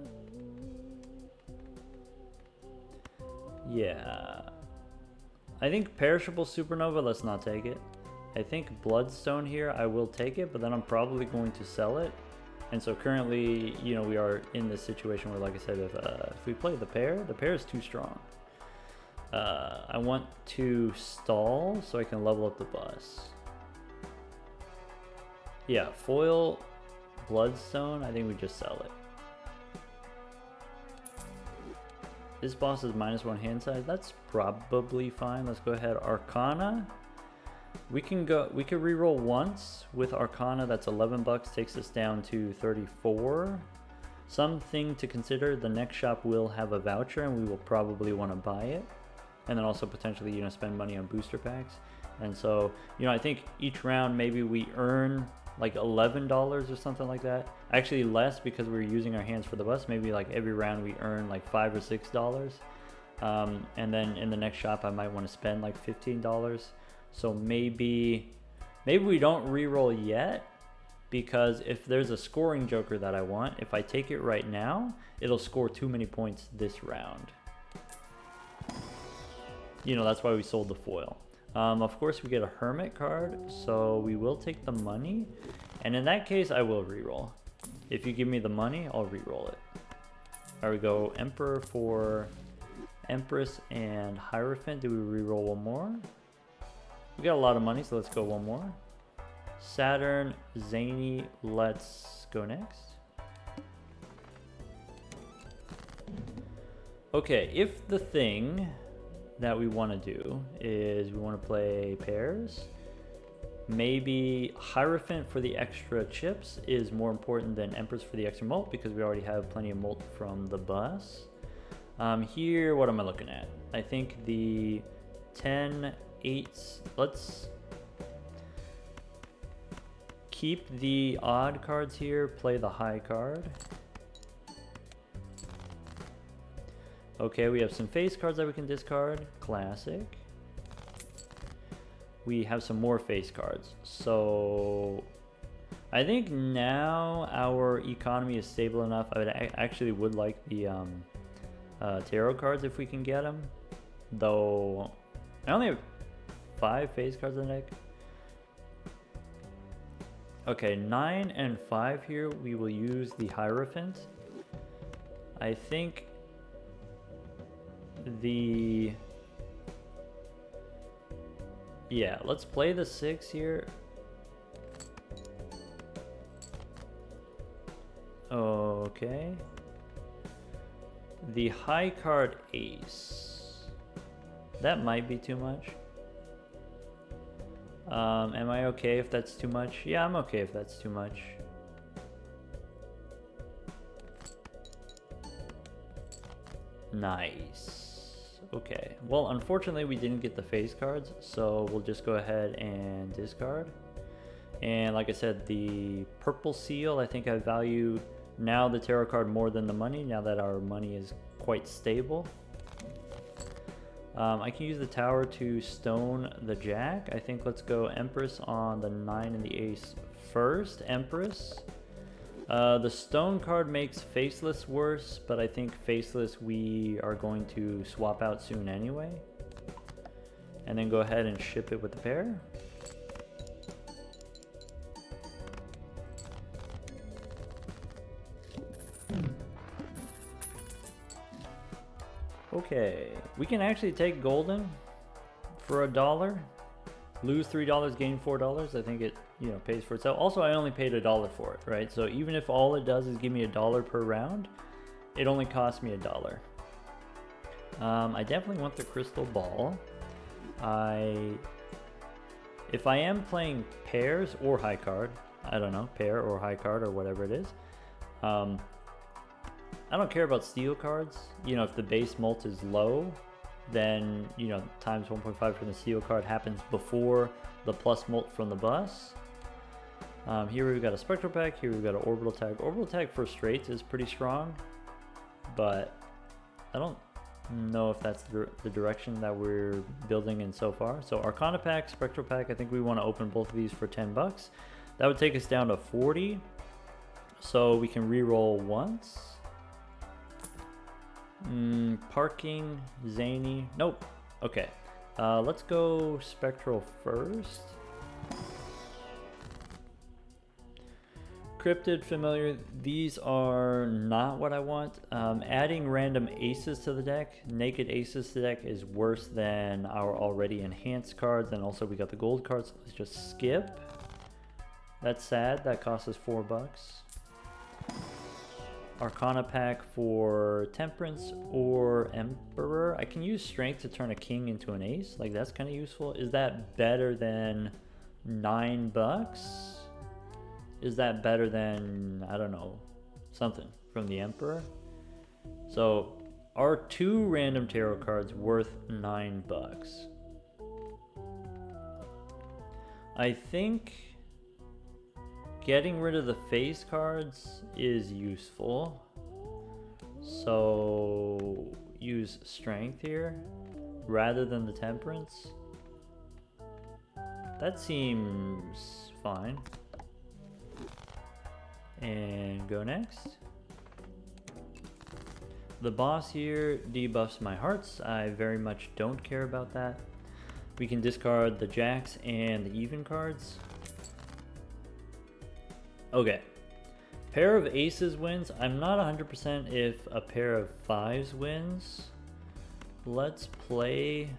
Yeah. I think perishable supernova, let's not take it. I think bloodstone here, I will take it, but then I'm probably going to sell it. And so currently, you know, we are in this situation where, like I said, if we play the pair is too strong. I want to stall so I can level up the bus. Yeah, foil bloodstone, I think we just sell it. This boss is -1 hand size. That's probably fine. Let's go ahead. Arcana. We can reroll once with Arcana. That's 11 bucks. Takes us down to 34. Something to consider. The next shop will have a voucher, and we will probably want to buy it, and then also potentially, you know, spend money on booster packs. And so, you know, I think each round maybe we earn like $11 or something like that. Actually less, because we're using our hands for the bus. Maybe like every round we earn like $5 or $6. And then in the next shop I might want to spend like $15. So maybe we don't reroll yet, because if there's a scoring joker that I want, if I take it right now, it'll score too many points this round. You know, that's why we sold the foil. Of course, we get a hermit card, so we will take the money, and in that case, I will reroll. If you give me the money, I'll reroll it. There we go. Emperor for Empress and Hierophant. Do we reroll one more? We got a lot of money, so let's go one more. Saturn, Zany, let's go next. Okay, if the thing that we want to do is we want to play pairs, maybe Hierophant for the extra chips is more important than Empress for the extra mult, because we already have plenty of mult from the bus. Here, what am I looking at? I think the 10 8s, let's keep the odd cards here, play the high card. Okay, we have some face cards that we can discard. Classic. We have some more face cards. So I think now our economy is stable enough. I actually would like the tarot cards if we can get them. Though I only have 5 face cards in the deck. Okay, 9 and 5 here. We will use the Hierophant. I think yeah, let's play the 6 here. Okay. The high card Ace. That might be too much. Am I okay if that's too much? Yeah, I'm okay if that's too much. Nice. Okay, well, unfortunately we didn't get the face cards, so we'll just go ahead and discard. And like I said, the purple seal, I think I value now the tarot card more than the money, now that our money is quite stable. I can use the tower to stone the jack. I think let's go Empress on the 9 and the ace first. Empress. The stone card makes Faceless worse, but I think Faceless we are going to swap out soon anyway. And then go ahead and ship it with the pair. Okay, we can actually take golden for $1. Lose $3, gain $4. I think it, you know, pays for itself. Also, I only paid $1 for it, right? So even if all it does is give me $1 per round, it only cost me $1. I definitely want the crystal ball. If I am playing pairs or high card, I don't know, pair or high card or whatever it is, I don't care about steel cards. You know, if the base mult is low, then, you know, times 1.5 from the steel card happens before the plus mult from the bus. Here we've got a spectral pack, here we've got an orbital tag. Orbital tag for straights is pretty strong, but I don't know if that's the direction that we're building in so far. So Arcana pack, spectral pack, I think we want to open both of these for 10 bucks. That would take us down to 40. So we can re-roll once. Parking, zany, nope. Okay, let's go spectral first. Cryptid, familiar, these are not what I want. Adding random aces to the deck, naked aces to the deck is worse than our already enhanced cards, and also we got the gold cards, so let's just skip. That's sad, that cost us 4 bucks. Arcana pack for Temperance or Emperor. I can use Strength to turn a king into an ace, like that's kind of useful. Is that better than 9 bucks? Is that better than, I don't know, something from the Emperor? So, are 2 random tarot cards worth 9 bucks? I think getting rid of the face cards is useful. So, use Strength here rather than the Temperance. That seems fine. And go next. The boss here debuffs my hearts. I very much don't care about that. We can discard the jacks and the even cards. Okay. Pair of aces wins. I'm not 100% if a pair of fives wins. Let's play.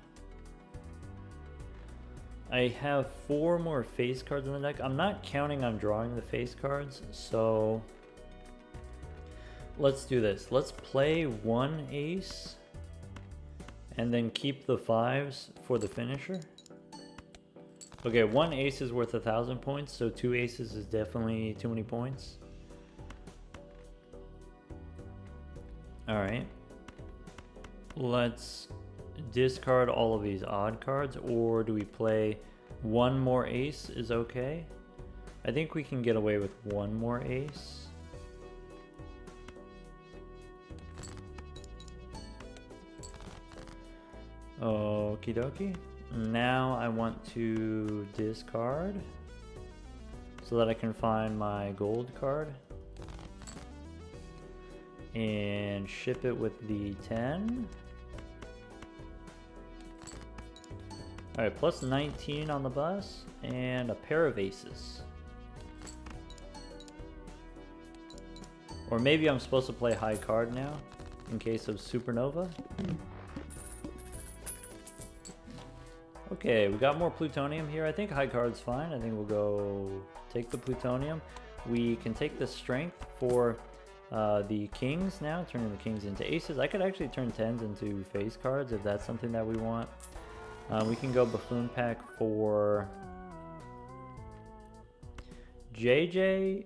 I have 4 more face cards in the deck. I'm not counting on drawing the face cards, so let's do this. Let's play 1 ace and then keep the 5s for the finisher. Okay, 1 ace is worth 1,000 points, so 2 aces is definitely too many points. Alright. Let's discard all of these odd cards, or do we play 1 more ace is okay? I think we can get away with 1 more ace. Okie dokie. Now I want to discard so that I can find my gold card and ship it with the 10. Alright, plus 19 on the bus, and a pair of aces. Or maybe I'm supposed to play high card now, in case of supernova. Okay, we got more plutonium here. I think high card's fine. I think we'll go take the plutonium. We can take the strength for the kings now, turning the kings into aces. I could actually turn 10s into face cards if that's something that we want. We can go buffoon pack for JJ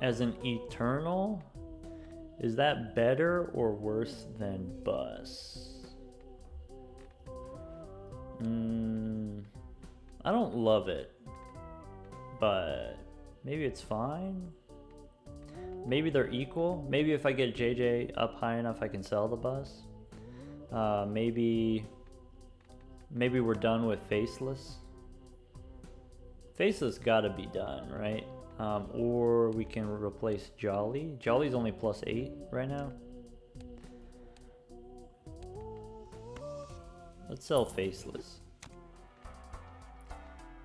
as an eternal. Is that better or worse than bus? I don't love it, but maybe it's fine. Maybe they're equal. Maybe if I get JJ up high enough, I can sell the bus. Maybe we're done with faceless. Faceless gotta be done, right? Or we can replace Jolly. Jolly's only plus 8 right now. Let's sell faceless.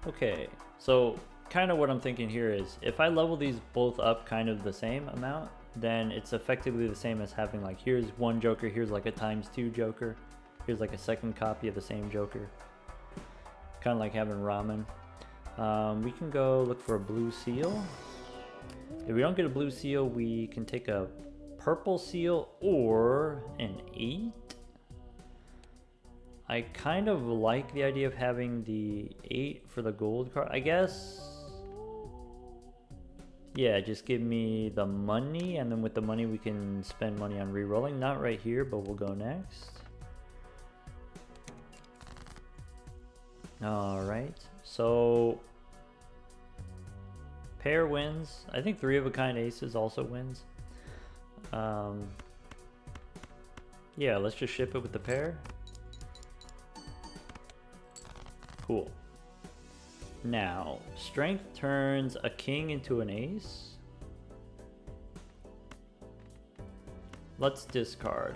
Okay, so kind of what I'm thinking here is if I level these both up kind of the same amount, then it's effectively the same as having like, here's one Joker, here's like a ×2 Joker, here's like a second copy of the same Joker. Kind of like having ramen. We can go look for a blue seal. If we don't get a blue seal, we can take a purple seal or an 8. I kind of like the idea of having the 8 for the gold card. I guess, Yeah, just give me the money, and then with the money we can spend money on re-rolling. Not right here, but we'll go next. Alright, so pair wins. I think 3 of a kind aces also wins. Yeah, let's just ship it with the pair. Cool. Now, strength turns a king into an ace. Let's discard.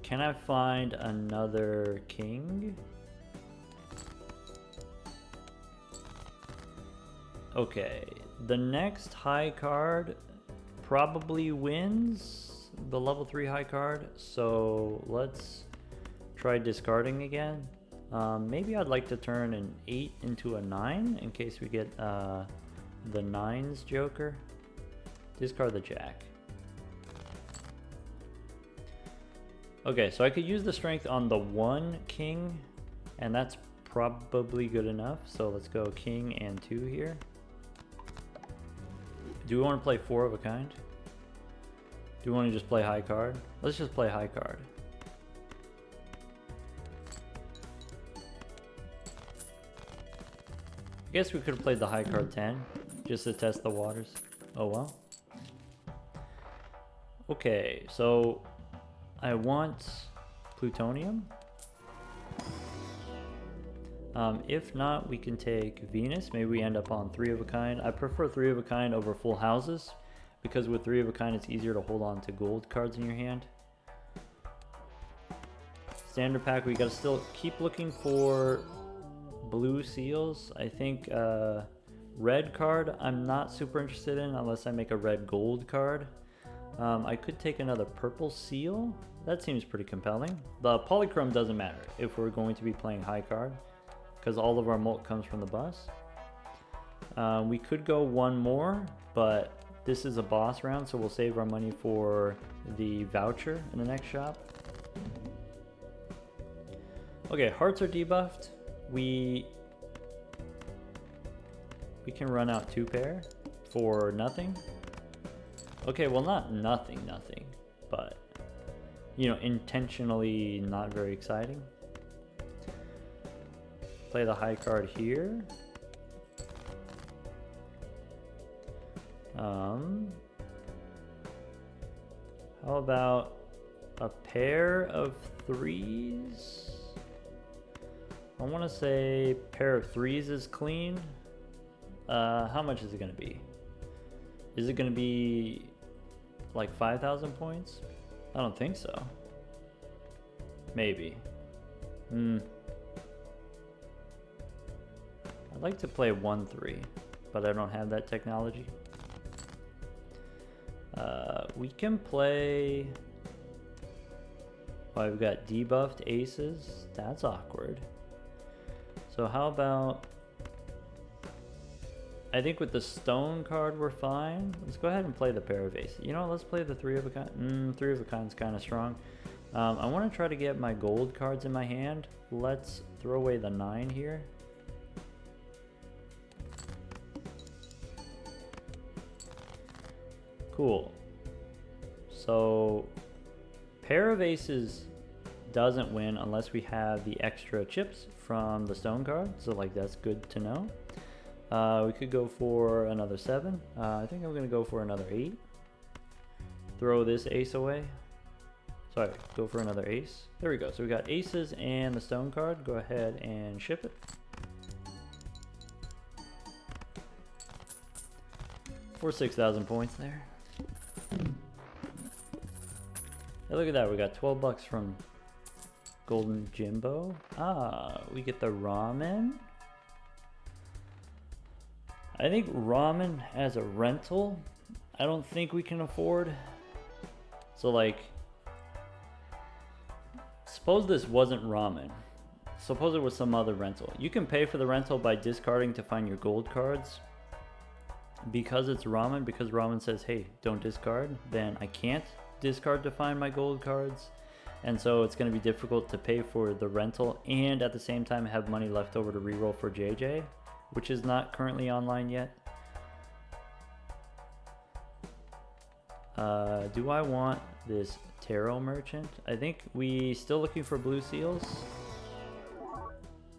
Can I find another king? Okay, the next high card probably wins the level 3 high card, so let's try discarding again. Maybe I'd like to turn an 8 into a 9 in case we get the 9's joker. Discard the jack. Okay, so I could use the strength on the 1 king, and that's probably good enough. So let's go king and 2 here. Do we want to play 4 of a kind? Do we want to just play high card? Let's just play high card. I guess we could have played the high card 10 just to test the waters. Oh well. Okay, so I want plutonium. If not, we can take Venus. Maybe we end up on 3 of a kind. I prefer 3 of a kind over full houses because with 3 of a kind it's easier to hold on to gold cards in your hand. Standard pack, we gotta still keep looking for blue seals. I think red card I'm not super interested in unless I make a red gold card. I could take another purple seal. That seems pretty compelling. The polychrome doesn't matter if we're going to be playing high card because all of our mult comes from the bus. We could go one more, but this is a boss round, so we'll save our money for the voucher in the next shop. Okay, hearts are debuffed. We can run out 2 pair for nothing. Okay, well not nothing, but you know, intentionally not very exciting. Play the high card here. How about a pair of 3s? I want to say pair of 3s is clean. How much is it going to be? Is it going to be like 5,000 points? I don't think so. Maybe. I'd like to play 1-3, but I don't have that technology. We can play... Oh, I've got debuffed aces. That's awkward. So how about... I think with the stone card we're fine. Let's go ahead and play the pair of aces. You know, let's play the 3 of a kind. 3 of a kind's kind of strong. I want to try to get my gold cards in my hand. Let's throw away the 9 here. Cool. So pair of aces doesn't win unless we have the extra chips from the stone card. So like that's good to know. We could go for another 7. I think I'm going to go for another 8. Throw this ace away. Sorry, go for another ace. There we go. So we got aces and the stone card. Go ahead and ship it. For 6,000 points there. Hey, look at that. We got 12 bucks from Golden Jimbo. Ah, we get the ramen. I think ramen as a rental, I don't think we can afford. So like, suppose this wasn't ramen. Suppose it was some other rental. You can pay for the rental by discarding to find your gold cards. Because it's ramen, because ramen says, hey, don't discard, then I can't discard to find my gold cards. And so it's going to be difficult to pay for the rental and at the same time have money left over to reroll for JJ. which is not currently online yet. Do I want this tarot merchant? I think we still looking for blue seals.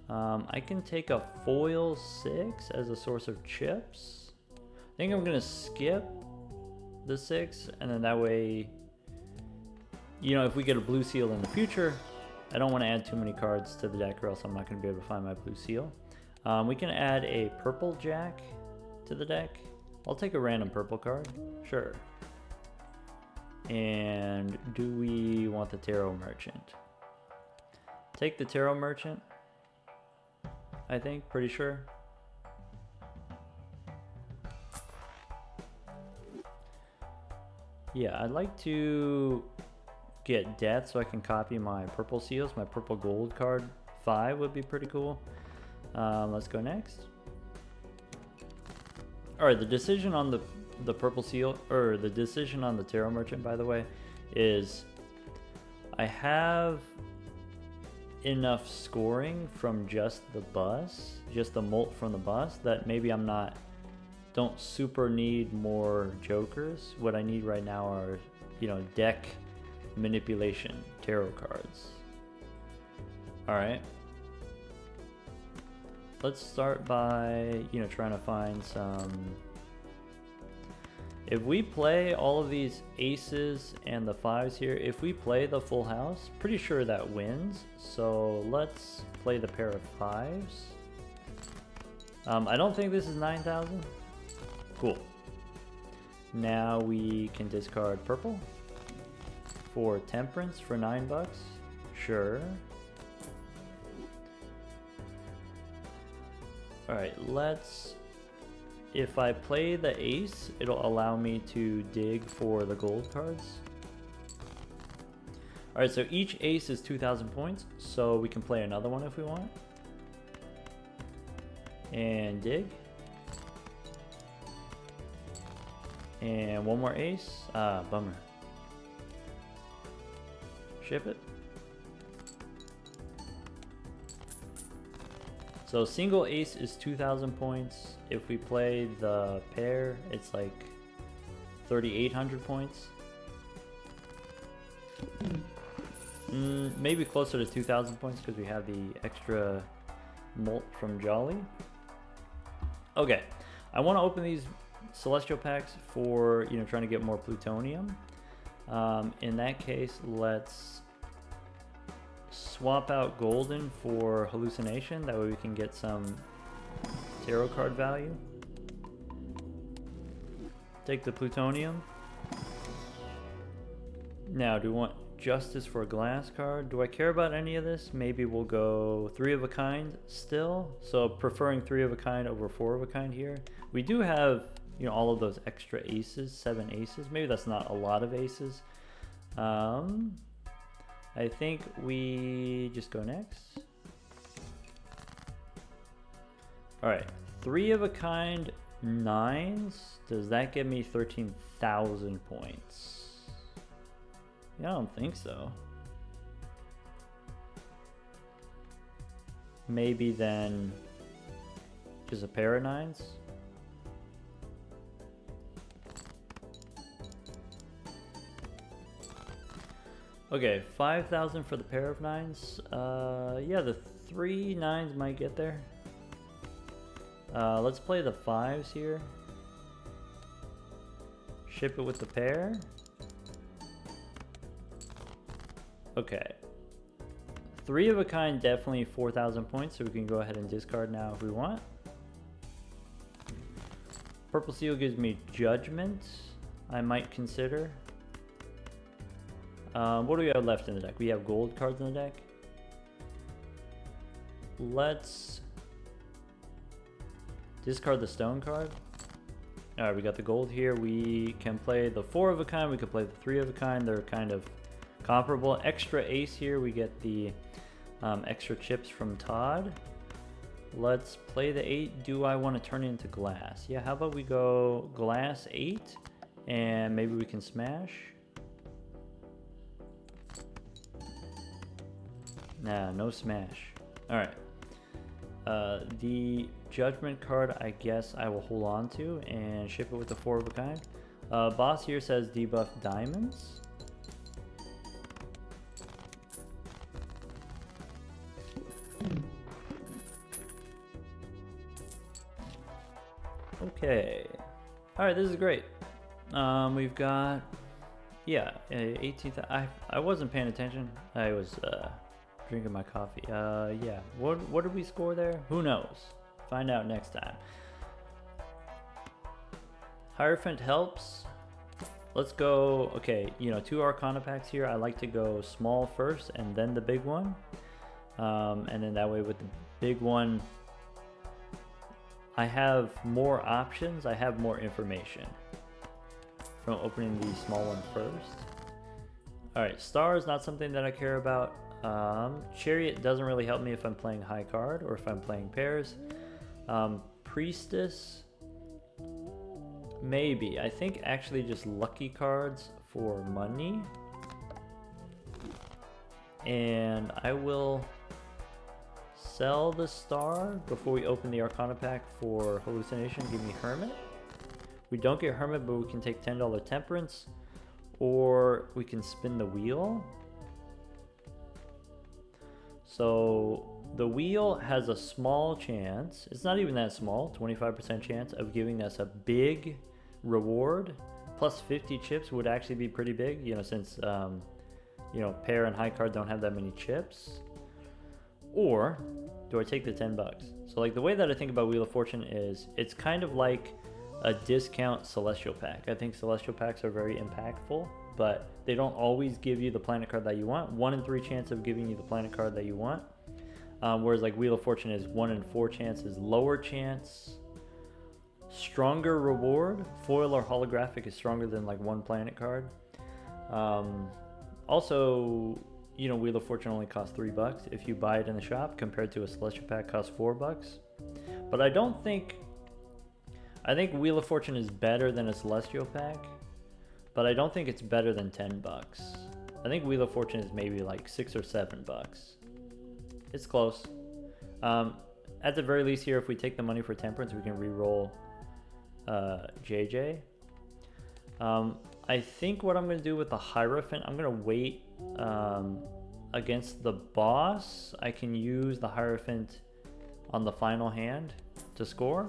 I can take a foil 6 as a source of chips. I think I'm gonna skip the 6, and then that way, you know, if we get a blue seal in the future, I don't want to add too many cards to the deck or else I'm not going to be able to find my blue seal. We can add a purple jack to the deck. I'll take a random purple card. Sure. And do we want the tarot merchant? Take the tarot merchant. I think, pretty sure. Yeah, I'd like to get death so I can copy my purple seals. My purple gold card 5 would be pretty cool. Let's go next. All right, the decision on the purple seal, or the decision on the tarot merchant, by the way, is I have enough scoring from just the bus, just the molt from the bus, that maybe don't super need more jokers. What I need right now are, you know, deck manipulation tarot cards. All right. Let's start by, you know, trying to find some. If we play all of these aces and the 5s here, if we play the full house, pretty sure that wins. So let's play the pair of 5s. I don't think this is 9,000. Cool. Now we can discard purple for temperance for $9. Sure. All right, if I play the ace, it'll allow me to dig for the gold cards. All right, so each ace is 2,000 points, so we can play another one if we want. And dig. And one more ace. Ah, bummer. Ship it. So single ace is 2,000 points. If we play the pair, it's like 3,800 points. Maybe closer to 2,000 points because we have the extra molt from Jolly. Okay, I want to open these celestial packs for, you know, trying to get more plutonium. In that case, let's swap out golden for hallucination. That way we can get some tarot card value. Take the plutonium. Now, do we want justice for a glass card? Do I care about any of this? Maybe we'll go 3 of a kind still. So preferring 3 of a kind over 4 of a kind here. We do have, you know, all of those extra aces, 7 aces. Maybe that's not a lot of aces. I think we just go next. All right, 3 of a kind 9s. Does that give me 13,000 points? Yeah, I don't think so. Maybe then just a pair of 9s. Okay, 5,000 for the pair of 9s. Yeah, the 3 9s might get there. Let's play the 5s here. Ship it with the pair. Okay. 3 of a kind, definitely 4,000 points, so we can go ahead and discard now if we want. Purple seal gives me judgment. I might consider. What do we have left in the deck? We have gold cards in the deck. Let's discard the stone card. Alright, we got the gold here. We can play the 4 of a kind. We can play the 3 of a kind. They're kind of comparable. Extra ace here. We get the extra chips from Todd. Let's play the 8. Do I want to turn it into glass? Yeah, how about we go glass 8 and maybe we can smash. Nah, no smash. All right. The Judgment card, I guess I will hold on to and ship it with the 4 of a kind. Boss here says debuff diamonds. Okay. Alright, this is great. We've got, yeah, 18th. I wasn't paying attention. I was drinking my coffee. Yeah. What did we score there? Who knows? Find out next time. Hierophant helps. Let's go. Okay, you know, 2 Arcana packs here. I like to go small first and then the big one. And then that way with the big one, I have more options. I have more information from opening the small one first. Alright, Star is not something that I care about. Chariot doesn't really help me if I'm playing high card or if I'm playing pairs. Priestess, maybe. I think actually just lucky cards for money. And I will sell the Star before we open the Arcana pack for Hallucination. Give me Hermit. We don't get Hermit, but we can take $10 Temperance, or we can spin the wheel. So the wheel has a small chance, it's not even that small, 25% chance of giving us a big reward. Plus 50 chips would actually be pretty big, you know, since you know, pair and high card don't have that many chips. Or do I take the 10 bucks? So like the way that I think about Wheel of Fortune is it's kind of like a discount Celestial pack. I think Celestial packs are very impactful, but they don't always give you the planet card that you want. 1 in 3 chance of giving you the planet card that you want. Whereas like Wheel of Fortune is 1 in 4 chance is lower chance. Stronger reward. Foil or holographic is stronger than like 1 planet card. Also, you know, Wheel of Fortune only costs $3 if you buy it in the shop, compared to a Celestial pack costs $4. But I think Wheel of Fortune is better than a Celestial pack, but I don't think it's better than $10. I think Wheel of Fortune is maybe like $6 or $7. It's close. At the very least here, if we take the money for Temperance, we can re-roll JJ. I think what I'm going to do with the Hierophant, I'm going to wait against the boss. I can use the Hierophant on the final hand to score.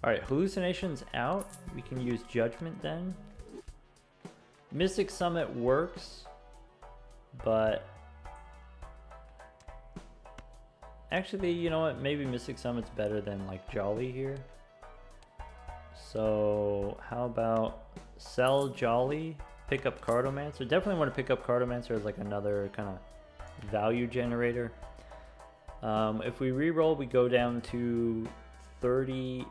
Alright, Hallucination's out. We can use Judgment then. Mystic Summit works, but actually, you know what? Maybe Mystic Summit's better than like Jolly here. So how about sell Jolly, pick up Cartomancer. Definitely want to pick up Cartomancer as like another kind of value generator. If we re-roll, we go down to $34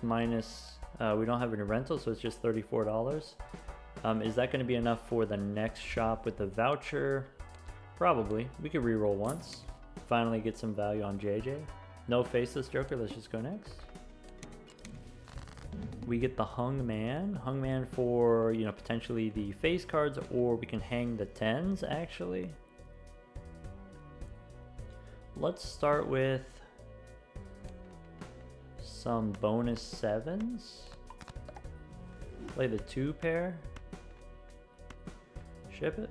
minus, we don't have any rental, so it's just $34. Is that going to be enough for the next shop with the voucher? Probably. We could re-roll once. Finally get some value on JJ. No Faceless Joker, let's just go next. We get the Hung Man. Hung Man for, you know, potentially the face cards, or we can hang the 10s actually. Let's start with some bonus 7s. Play the 2 pair. Ship it.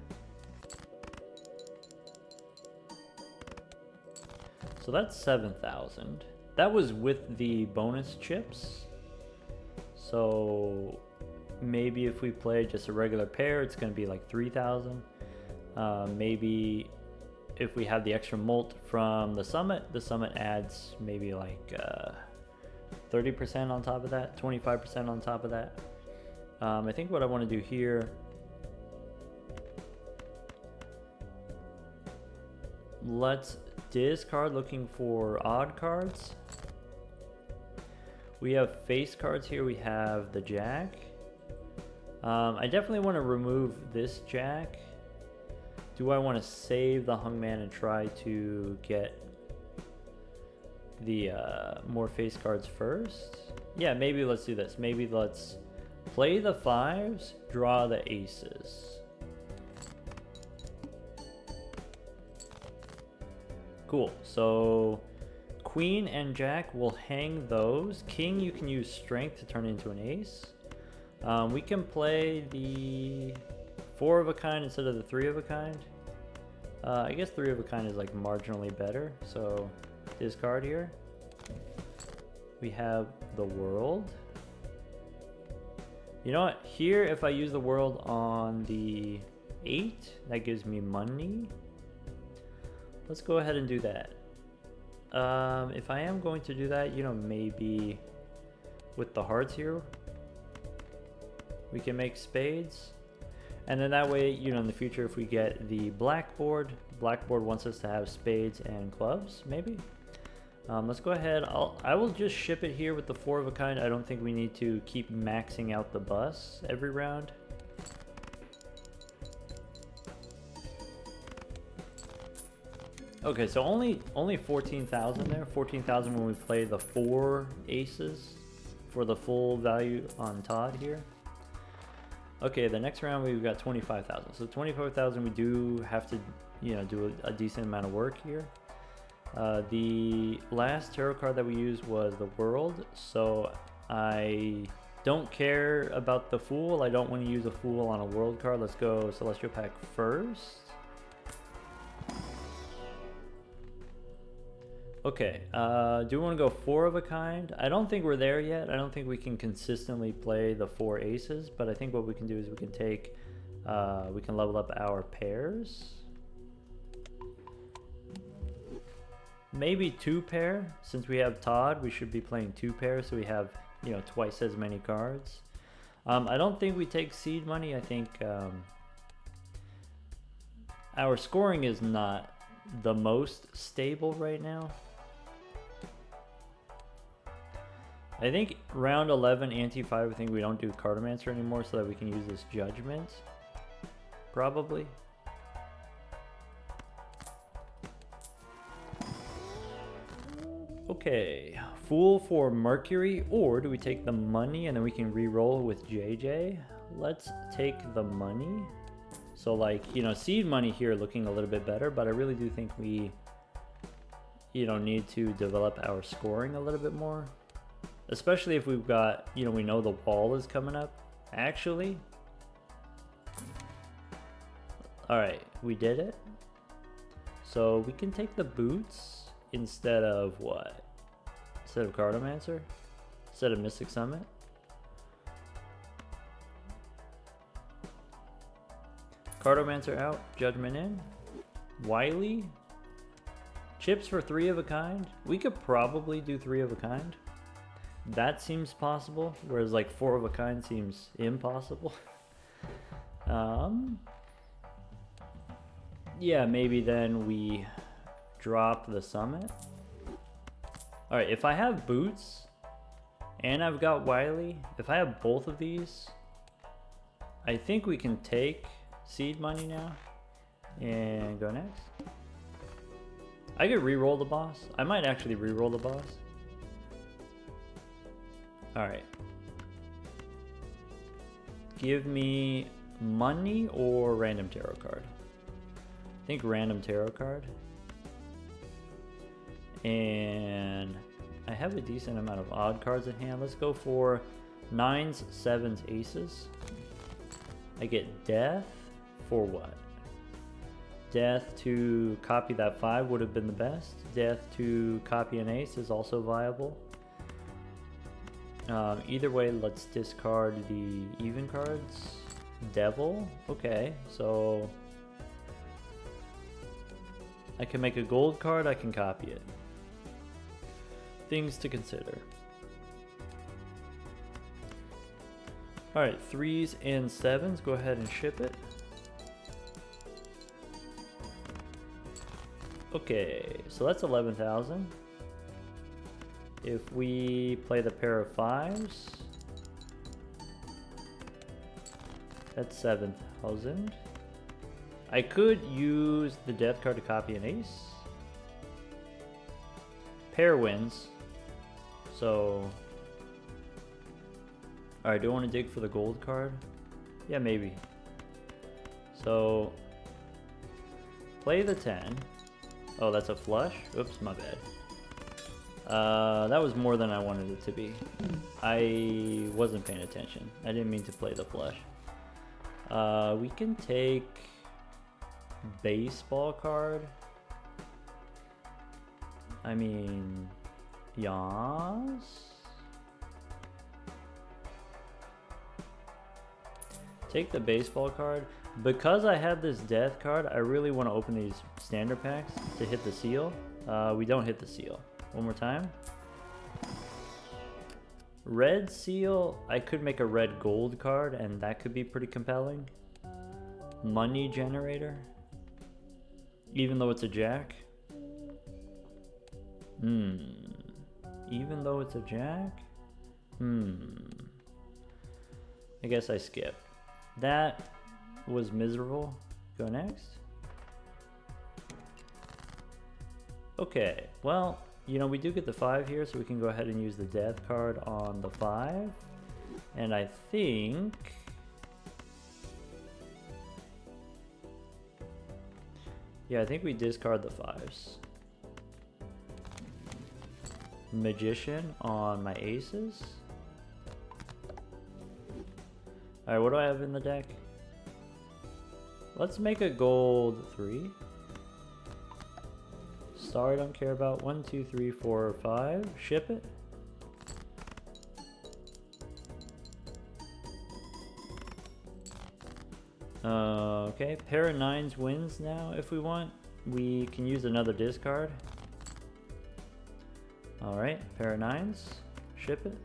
So that's 7,000. That was with the bonus chips. So maybe if we play just a regular pair, it's going to be like 3,000. Maybe if we have the extra molt from the summit adds maybe like 30% on top of that, 25% on top of that. I think what I want to do here, let's discard looking for odd cards. We have face cards here. We have the Jack. I definitely want to remove this Jack. Do I want to save the Hung Man and try to get the more face cards first? Yeah, maybe let's do this. Maybe let's play the 5s, draw the aces. Cool. So queen and jack will hang those. King, you can use strength to turn into an ace. We can play the 4 of a kind instead of the 3 of a kind. I guess 3 of a kind is like marginally better. So discard here. We have the world. You know what? Here, if I use the world on the 8, that gives me money. Let's go ahead and do that. If I am going to do that, you know, maybe with the hearts here, we can make spades. And then that way, you know, in the future, if we get the blackboard wants us to have spades and clubs, maybe. Let's go ahead. I will just ship it here with the 4 of a kind. I don't think we need to keep maxing out the bus every round. Okay, so only 14,000 there. 14,000 when we play the 4 aces for the full value on Todd here. Okay, the next round we've got 25,000. So 25,000 we do have to, you know, do a decent amount of work here. The last tarot card that we used was the World, so I don't care about the Fool. I don't want to use a Fool on a World card. Let's go Celestial Pack first. Okay, do we want to go 4 of a kind? I don't think we're there yet. I don't think we can consistently play the 4 aces, but I think what we can do is we can take, we can level up our pairs. Maybe 2 pair. Since we have Todd, we should be playing 2 pairs, so we have, you know, twice as many cards. I don't think we take seed money. I think our scoring is not the most stable right now. I think round 11, ante 5, I think we don't do Cartomancer anymore so that we can use this Judgment. Probably. Okay, Fool for Mercury, or do we take the money and then we can re-roll with JJ? Let's take the money. So like, you know, seed money here looking a little bit better, but I really do think we, you know, need to develop our scoring a little bit more. Especially if we've got, you know, we know the wall is coming up. Actually, all right, we did it. So we can take the boots instead of what? Instead of Cartomancer? Instead of Mystic Summit? Cartomancer out, Judgment in. Wily. Chips for 3 of a kind. We could probably do 3 of a kind. That seems possible, whereas like 4 of a kind seems impossible. Yeah, maybe then we drop the summit. Alright, if I have boots and I've got Wily, if I have both of these, I think we can take seed money now and go next. I could re-roll the boss. I might actually re-roll the boss. Alright. Give me money or random tarot card. I think random tarot card. And I have a decent amount of odd cards in hand. Let's go for 9s, 7s, aces. I get death for what? Death to copy that 5 would have been the best. Death to copy an ace is also viable. Either way, let's discard the even cards. Devil, okay, so I can make a gold card, I can copy it. Things to consider. Alright, 3s and 7s, go ahead and ship it. Okay, so that's 11,000. If we play the pair of 5s, that's 7,000. I could use the death card to copy an ace. Pair wins. So, alright, do I want to dig for the gold card? Yeah, maybe. So, play the 10. Oh, that's a flush? Oops, my bad. That was more than I wanted it to be. I wasn't paying attention. I didn't mean to play the flush. We can take baseball card. I mean, yas. Take the baseball card. Because I have this death card, I really want to open these standard packs to hit the seal. We don't hit the seal. One more time. Red seal, I could make a red gold card and that could be pretty compelling. Money generator. Even though it's a jack. Even though it's a jack? I guess I skip. That was miserable. Go next. Okay, well, you know, we do get the 5 here, so we can go ahead and use the death card on the 5. And I think... yeah, I think we discard the 5s. Magician on my aces. Alright, what do I have in the deck? Let's make a gold 3. Star I don't care about. 1, 2, 3, 4, 5. Ship it. Okay, pair of 9s wins now if we want. We can use another discard. Alright, pair of 9s. Ship it.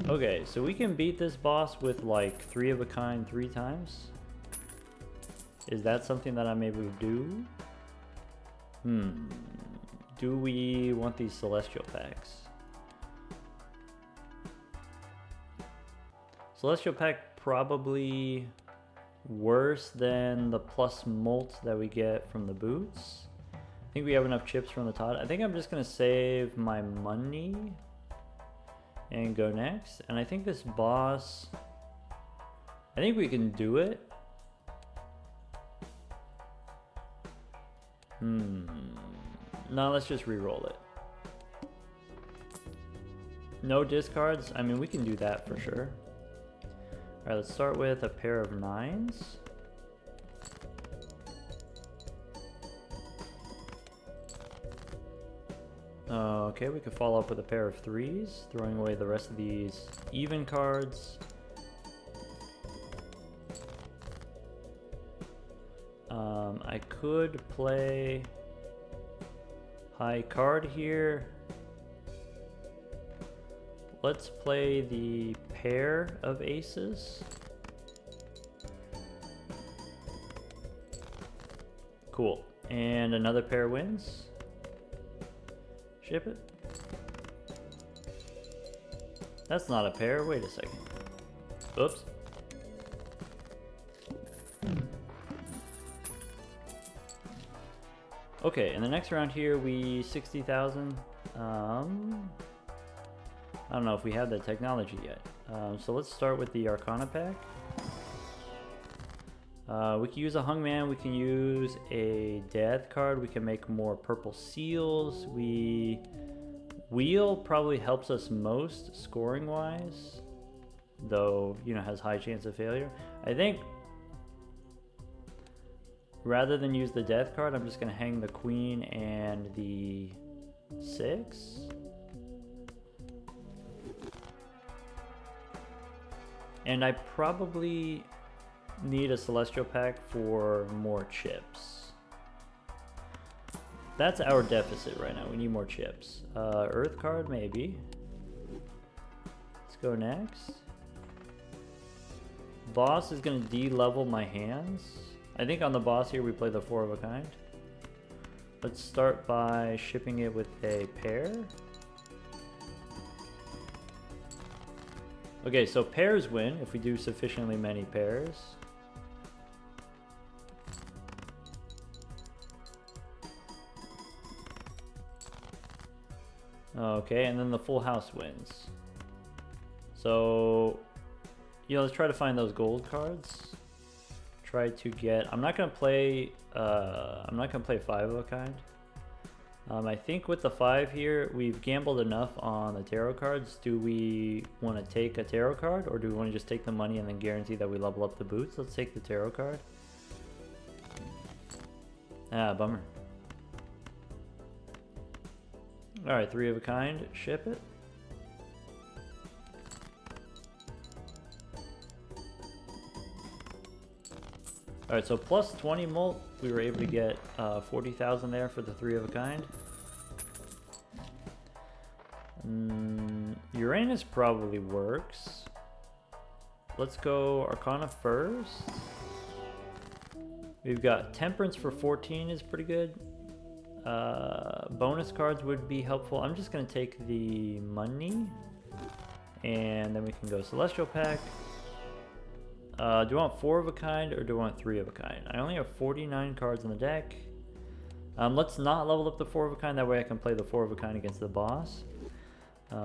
Okay, so we can beat this boss with like 3 of a kind 3 times. Is that something that I'm able to do? Do we want these celestial packs? Celestial pack probably worse than the plus molt that we get from the boots. I think we have enough chips from the Todd. I think I'm just gonna save my money and go next. And I think this boss, I think we can do it. No, let's just re-roll it. No discards? I mean, we can do that for sure. Alright, let's start with a pair of 9s. Okay, we could follow up with a pair of 3s, throwing away the rest of these even cards. I could play high card here. Let's play the pair of aces. Cool. And another pair wins. Ship it. That's not a pair. Wait a second. Oops. Okay, in the next round here, we 60,000. I don't know if we have that technology yet. So let's start with the Arcana pack. We can use a Hungman, we can use a Death card, we can make more purple seals. Wheel probably helps us most scoring wise, though, you know, has high chance of failure. I think rather than use the Death card, I'm just gonna hang the Queen and the 6. And I probably need a Celestial pack for more chips. That's our deficit right now. We need more chips. Earth card, maybe. Let's go next. Boss is going to de-level my hands. I think on the boss here we play the 4 of a kind. Let's start by shipping it with a pair. Okay, so pairs win if we do sufficiently many pairs. Okay, and then the full house wins. So, let's try to find those gold cards. Try to get. I'm not gonna play 5 of a kind. I think with the 5 here, we've gambled enough on the tarot cards. Do we want to take a tarot card, or do we want to just take the money and then guarantee that we level up the boots? Let's take the tarot card. Ah, bummer. Alright, 3 of a kind. Ship it. Alright, so plus 20 mult. We were able to get 40,000 there for the 3 of a kind. Uranus probably works. Let's go Arcana first. We've got Temperance for 14 is pretty good. Bonus cards would be helpful. I'm just going to take the money. And then we can go Celestial Pack. Do I want 4 of a kind or do I want 3 of a kind? I only have 49 cards in the deck. Let's not level up the 4 of a kind. That way I can play the 4 of a kind against the boss. Do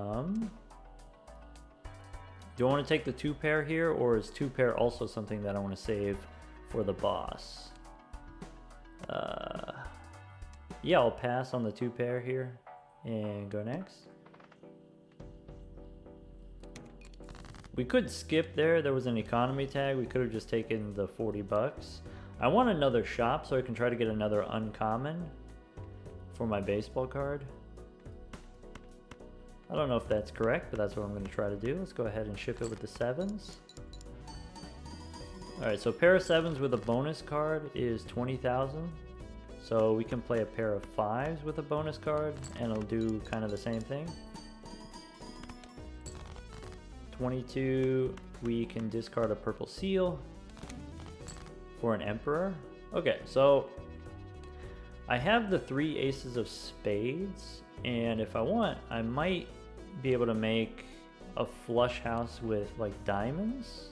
I want to take the 2 pair here, or is 2 pair also something that I want to save for the boss? Yeah, I'll pass on the 2 pair here and go next. We could skip there. There was an economy tag. We could have just taken the 40 bucks. I want another shop so I can try to get another uncommon for my baseball card. I don't know if that's correct, but that's what I'm going to try to do. Let's go ahead and ship it with the 7s. Alright, so pair of 7s with a bonus card is 20,000. So we can play a pair of 5s with a bonus card, and it'll do kind of the same thing. 22, we can discard a purple seal for an emperor. Okay, so I have the 3 aces of spades, and if I want, I might be able to make a flush house with like diamonds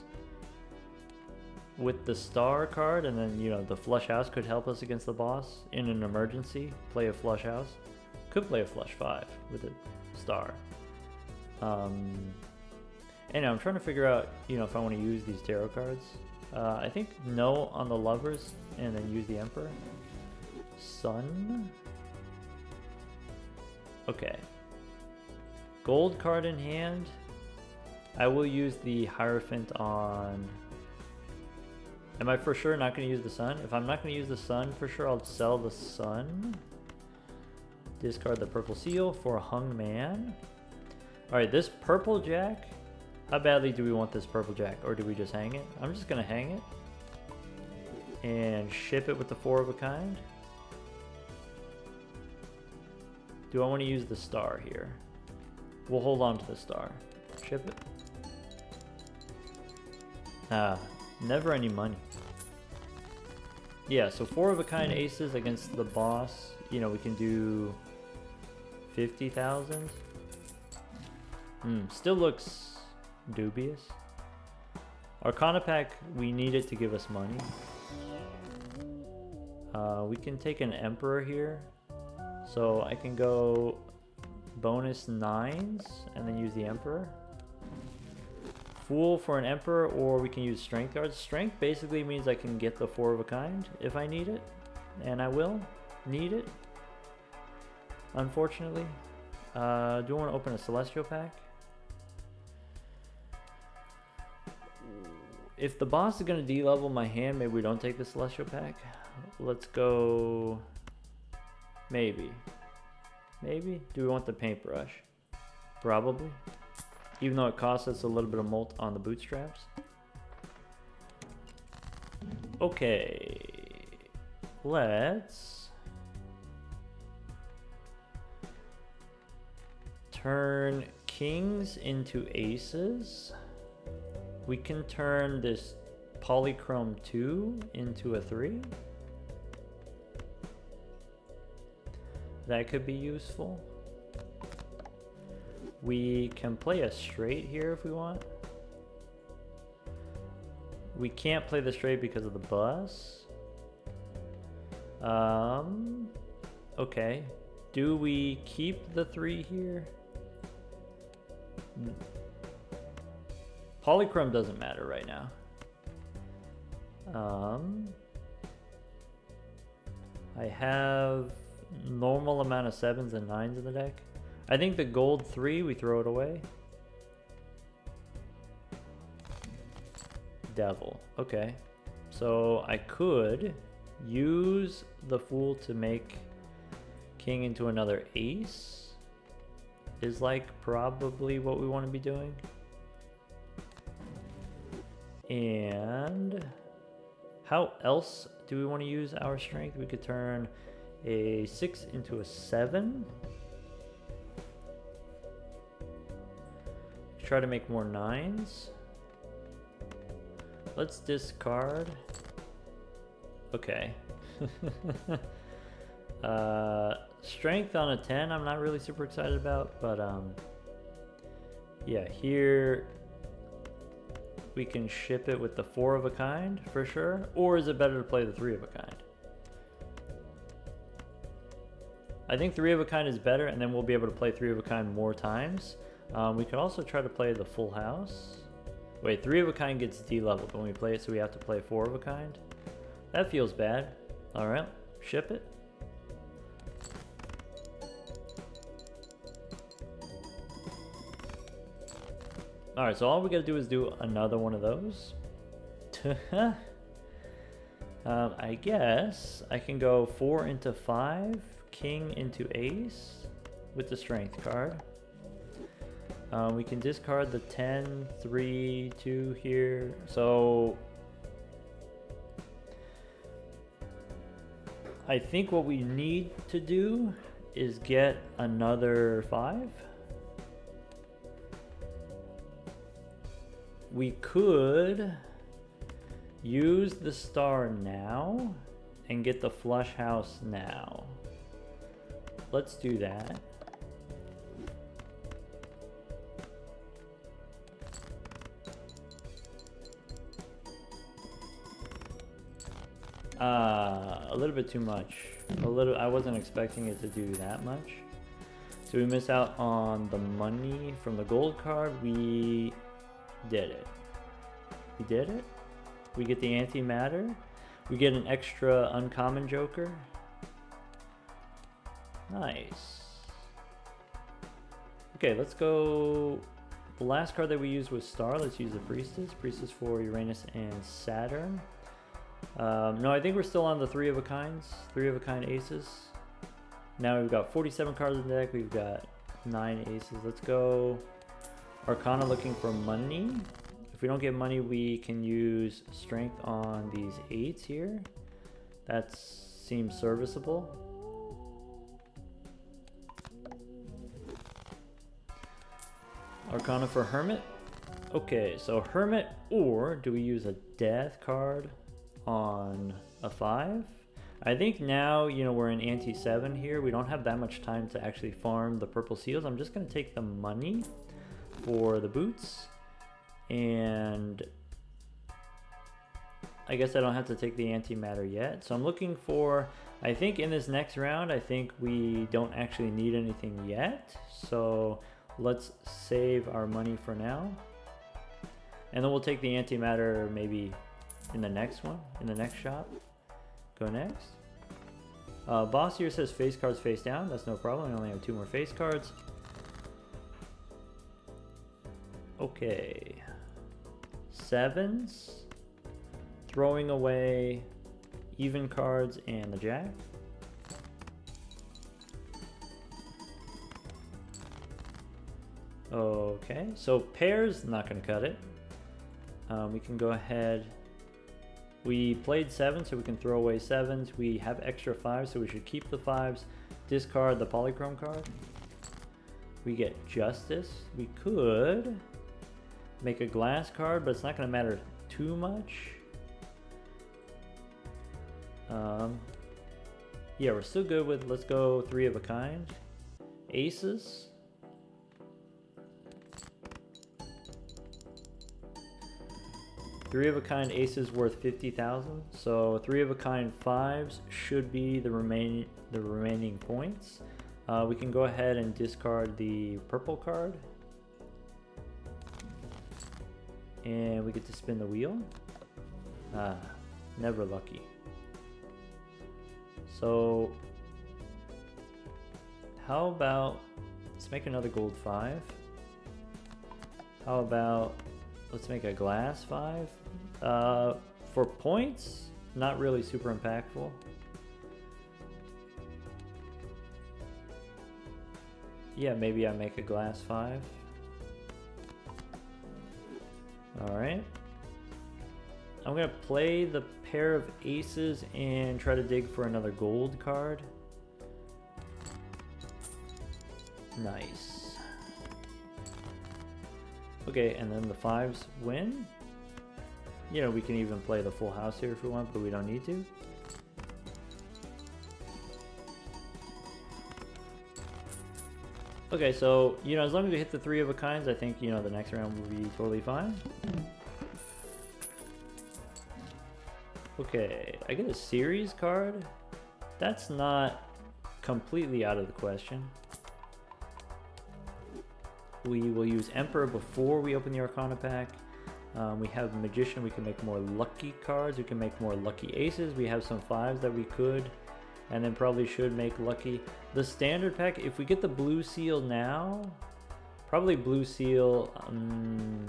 with the star card, and then, you know, the flush house could help us against the boss in an emergency. Play a flush house. Could play a flush 5 with a star. Anyway, I'm trying to figure out, you know, if I want to use these tarot cards. I think no on the lovers, and then use the emperor. Sun. Okay. Gold card in hand. I will use the Hierophant on... Am I for sure not going to use the sun? If I'm not going to use the sun, for sure I'll sell the sun. Discard the purple seal for a hung man. Alright, this purple jack. How badly do we want this purple jack? Or do we just hang it? I'm just going to hang it. And ship it with the 4 of a kind. Do I want to use the star here? We'll hold on to the star. Ship it. Ah, never any money. Yeah, so 4 of a kind aces against the boss. You know, we can do 50,000. Still looks dubious. Arcana pack, we need it to give us money. We can take an emperor here. So I can go bonus 9s and then use the emperor. Fool for an emperor, or we can use strength cards. Strength basically means I can get the 4 of a kind if I need it. And I will need it, unfortunately. Do I want to open a celestial pack? If the boss is going to de-level my hand, maybe we don't take the celestial pack. Let's go... Maybe. Maybe? Do we want the paintbrush? Probably. Even though it costs us a little bit of mult on the bootstraps. Okay. Let's... turn kings into aces. We can turn this polychrome 2 into a 3. That could be useful. We can play a straight here if we want. We can't play the straight because of the bus. Okay. Do we keep the 3 here? Polychrome doesn't matter right now. I have normal amount of 7s and 9s in the deck. I think the gold 3, we throw it away. Devil. Okay. So I could use the Fool to make king into another ace. Is like probably what we want to be doing. And how else do we want to use our strength? We could turn a 6 into a 7. Try to make more 9s. Let's discard. Okay. Strength on a 10 I'm not really super excited about, but yeah, here we can ship it with the 4 of a kind for sure. Or is it better to play the 3 of a kind? I think 3 of a kind is better, and then we'll be able to play 3 of a kind more times. We could also try to play the full house. Wait, 3 of a kind gets D-leveled when we play it, so we have to play 4 of a kind. That feels bad. Alright, ship it. Alright, so all we gotta do is do another one of those. I guess I can go 4 into 5, king into ace with the strength card. We can discard the 10, 3, 2 here. So I think what we need to do is get another 5. We could use the star now and get the flush house now. Let's do that. A little bit too much. I wasn't expecting it to do that much. So we miss out on the money from the gold card. We did it. We did it. We get the antimatter. We get an extra uncommon joker. Nice. Okay, let's go. The last card that we used was Star. Let's use the Priestess. Priestess for Uranus and Saturn. No, I think we're still on the 3 of a kinds. 3 of a kind aces. Now we've got 47 cards in the deck. We've got 9 aces. Let's go Arcana looking for money. If we don't get money, we can use strength on these 8s here. That seems serviceable. Arcana for Hermit. Okay, so Hermit, or do we use a Death card on a 5? I think now, you know, we're in ante 7 here. We don't have that much time to actually farm the purple seals. I'm just going to take the money for the boots. And I guess I don't have to take the antimatter yet. So I'm looking for, I think in this next round, I think we don't actually need anything yet. So let's save our money for now. And then we'll take the antimatter maybe in the next one, in the next shop. Go next. Boss here says face cards face down. That's no problem. I only have 2 more face cards. Okay. 7s. Throwing away even cards and the jack. Okay, so pairs, not going to cut it. We can go ahead. We played 7, so we can throw away 7s. We have extra 5s, so we should keep the 5s. Discard the polychrome card. We get Justice. We could make a glass card, but it's not going to matter too much. Yeah, we're still good with, let's go 3 of a kind. Aces. Three of a kind aces worth 50,000. So 3 of a kind 5s should be the remaining points. We can go ahead and discard the purple card. And we get to spin the wheel. Ah, never lucky. So, how about, let's make another gold 5. How about, let's make a glass 5. For points, not really super impactful. Yeah, maybe I make a glass 5. Alright. I'm going to play the pair of aces and try to dig for another gold card. Nice. Okay, and then the 5s win. You know, we can even play the full house here if we want, but we don't need to. Okay, so, you know, as long as we hit the 3 of a kinds, I think, you know, the next round will be totally fine. Okay, I get a series card. That's not completely out of the question. We will use Emperor before we open the Arcana pack. We have Magician, we can make more lucky cards, we can make more lucky aces, we have some 5s that we could, and then probably should make lucky. The standard pack, if we get the blue seal now, probably blue seal,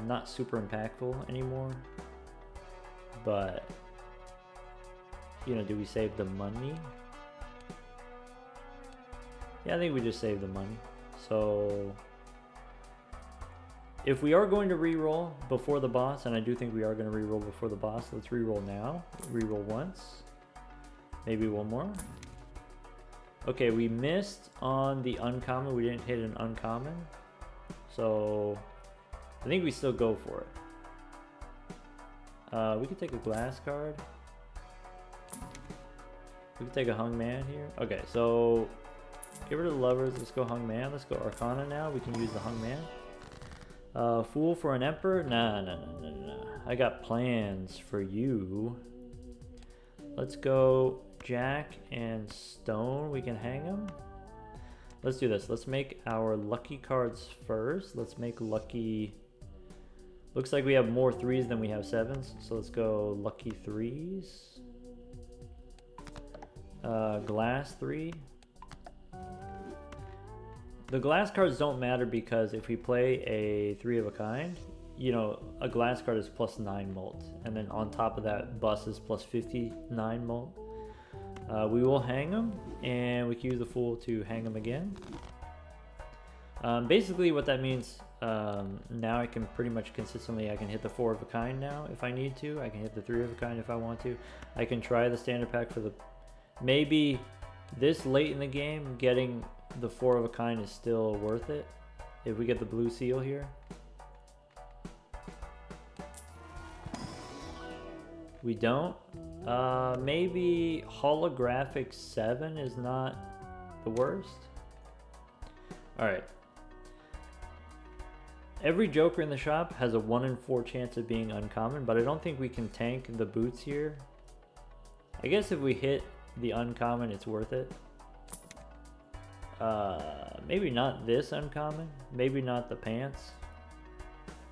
not super impactful anymore, but, you know, do we save the money? Yeah, I think we just save the money. So, if we are going to reroll before the boss, and I do think we are going to reroll before the boss, let's reroll now. Reroll once. Maybe one more. Okay, we missed on the uncommon. We didn't hit an uncommon. So, I think we still go for it. We could take a glass card. We could take a hung man here. Okay, so get rid of the lovers. Let's go hung man. Let's go Arcana now. We can use the hung man. Fool for an emperor? Nah. I got plans for you. Let's go Jack and Stone. We can hang them. Let's do this. Let's make our lucky cards first. Let's make lucky... Looks like we have more 3s than we have 7s. So let's go lucky 3s. Glass 3. The glass cards don't matter because if we play a 3 of a kind, you know, a glass card is plus 9 mult. And then on top of that, bus is plus 59 mult. We will hang them, and we can use the Fool to hang them again. Basically what that means, now I can pretty much consistently, I can hit the 4 of a kind now if I need to. I can hit the 3 of a kind if I want to. I can try the standard pack for the... Maybe this late in the game, getting the 4 of a kind is still worth it. If we get the blue seal here. We don't. Maybe holographic 7 is not the worst. Alright. Every Joker in the shop has a 1 in 4 chance of being uncommon, but I don't think we can tank the boots here. I guess if we hit the uncommon, it's worth it. Maybe not this uncommon. Maybe not the pants.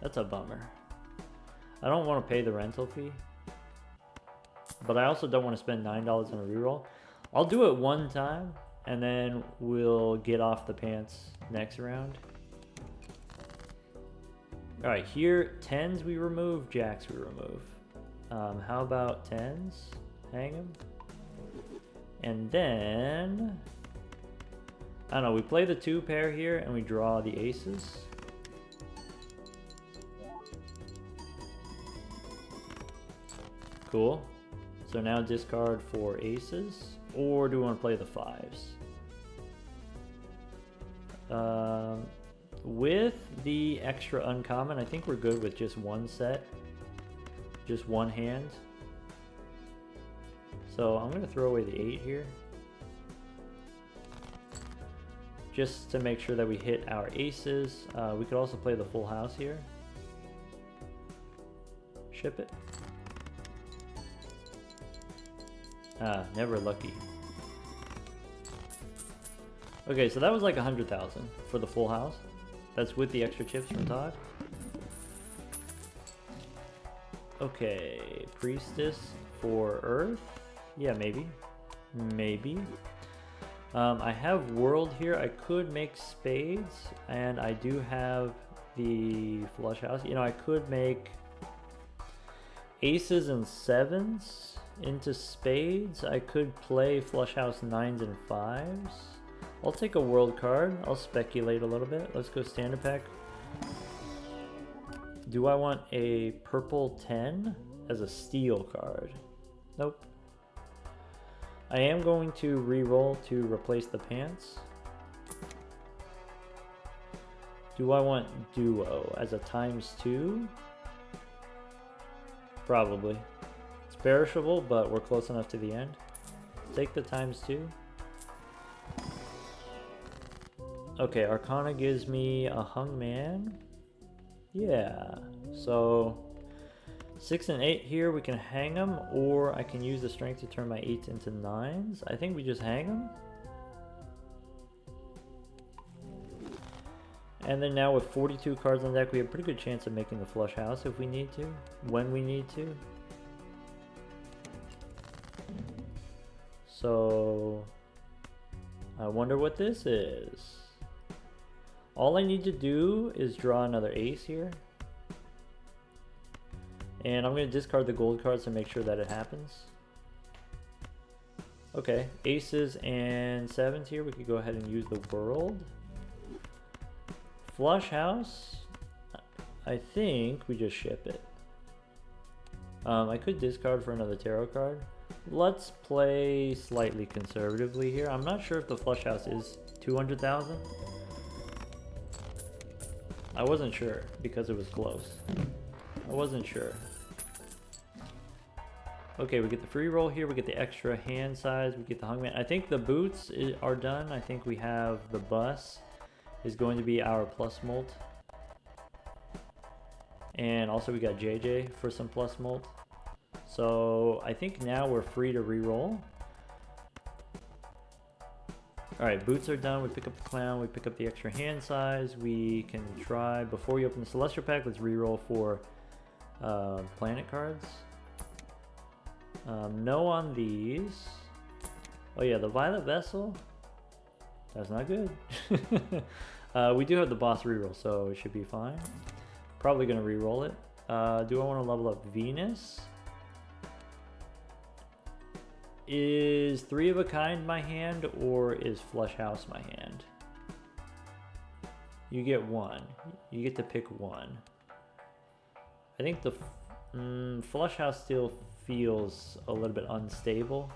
That's a bummer. I don't want to pay the rental fee. But I also don't want to spend $9 on a reroll. I'll do it one time, and then we'll get off the pants next round. Alright, here, 10s we remove, jacks we remove. How about 10s? Hang them. And then... I don't know, we play the 2 pair here, and we draw the aces. Cool. So now discard 4 aces, or do we want to play the 5s? With the extra uncommon, I think we're good with just one set, just one hand. So I'm going to throw away the 8 here, just to make sure that we hit our aces. We could also play the full house here. Ship it. Never lucky. Okay, so that was like 100,000 for the full house. That's with the extra chips from Todd. Okay, Priestess for Earth. Yeah, maybe. Maybe. I have World here. I could make Spades, and I do have the Flush House. You know, I could make Aces and Sevens into Spades. I could play Flush House 9s and 5s. I'll take a World card. I'll speculate a little bit. Let's go Standard Pack. Do I want a purple 10 as a steal card? Nope. I am going to re-roll to replace the pants. Do I want duo as a ×2? Probably. It's perishable, but we're close enough to the end. Take the ×2. Okay, Arcana gives me a hung man. Yeah, so 6 and 8 here, we can hang them, or I can use the strength to turn my 8s into 9s. I think we just hang them. And then now with 42 cards on deck, we have a pretty good chance of making the flush house if we need to, when we need to. So I wonder what this is. All I need to do is draw another ace here. And I'm going to discard the gold cards to make sure that it happens. Okay, aces and 7s here. We could go ahead and use the world. Flush house. I think we just ship it. I could discard for another tarot card. Let's play slightly conservatively here. I'm not sure if the flush house is 200,000. I wasn't sure because it was close. I wasn't sure. Okay, we get the free roll here. We get the extra hand size. We get the hungman. I think the boots are done. I think we have the bus is going to be our plus molt. And also we got JJ for some plus molt. So I think now we're free to re-roll. Alright, boots are done. We pick up the clown. We pick up the extra hand size. We can try, before we open the celestial pack, let's re-roll for planet cards. No on these. Oh yeah, the violet vessel. That's not good. We do have the boss reroll, so it should be fine. Probably gonna re-roll it. Do I want to level up Venus? Is 3 of a kind my hand, or is flush house my hand? You get 1. You get to pick 1. I think the flush house still feels a little bit unstable.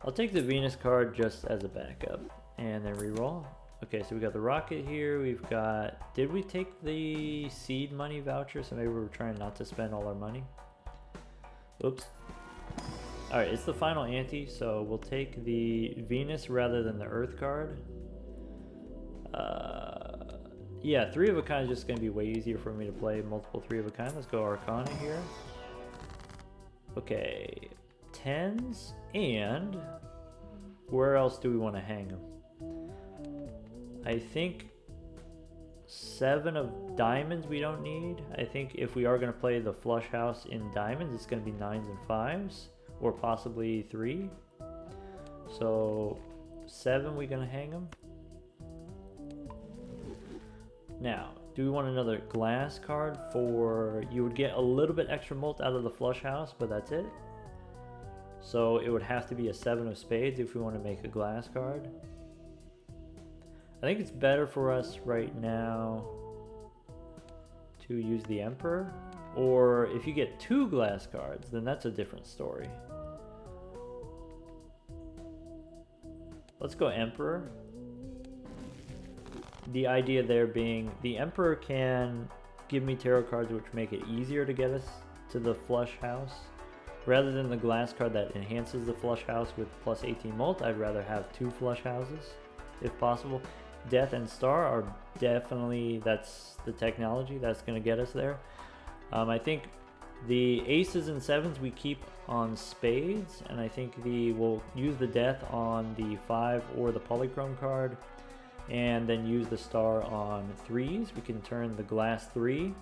I'll take the Venus card just as a backup and then re-roll. Okay, so we got the rocket here. We've got, did we take the seed money voucher? So maybe we're trying not to spend all our money. Oops. All right, it's the final ante, so we'll take the Venus rather than the Earth card. Yeah, 3 of a kind is just going to be way easier for me to play multiple 3 of a kind. Let's go Arcana here. Okay, 10s, and where else do we want to hang them? I think 7 of diamonds we don't need. I think if we are going to play the flush house in diamonds, it's going to be 9s and 5s. Or possibly 3. So 7, we're gonna hang them. Now, do we want another glass card for, you would get a little bit extra molt out of the flush house, but that's it. So it would have to be a 7 of spades if we want to make a glass card. I think it's better for us right now to use the Emperor. Or if you get 2 glass cards, then that's a different story. Let's go Emperor. The idea there being the Emperor can give me tarot cards which make it easier to get us to the flush house. Rather than the glass card that enhances the flush house with plus 18 molt, I'd rather have 2 flush houses if possible. Death and Star are definitely, that's the technology that's going to get us there. I think the aces and 7s we keep on spades, and I think we'll use the death on the 5 or the polychrome card, and then use the star on 3s. We can turn the glass 3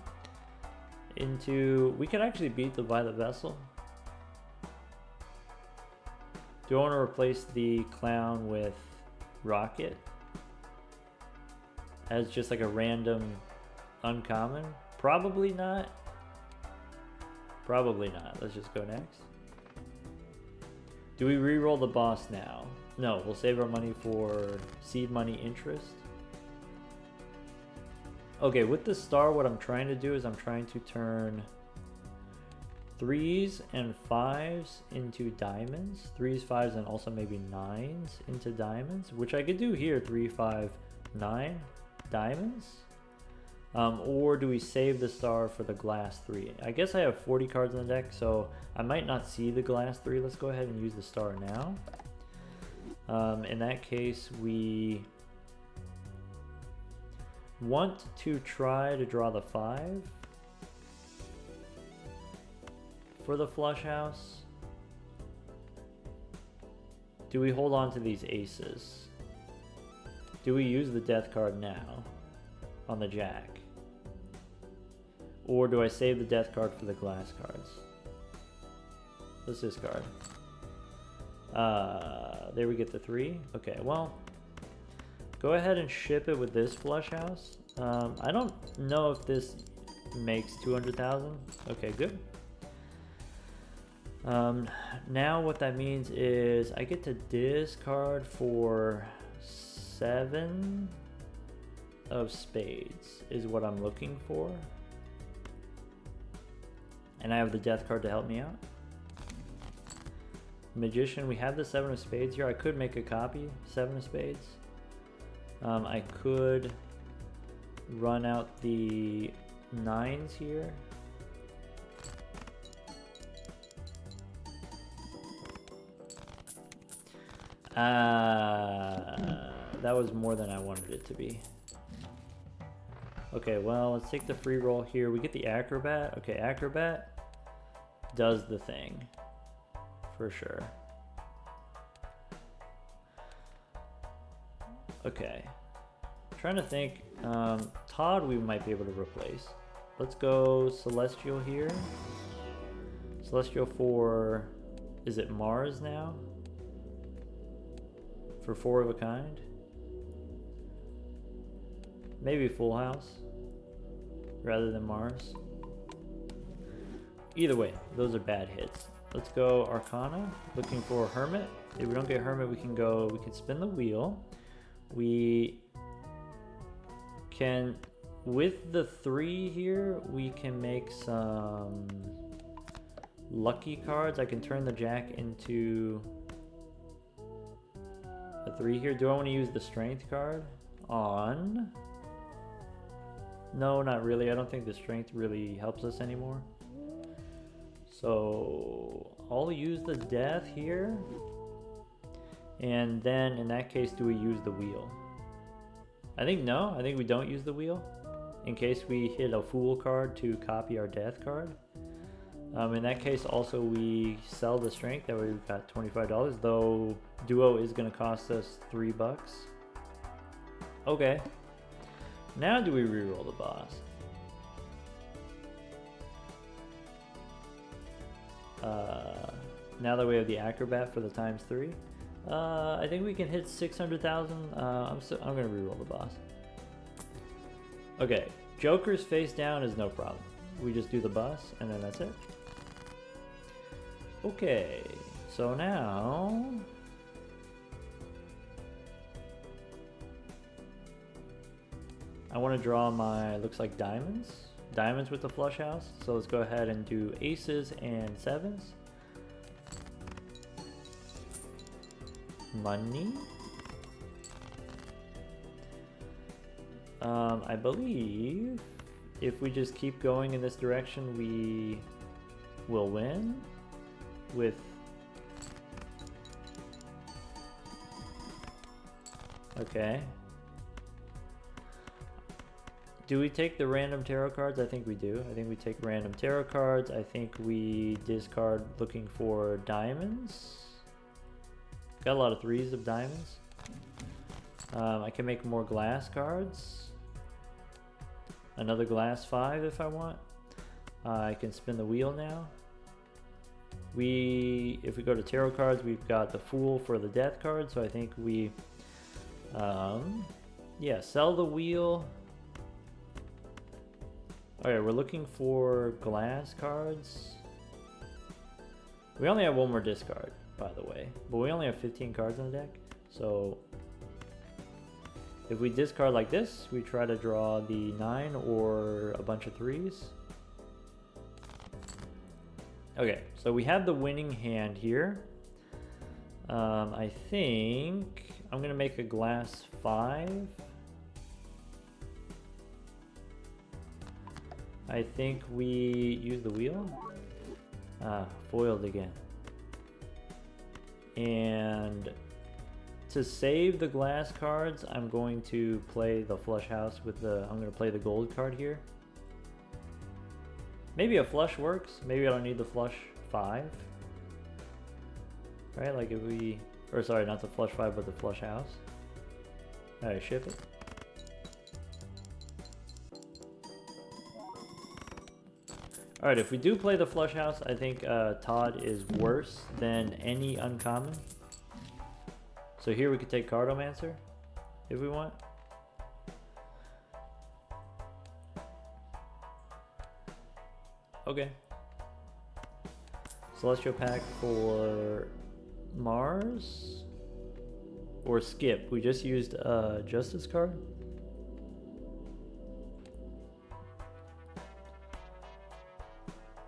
into... We can actually beat the Violet Vessel. Do I want to replace the Clown with Rocket? As just like a random uncommon? Probably not. Probably not. Let's just go next. Do we re-roll the boss now? No, we'll save our money for seed money interest. Okay, with the star, what I'm trying to do is I'm trying to turn 3s and 5s into diamonds. 3s, 5s, and also maybe 9s into diamonds, which I could do here, 3, 5, 9 diamonds. Or do we save the star for the glass 3? I guess I have 40 cards in the deck, so I might not see the glass 3. Let's go ahead and use the star now. In that case, we want to try to draw the 5 for the flush house. Do we hold on to these aces? Do we use the death card now on the jack? Or do I save the death card for the glass cards? What's this card? There we get the 3. Okay, well, go ahead and ship it with this flush house. I don't know if this makes 200,000. Okay, good. Now what that means is I get to discard for 7 of spades is what I'm looking for. And I have the death card to help me out. Magician, we have the 7 of spades here. I could make a copy, 7 of spades. I could run out the 9s here. That was more than I wanted it to be. Okay, well, let's take the free roll here. We get the acrobat. Okay, acrobat does the thing for sure. Okay, trying to think. Todd we might be able to replace. Let's go Celestial here. Celestial for, is it Mars now? For 4 of a kind? Maybe Full House rather than Mars. Either way, those are bad hits. Let's go Arcana, looking for Hermit. If we don't get Hermit, we can spin the wheel. We can, with the 3 here, we can make some lucky cards. I can turn the Jack into a 3 here. Do I want to use the Strength card on? No, not really. I don't think the Strength really helps us anymore. So I'll use the Death here. And then in that case, do we use the wheel? I think no. I think we don't use the wheel. In case we hit a Fool card to copy our Death card. In that case, also we sell the Strength. That way we've got $25. Though Duo is going to cost us $3. Okay. Now do we reroll the boss? Now that we have the Acrobat for the ×3, I think we can hit 600,000. I'm gonna reroll the boss. Okay, Joker's face down is no problem. We just do the boss and then that's it. Okay, so now I want to draw my, looks like diamonds. Diamonds with the flush house. So let's go ahead and do aces and 7s. Money. I believe if we just keep going in this direction, we will win with... Okay. Do we take the random tarot cards? I think we do. I think we take random tarot cards. I think we discard looking for diamonds. Got a lot of 3s of diamonds. I can make more glass cards. Another glass 5 if I want. I can spin the wheel now. If we go to tarot cards, we've got the Fool for the Death card, so I think we, yeah, sell the wheel. Alright, we're looking for glass cards. We only have one more discard, by the way, but we only have 15 cards in the deck, so if we discard like this, we try to draw the 9 or a bunch of 3s. Okay, so we have the winning hand here. I think I'm gonna make a glass 5. I think we use the wheel. Foiled again. And to save the glass cards, I'm going to play the flush house with I'm gonna play the gold card here. Maybe a flush works. Maybe I don't need the flush 5. Right, like if we, or sorry, not the flush 5, but the flush house. Alright, ship it. Alright, if we do play the flush house, I think Todd is worse than any uncommon. So here we could take Cartomancer if we want. Okay. Celestial Pack for Mars or skip. We just used Justice card.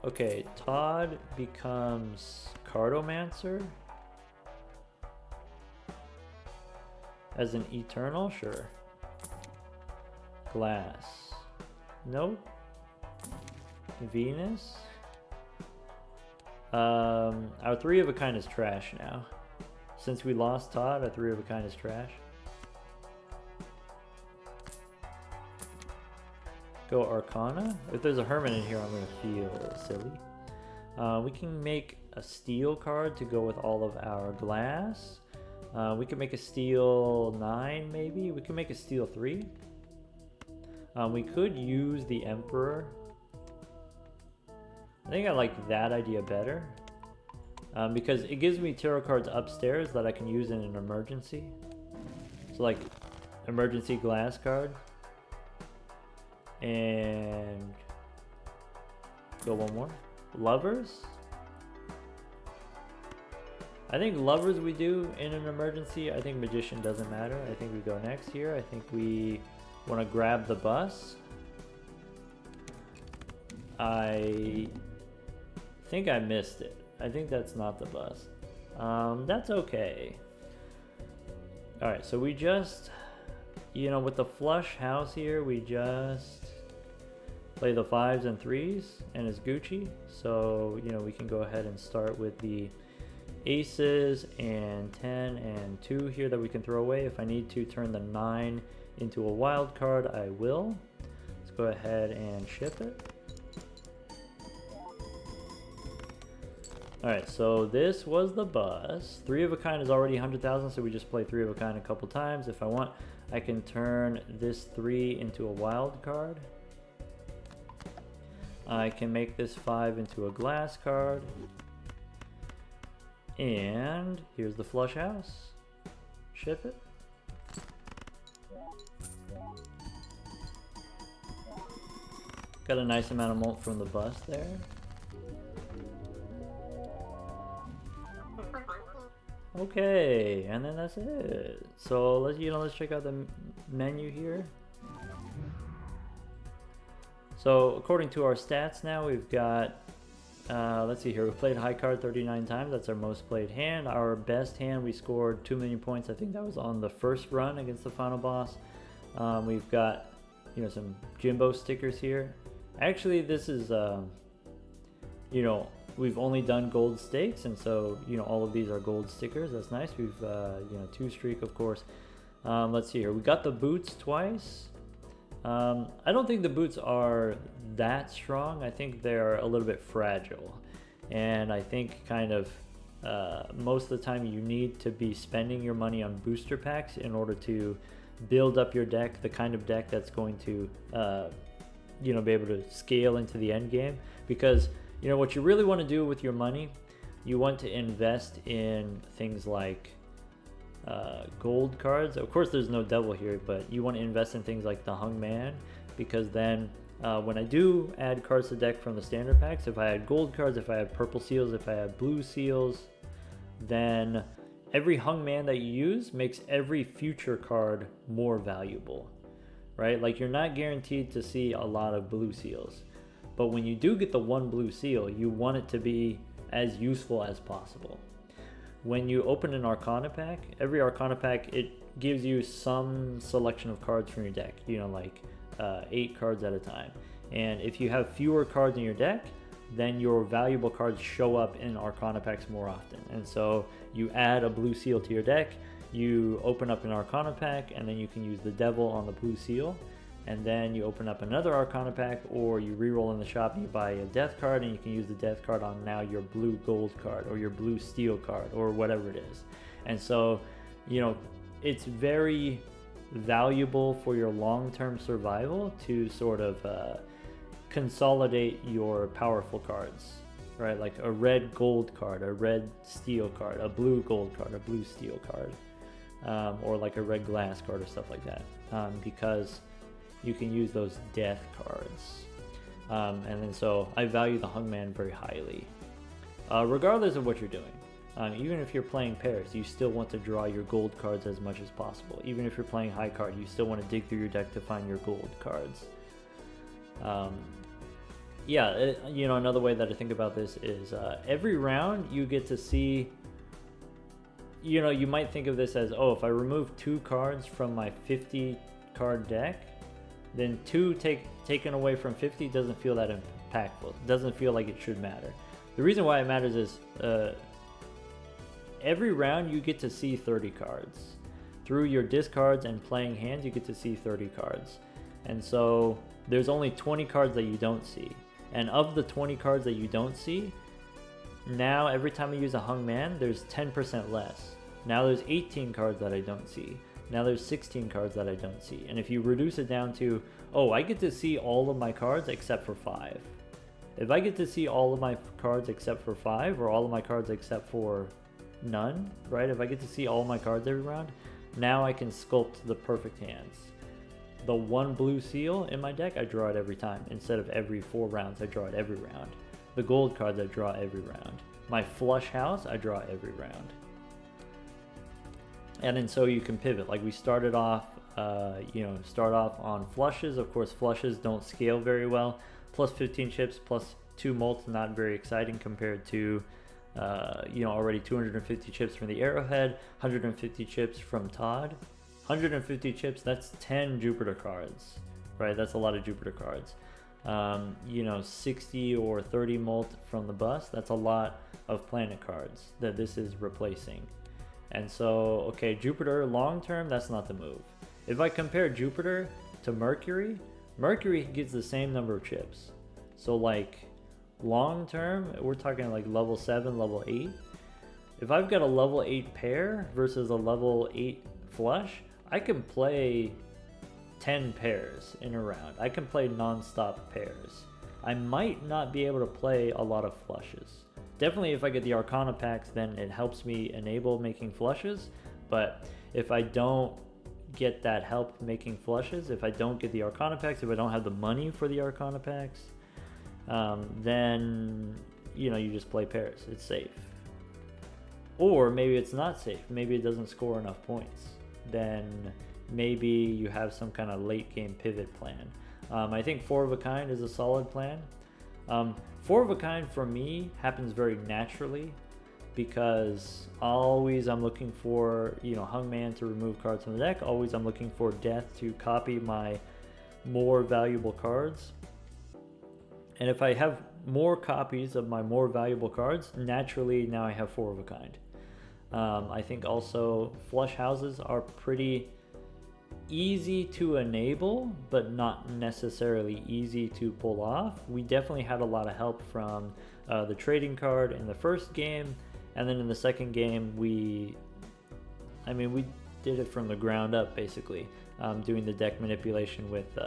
Okay, Todd becomes Cartomancer as an Eternal, sure. Glass, nope. Venus. Our 3 of a kind is trash now. Since we lost Todd, our 3 of a kind is trash. Go Arcana. If there's a Hermit in here, I'm gonna feel silly. We can make a steel card to go with all of our glass. We can make a steel 9 maybe. We can make a steel 3. We could use the Emperor. I think I like that idea better. Because it gives me tarot cards upstairs that I can use in an emergency. So like, emergency glass card. And go one more. Lovers. I think Lovers we do in an emergency. I think Magician doesn't matter. I think we go next here. I think we want to grab the bus. I think I missed it. I think that's not the bus. That's okay. Alright, so we just, you know, with the flush house here, we just play the 5s and 3s and it's Gucci. So, you know, we can go ahead and start with the aces and 10 and 2 here that we can throw away. If I need to turn the 9 into a wild card, I will. Let's go ahead and ship it. Alright, so this was the bus. 3 of a kind is already 100,000, so we just play 3 of a kind a couple times. If I want, I can turn this 3 into a wild card. I can make this 5 into a glass card. And here's the flush house. Ship it. Got a nice amount of mult from the bus there. Okay, and then that's it. So let's check out the menu here. So according to our stats now, we've got, let's see here, we played high card 39 times. That's our most played hand. Our best hand, we scored 2 million points. I think that was on the first run against the final boss. We've got, you know, some Jimbo stickers here. Actually, this is, you know, we've only done gold stakes, and so, you know, all of these are gold stickers. That's nice. We've, you know, 2 streak, of course. Let's see here. We got the boots twice. I don't think the boots are that strong. I think they're a little bit fragile. And I think kind of most of the time you need to be spending your money on booster packs in order to build up your deck, the kind of deck that's going to be able to scale into the end game, because what you really want to do with your money, you want to invest in things like gold cards. Of course, there's no devil here, but you want to invest in things like the Hung Man, because then when I do add cards to deck from the standard packs, if I add gold cards, if I have purple seals, if I have blue seals, then every Hung Man that you use makes every future card more valuable, right? Like, you're not guaranteed to see a lot of blue seals, but when you do get the one blue seal, you want it to be as useful as possible. When you open an Arcana pack, every Arcana pack, it gives you some selection of cards from your deck, like 8 cards at a time. And if you have fewer cards in your deck, then your valuable cards show up in Arcana packs more often. And so you add a blue seal to your deck, you open up an Arcana pack, and then you can use the devil on the blue seal. And then you open up another Arcana pack, or you reroll in the shop and you buy a death card, and you can use the death card on now your blue gold card or your blue steel card or whatever it is. And so, it's very valuable for your long-term survival to sort of consolidate your powerful cards, right? Like a red gold card, a red steel card, a blue gold card, a blue steel card, or like a red glass card or stuff like that, because you can use those death cards. And then so I value the Hung Man very highly, regardless of what you're doing. Even if you're playing pairs, you still want to draw your gold cards as much as possible. Even if you're playing high card, you still want to dig through your deck to find your gold cards. Another way that I think about this is every round you get to see, you might think of this as, if I remove 2 cards from my 50 card deck, then 2 taken away from 50 doesn't feel that impactful. It doesn't feel like it should matter. The reason why it matters is every round you get to see 30 cards. Through your discards and playing hands, you get to see 30 cards. And so there's only 20 cards that you don't see. And of the 20 cards that you don't see, now every time I use a Hung Man, there's 10% less. Now there's 18 cards that I don't see. Now there's 16 cards that I don't see. And if you reduce it down to, I get to see all of my cards except for 5. If I get to see all of my cards except for 5, or all of my cards except for none, right? If I get to see all my cards every round, now I can sculpt the perfect hands. The one blue seal in my deck, I draw it every time. Instead of every 4 rounds, I draw it every round. The gold cards, I draw every round. My flush house, I draw every round. And then so you can pivot. Like we started off, on flushes. Of course, flushes don't scale very well. Plus 15 chips, plus 2 molts, not very exciting compared to already 250 chips from the Arrowhead, 150 chips from Todd. 150 chips, that's 10 Jupiter cards, right? That's a lot of Jupiter cards. 60 or 30 molt from the bus, that's a lot of planet cards that this is replacing. And so, Jupiter long term, that's not the move. If I compare Jupiter to Mercury, Mercury gets the same number of chips. So like long term, we're talking like level 7, level 8. If I've got a level 8 pair versus a level 8 flush, I can play 10 pairs in a round. I can play non-stop pairs. I might not be able to play a lot of flushes. Definitely if I get the Arcana packs, then it helps me enable making flushes. But if I don't get that help making flushes, if I don't get the Arcana packs, if I don't have the money for the Arcana packs, then you just play pairs. It's safe. Or maybe it's not safe. Maybe it doesn't score enough points. Then maybe you have some kind of late game pivot plan. I think 4 of a kind is a solid plan. 4 of a kind for me happens very naturally because always I'm looking for Hung Man to remove cards from the deck. Always I'm looking for Death to copy my more valuable cards. And if I have more copies of my more valuable cards, naturally now I have 4 of a kind. I think also flush houses are pretty easy to enable, but not necessarily easy to pull off. We definitely had a lot of help from the trading card in the first game, and then in the second game we did it from the ground up basically, doing the deck manipulation with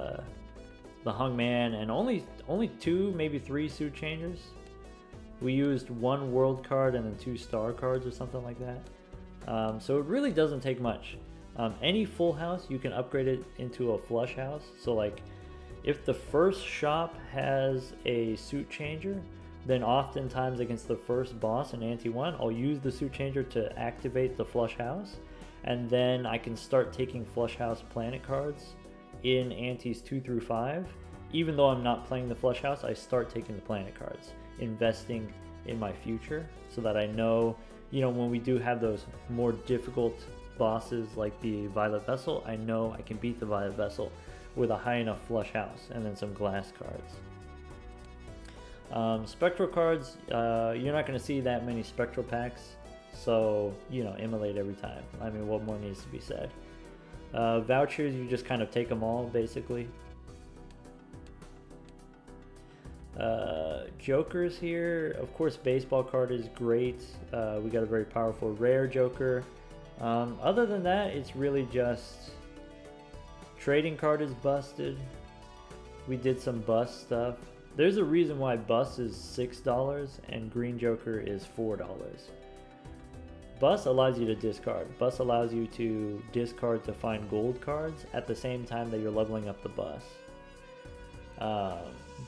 the Hungman, and only 2, maybe 3 suit changers. We used 1 world card and then 2 star cards or something like that. So it really doesn't take much. Any full house, you can upgrade it into a flush house. So like, if the first shop has a suit changer, then oftentimes against the first boss in Ante 1, I'll use the suit changer to activate the flush house, and then I can start taking flush house planet cards in Antes 2 through 5. Even though I'm not playing the flush house, I start taking the planet cards, investing in my future, so that I know, when we do have those more difficult bosses like the Violet Vessel, I know I can beat the Violet Vessel with a high enough flush house and then some glass cards. Spectral cards, you're not going to see that many spectral packs, so immolate every time. I mean, what more needs to be said? Vouchers, you just kind of take them all basically. Jokers here, of course baseball card is great. We got a very powerful rare Joker. Other than that, it's really just trading card is busted. We did some bust stuff. There's a reason why bust is $6 and green Joker is $4. Bust allows you to discard. Bust allows you to discard to find gold cards at the same time that you're leveling up the bus.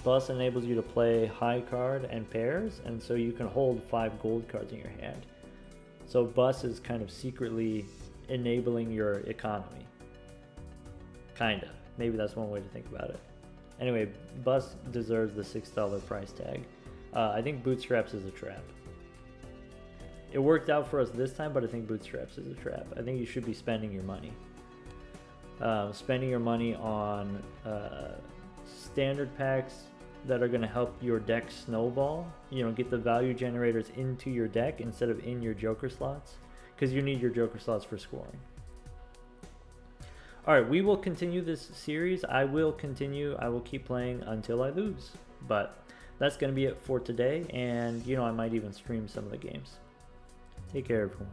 Bus enables you to play high card and pairs, and so you can hold 5 gold cards in your hand. So bus is kind of secretly enabling your economy. Kinda. Maybe that's one way to think about it. Anyway, bus deserves the $6 price tag. I think bootstraps is a trap. It worked out for us this time, but I think bootstraps is a trap. I think you should be spending your money. Spending your money on standard packs that are going to help your deck snowball. Get the value generators into your deck instead of in your Joker slots, because you need your Joker slots for scoring. Alright, we will continue this series. I will keep playing until I lose. But that's going to be it for today, and I might even stream some of the games. Take care, everyone.